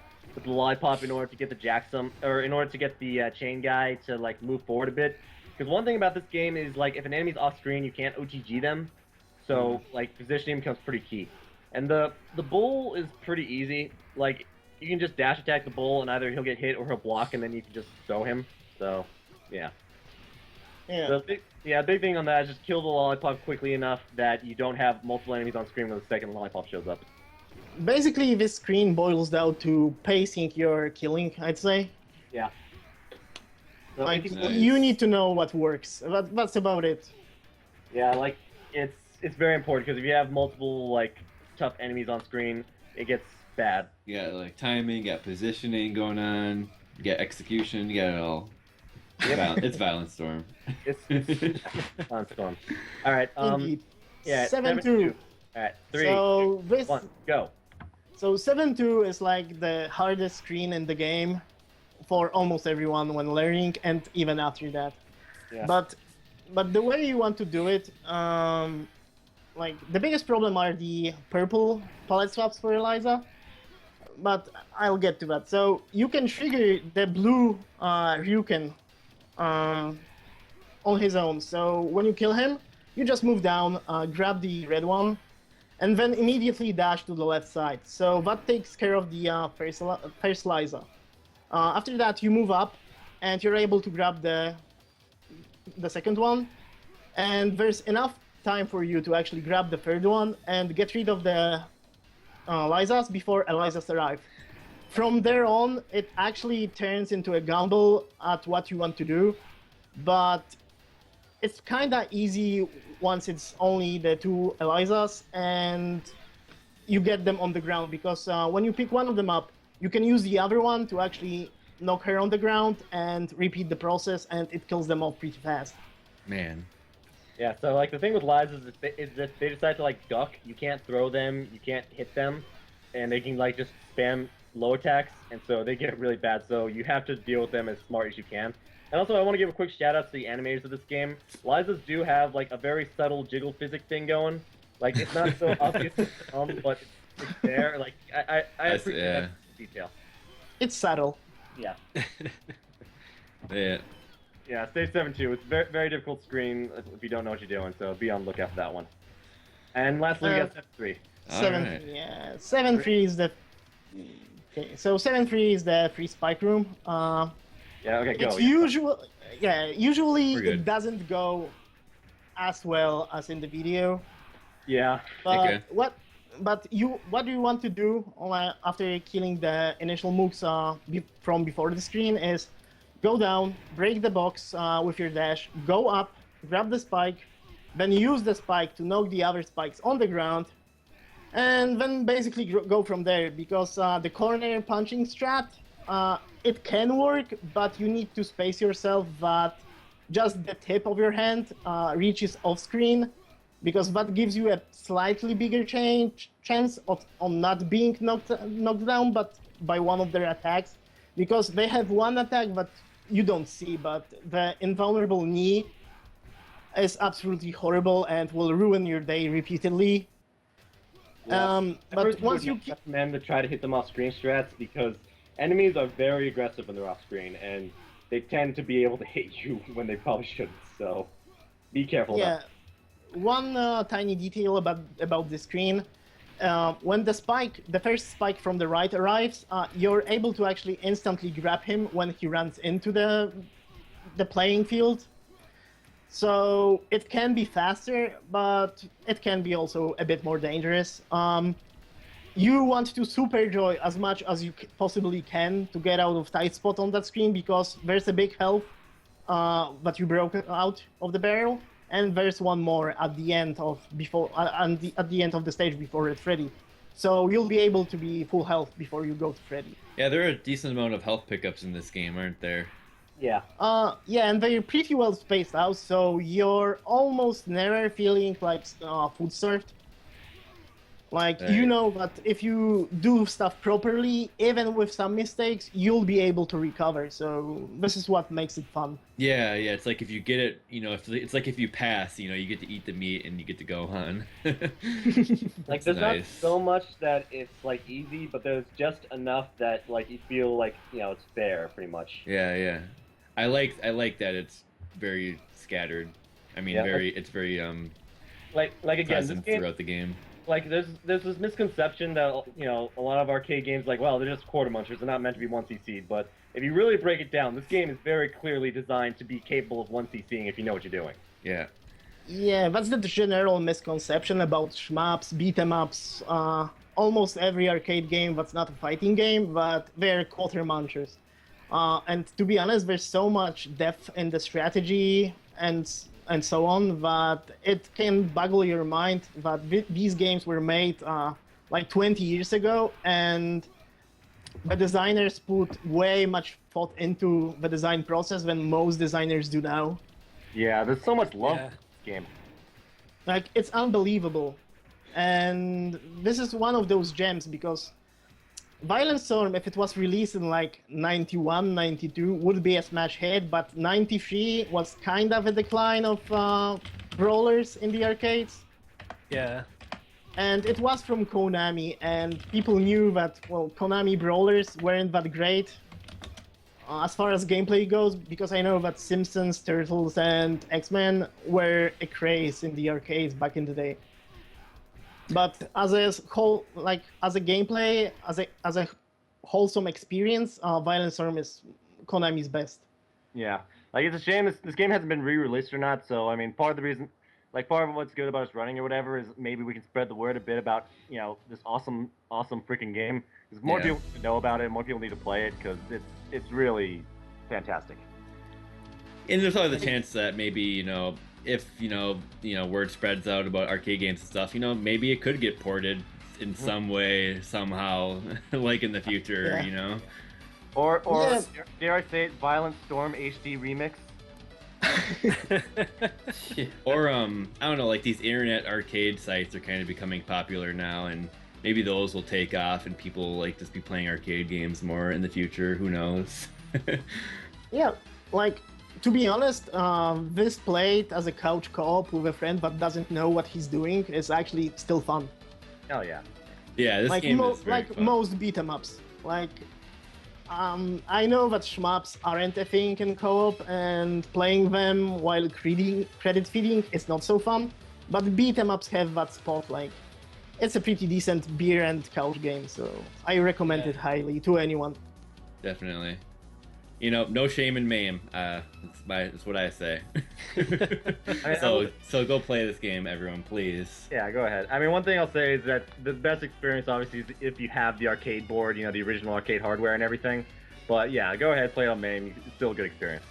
lollipop in order to get the Jaxum, or in order to get the chain guy to like move forward a bit. Because one thing about this game is like if an enemy's off screen, you can't OTG them. So like positioning becomes pretty key. And the bull is pretty easy. Like you can just dash attack the bull, and either he'll get hit or he'll block, and then you can just throw him. So yeah. Yeah. The big thing on that is just kill the lollipop quickly enough that you don't have multiple enemies on screen when the second lollipop shows up. Basically, this screen boils down to pacing your killing, I'd say. Yeah. So Like, nice. you need to know what works. That's about it. Yeah, like it's very important because if you have multiple like tough enemies on screen, it gets bad. You got like timing, you got positioning going on, you got execution, you got it all. It's Violent Storm. It's Violent Storm. All right. Indeed. Yeah. 7-2. All right. 3, So 2, 1, go. So 7-2 is like the hardest screen in the game for almost everyone when learning, and even after that. Yeah. But the way you want to do it, like the biggest problem are the purple palette swaps for Eliza. But I'll get to that. So you can trigger the blue Ryuken on his own. So when you kill him, you just move down, grab the red one, and then immediately dash to the left side. So that takes care of the first Liza. After that, you move up, and you're able to grab the second one, and there's enough time for you to actually grab the third one and get rid of the Lizas before Elizas arrive. From there on, it actually turns into a gamble at what you want to do, but it's kind of easy once it's only the two Elizas and you get them on the ground, because when you pick one of them up, you can use the other one to actually knock her on the ground and repeat the process, and it kills them off pretty fast. Man. Yeah, so like the thing with lives is if they decide to like duck, you can't throw them, you can't hit them, and they can like just spam low attacks, and so they get really bad. So you have to deal with them as smart as you can. And also, I want to give a quick shout out to the animators of this game. Lizas do have like a very subtle jiggle physics thing going. Like it's not so obvious, but it's there. Like I appreciate that detail. It's subtle. Yeah. Yeah. Yeah, stage 7-2. It's very, very difficult screen if you don't know what you're doing, so be on the lookout for that one. And lastly, we got 7-3. 7-3, yeah. 7-3 is the... Okay, so 7-3 is the free spike room. Yeah, okay, go. It's usually We're good. it doesn't go as well as in the video. Yeah. But Okay. what do you want to do after killing the initial mooks from before the screen is go down, break the box with your dash, go up, grab the spike, then use the spike to knock the other spikes on the ground, and then basically go from there, because the corner punching strat, it can work, but you need to space yourself that just the tip of your hand reaches off screen, because that gives you a slightly bigger chance of not being knocked down but by one of their attacks, because they have one attack that you don't see, but the invulnerable knee is absolutely horrible and will ruin your day repeatedly. Yeah. But once you recommend to try to hit them off screen strats, because enemies are very aggressive when they're off screen, and they tend to be able to hit you when they probably shouldn't. So be careful. Yeah. One tiny detail about the screen. When the first spike from the right arrives, you're able to actually instantly grab him when he runs into the playing field. So it can be faster, but it can be also a bit more dangerous. You want to super joy as much as you possibly can to get out of tight spot on that screen, because there's a big health that you broke out of the barrel. And there's one more at the end of at the end of the stage before it's ready. So you'll be able to be full health before you go to Freddy. Yeah, there are a decent amount of health pickups in this game, aren't there? Yeah. Yeah, and they're pretty well spaced out, so you're almost never feeling like food starved. Like, Right. you know that if you do stuff properly, even with some mistakes, you'll be able to recover. So this is what makes it fun. Yeah, it's like if you get it, it's like if you pass, you get to eat the meat and you get to go on. Like there's not nice. so much that it's like easy, but there's just enough that like you feel like it's fair, pretty much. Yeah. I like that it's very scattered. I mean, Yeah, it's very like again, this present game, throughout the game. like there's this misconception that a lot of arcade games like, well, they're just quarter munchers, they're not meant to be 1cc'd, but if you really break it down, this game is very clearly designed to be capable of 1cc'ing if you know what you're doing. Yeah. Yeah, that's the general misconception about shmups, beat-em-ups, almost every arcade game that's not a fighting game, but they're quarter munchers. And to be honest, there's so much depth in the strategy and so on that it can boggle your mind that these games were made like 20 years ago, and the designers put way much thought into the design process than most designers do now. Yeah, there's so much love Yeah. in this game. Like, it's unbelievable. And this is one of those gems because Violent Storm, if it was released in like 91, 92, would be a smash hit, but 93 was kind of a decline of brawlers in the arcades. Yeah. And it was from Konami, and people knew that, well, Konami brawlers weren't that great as far as gameplay goes, because I know that Simpsons, Turtles, and X-Men were a craze in the arcades back in the day. But as a whole, like as a gameplay, as a wholesome experience, Violent Storm is Konami's best. Yeah, like it's a shame this game hasn't been re-released or not. So I mean, part of the reason, like part of what's good about us running or whatever, is maybe we can spread the word a bit about this awesome freaking game. Because more people need to know about it, more people need to play it because it's really fantastic. And there's always a chance that maybe if word spreads out about arcade games and stuff, maybe it could get ported in some way somehow, like in the future, Or dare I say it, Violent Storm HD remix. Or I don't know, like these internet arcade sites are kind of becoming popular now, and maybe those will take off and people like just be playing arcade games more in the future. Who knows? Yeah, like, to be honest, this played as a couch co-op with a friend that doesn't know what he's doing is actually still fun. Hell yeah. Yeah, this Like game is very fun. most beat 'em ups. Like, I know that shmups aren't a thing in co-op, and playing them while credit feeding is not so fun. But beat 'em ups have that spot. Like, it's a pretty decent beer and couch game, so I recommend it highly to anyone. Definitely. No shame in MAME. That's what I say. So go play this game, everyone, please. Yeah, go ahead. I mean, one thing I'll say is that the best experience, obviously, is if you have the arcade board, the original arcade hardware and everything. But yeah, go ahead, play it on MAME. It's still a good experience.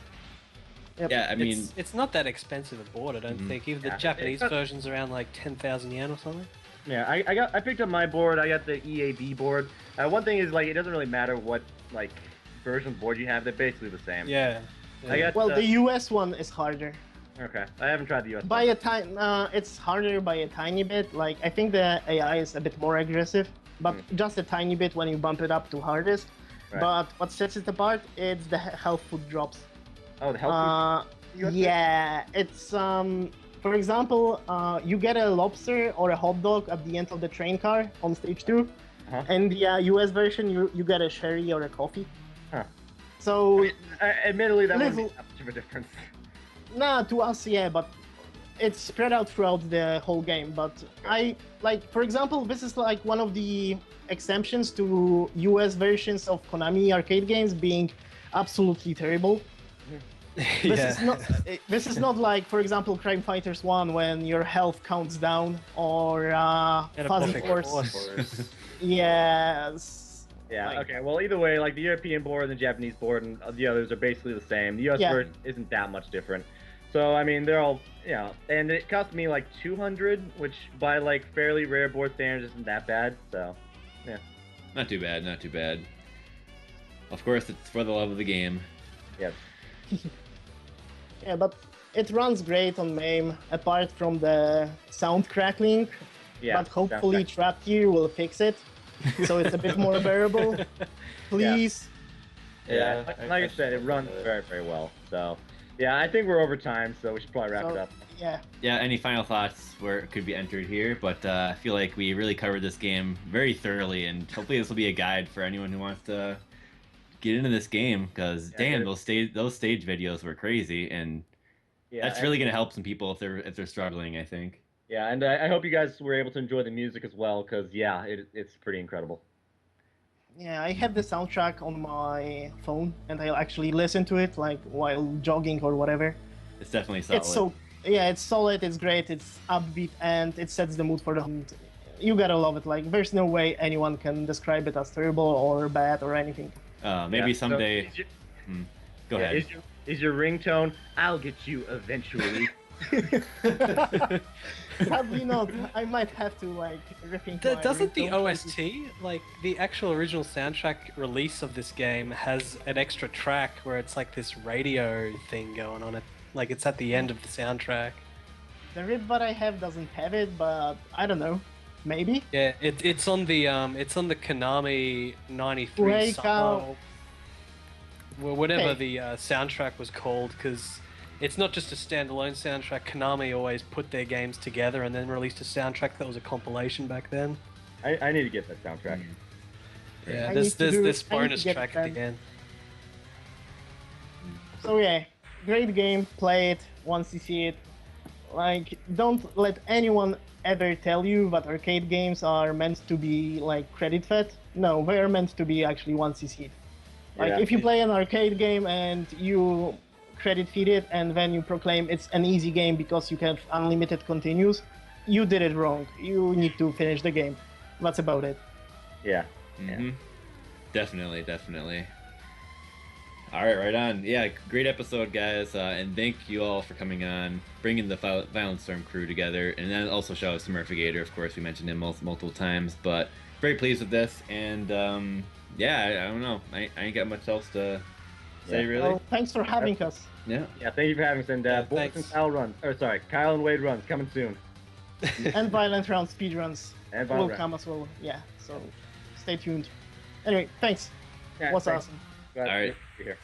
Yep. Yeah, I mean, it's not that expensive a board, I don't think. Even the Japanese version's around like 10,000 yen or something. Yeah, I picked up my board. I got the EAB board. One thing is, like, it doesn't really matter what version board you have. They're basically the same. Yeah. Well, the US one is harder. Okay, I haven't tried the US By one. it's harder by a tiny bit. Like, I think the AI is a bit more aggressive, but just a tiny bit when you bump it up to hardest. Right. But what sets it apart is the health food drops. Oh, the health food? Yeah, it's for example, you get a lobster or a hot dog at the end of the train car on stage 2. And the US version, you get a sherry or a coffee. Huh. So, admittedly, that wouldn't be that much of a difference. Nah, to us, yeah, but it's spread out throughout the whole game. But for example, this is like one of the exemptions to US versions of Konami arcade games being absolutely terrible. This is not like, for example, Crime Fighters 1 when your health counts down, or Fuzzy Force. Yes. Yeah, okay, well, either way, like, the European board and the Japanese board and the others are basically the same. The US version isn't that much different. So, I mean, they're all, and it cost me, like, 200, which by, like, fairly rare board standards isn't that bad, so, yeah. Not too bad, not too bad. Of course, it's for the love of the game. Yes. Yeah, but it runs great on MAME, apart from the sound crackling. Yeah, but hopefully Trapped Gear will fix it, so it's a bit more bearable. Please. Yeah, like I said, it runs very, very well. So, yeah, I think we're over time, so we should probably wrap it up. Yeah. Yeah, any final thoughts where it could be entered here, but I feel like we really covered this game very thoroughly, and hopefully this will be a guide for anyone who wants to get into this game, because damn, those stage videos were crazy, and that's really going to help some people if they're struggling, I think. Yeah, and I hope you guys were able to enjoy the music as well, because, it's pretty incredible. Yeah, I have the soundtrack on my phone, and I'll actually listen to it, like, while jogging or whatever. It's definitely solid. It's solid, it's great, it's upbeat, and it sets the mood for the hunt. You gotta love it. Like, there's no way anyone can describe it as terrible or bad or anything. Maybe someday... Go ahead. Is your ringtone? I'll get you eventually. Probably not. I might have to like rethink. my Doesn't the ringtone OST, like the actual original soundtrack release of this game, has an extra track where it's like this radio thing going on it, like it's at the end of the soundtrack. The rip that I have doesn't have it, but I don't know. Maybe. Yeah, it's on the Konami '93 Wake summer, up. well, whatever Hey. the soundtrack was called, because it's not just a standalone soundtrack. Konami always put their games together and then released a soundtrack that was a compilation back then. I need to get that soundtrack. Yeah, I there's need to do- this I need to bonus get track at the them. end. So yeah, great game. Play it once you see it. Like, don't let anyone ever tell you that arcade games are meant to be like credit fed. No, they are meant to be actually once you see it. Like, Yeah. if you play an arcade game and you credit feed it and then you proclaim it's an easy game because you have unlimited continues, you did it wrong. You need to finish the game. That's about it. Yeah. Mm-hmm. Definitely. All right, right on. Yeah, great episode, guys, and thank you all for coming on, bringing the Violent Storm crew together, and then also shout out to Murphygator. Of course, we mentioned him multiple times, but very pleased with this, and yeah, I don't know, I ain't got much else to say really. Well, thanks for having us. Yeah. Yeah, thank you for having us. And Yeah, Boris and thanks. Kyle and Wade runs coming soon. And Violent Round speedruns And will Violent come as well. Yeah, so stay tuned. Anyway, thanks. Yeah, Was thanks. awesome. Glad All right. you're here.